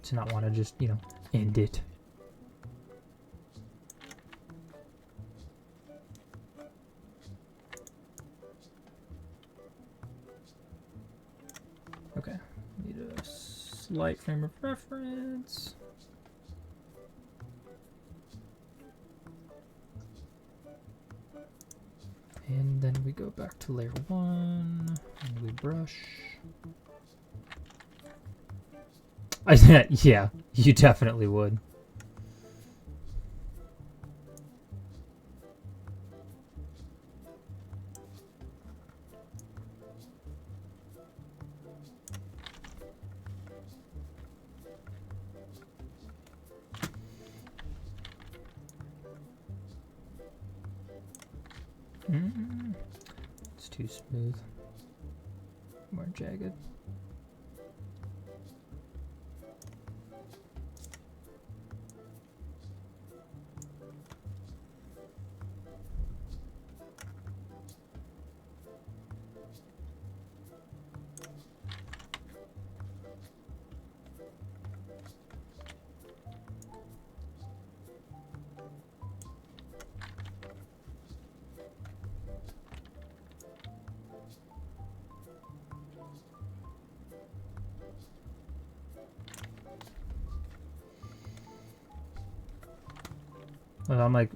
A: To not want to just, you know, end it. Okay. Need a slight frame of reference. And then we go back to layer 1 and we brush. Yeah, you definitely would. It's too smooth. More jagged. Well,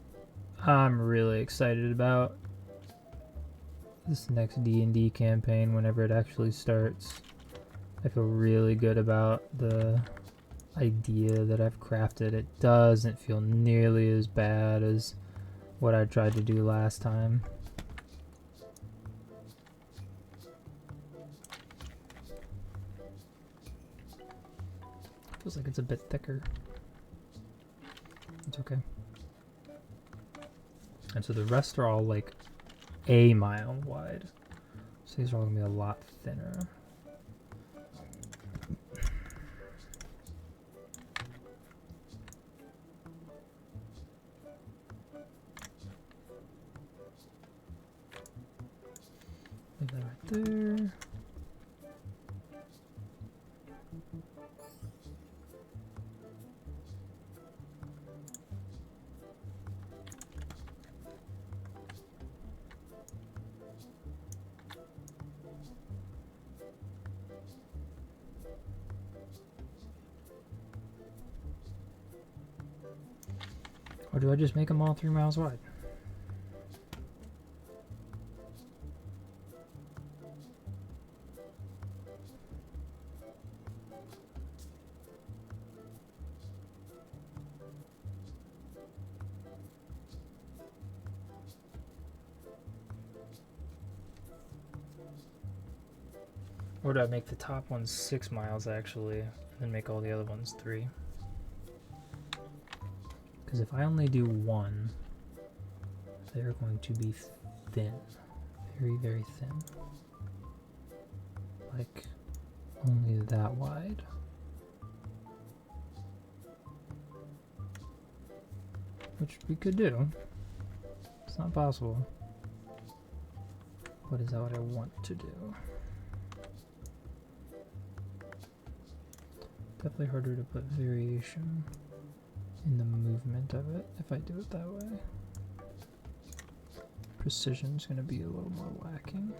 A: I'm really excited about this next DnD campaign whenever it actually starts. I feel really good about the idea that I've crafted. It doesn't feel nearly as bad as what I tried to do last time. Feels like it's a bit thicker. It's okay. And so the rest are all like a mile wide. So these are all gonna be a lot thinner. Leave that right there. Or do I just make them all 3 miles wide? Or do I make the top one 6 miles actually, and then make all the other ones 3? Because if I only do 1, they're going to be thin. Very, very thin. Like, only that wide. Which we could do. It's not possible. But is that what I want to do? Definitely harder to put variation in the movement of it if I do it that way. Precision's going to be a little more lacking.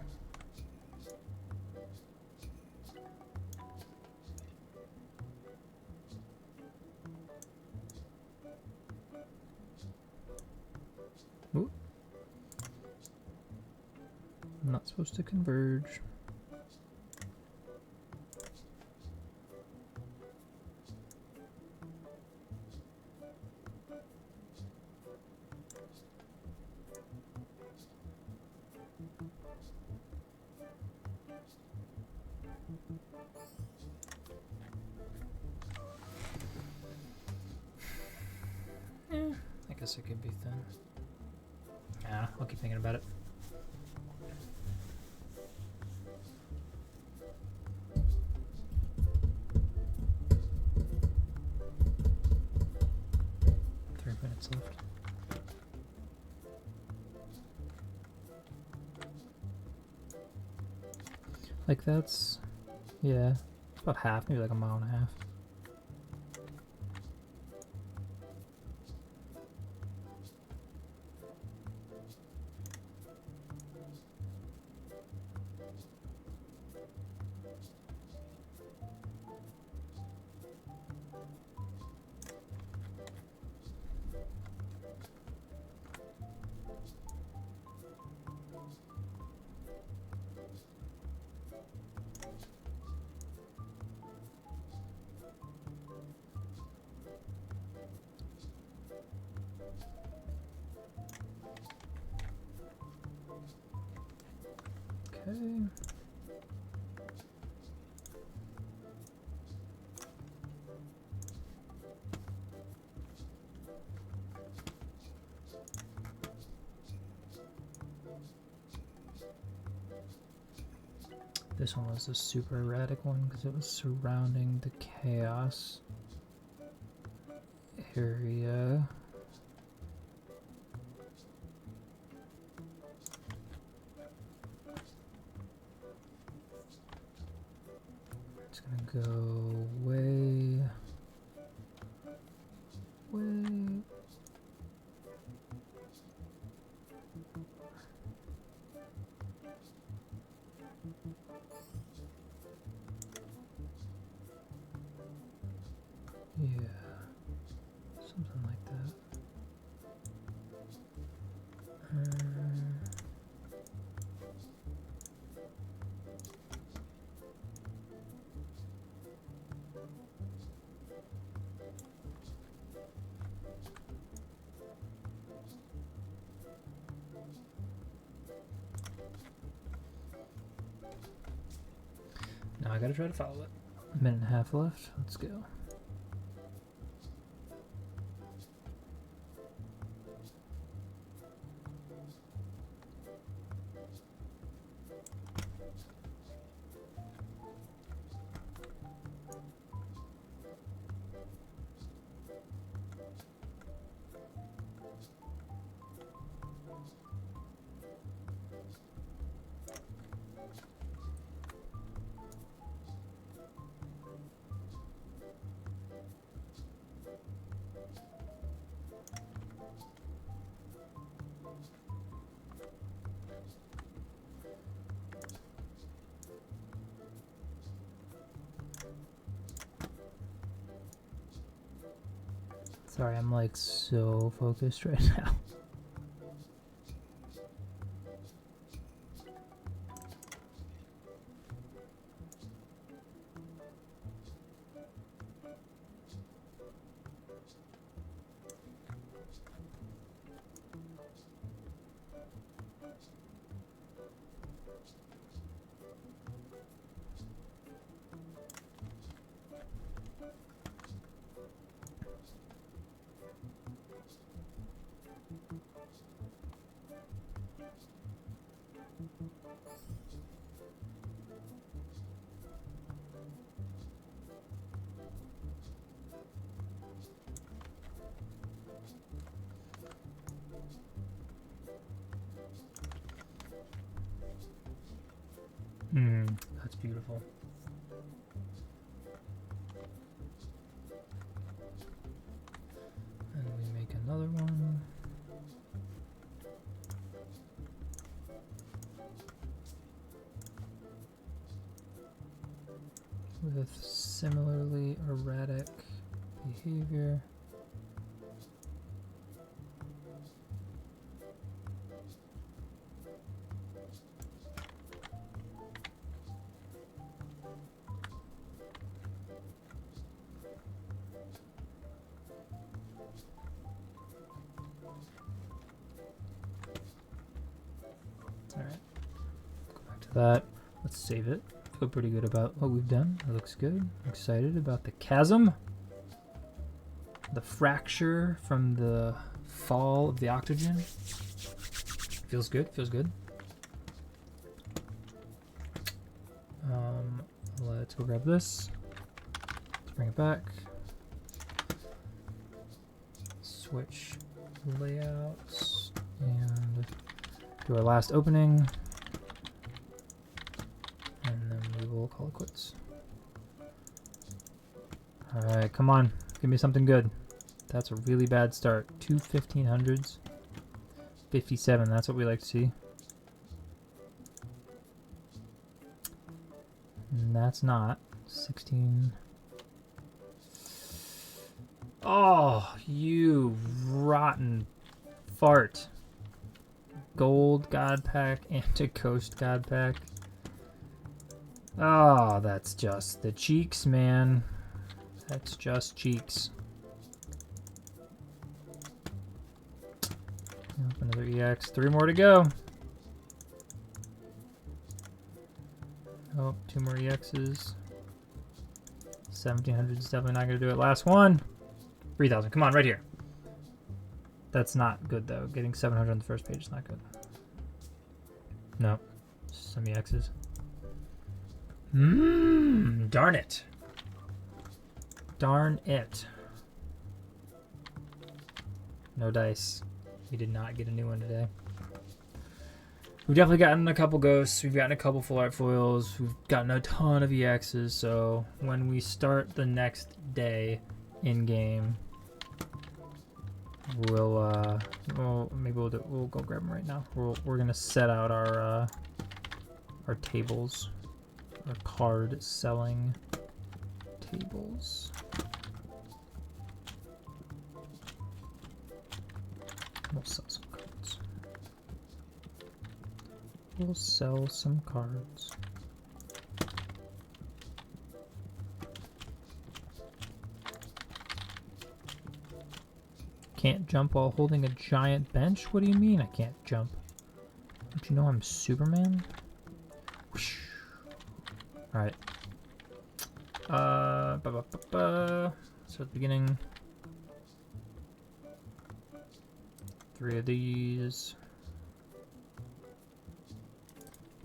A: Ooh. I'm not supposed to converge. I guess it could be thin. Yeah, I'll keep thinking about it. Minutes left. Like that's, yeah, it's about half, maybe like a mile and a half. Okay. This one was a super erratic one because it was surrounding the chaos area. It's gonna go way, way. Yeah, something like that. Now I gotta try to follow it. A minute and a half left. Let's go. Sorry, I'm like so focused right now. beautiful. And we make another one. With similarly erratic behavior. Alright, go back to that. Let's save it. Feel pretty good about what we've done. It looks good. I'm excited about the chasm. The fracture from the fall of the octogen. Feels good, feels good. Let's go grab this. Let's bring it back. Switch layouts and do our last opening. And then we will call it quits. Alright, come on. Give me something good. That's a really bad start. 2 1500s. 57, that's what we like to see. And that's not. 16. Oh, you rotten fart. Gold God Pack, Anti-Coast God Pack. Oh, that's just the cheeks, man. That's just cheeks. Nope, another EX. 3 more to go. Oh, 2 more EXs. 1700 is definitely not going to do it. Last one. 3000. Come on, right here. That's not good, though. Getting 700 on the first page is not good. No. Some EXs. Darn it. Darn it. No dice. We did not get a new one today. We've definitely gotten a couple ghosts. We've gotten a couple full art foils. We've gotten a ton of EXs. So when we start the next day in game, we'll maybe we'll go grab them right now. We're gonna set out our tables, our card selling tables. We'll sell some cards. We'll sell some cards. Can't jump while holding a giant bench? What do you mean I can't jump? Don't you know I'm Superman? Whoosh. Alright. Start the beginning. 3 of these.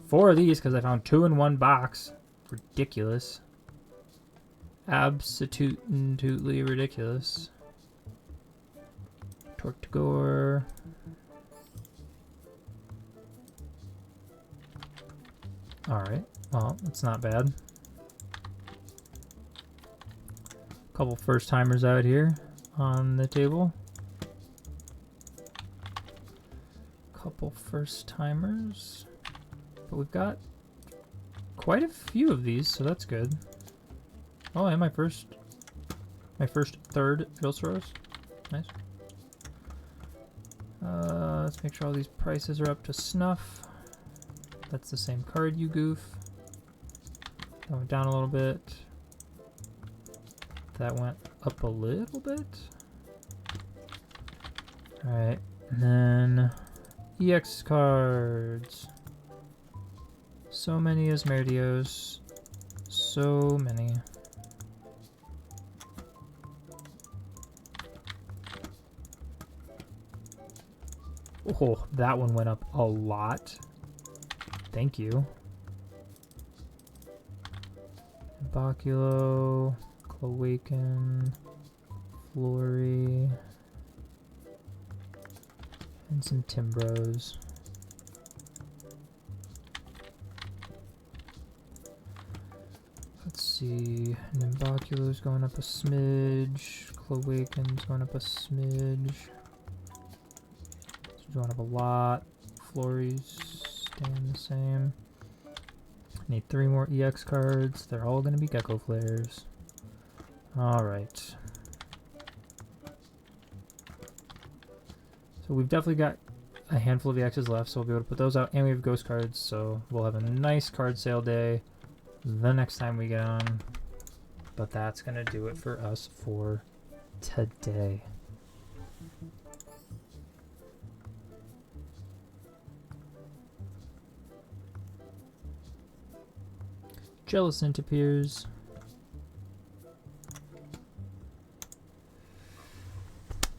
A: 4 of these because I found 2 in one box. Ridiculous. Absolutely ridiculous. Tortgore. Alright, well, it's not bad. Couple first timers out here on the table. Couple first timers. But we've got quite a few of these, so that's good. Oh, and my first third Vilceros. Nice. Let's make sure all these prices are up to snuff. That's the same card, you goof. That went down a little bit. That went up a little bit. Alright, and then EX cards. So many Asmerdios. So many. Oh, that one went up a lot. Thank you. Baculo, Cloaken, Flurry, and some Timbros. see. Nimbaculo's going up a smidge. Cloaken's going up a smidge. It's going up a lot. Flurry's staying the same. Need 3 more EX cards. They're all going to be Gecko Flares. Alright. So we've definitely got a handful of EXs left, so we'll be able to put those out. And we have ghost cards, so we'll have a nice card sale day the next time we get on. But that's going to do it for us for today. Jellicent appears.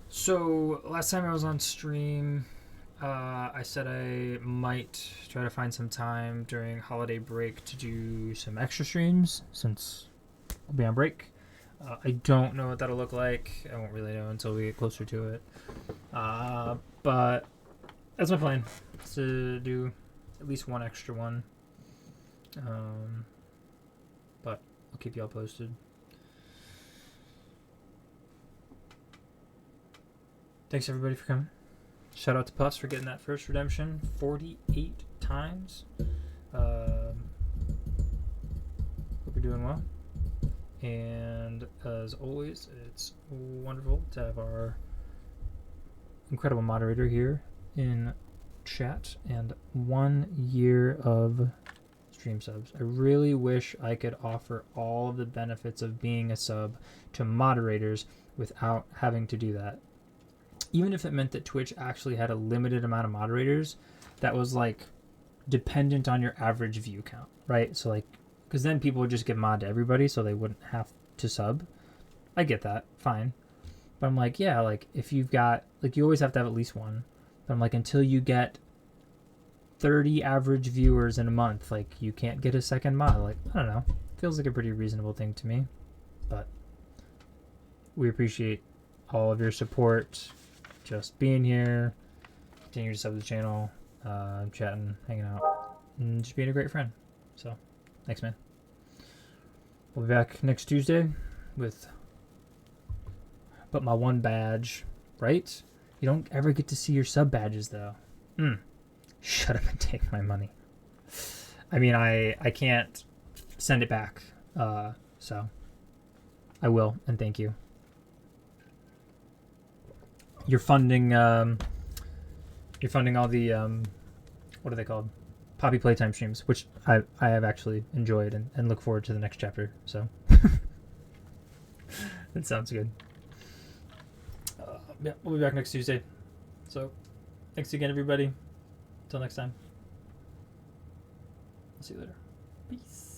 A: So last time I was on stream, I said I might try to find some time during holiday break to do some extra streams since I'll be on break. I don't know what that'll look like. I won't really know until we get closer to it. But that's my plan, to do at least one extra one. But I'll keep y'all posted. Thanks everybody for coming. Shout out to Puss for getting that first redemption 48 times. Hope you're doing well. And as always, it's wonderful to have our incredible moderator here in chat and 1 year of stream subs. I really wish I could offer all of the benefits of being a sub to moderators without having to do that. Even if it meant that Twitch actually had a limited amount of moderators that was like dependent on your average view count, right? So like, because then people would just get mod to everybody so they wouldn't have to sub. I get that, fine. But I'm like, yeah, like if you've got, like you always have to have at least one. But I'm like, until you get 30 average viewers in a month, like you can't get a second mod. Like, I don't know. Feels like a pretty reasonable thing to me. But we appreciate all of your support. Just being here, continue to sub the channel, chatting, hanging out, and just being a great friend. So, thanks, man. We'll be back next Tuesday with but my one badge, right? You don't ever get to see your sub badges, though. Shut up and take my money. I mean, I can't send it back, so I will, and thank you. You're funding all the what are they called? Poppy Playtime streams, which I have actually enjoyed and look forward to the next chapter. So that sounds good. Yeah, we'll be back next Tuesday. So thanks again, everybody. Until next time. I'll see you later. Peace.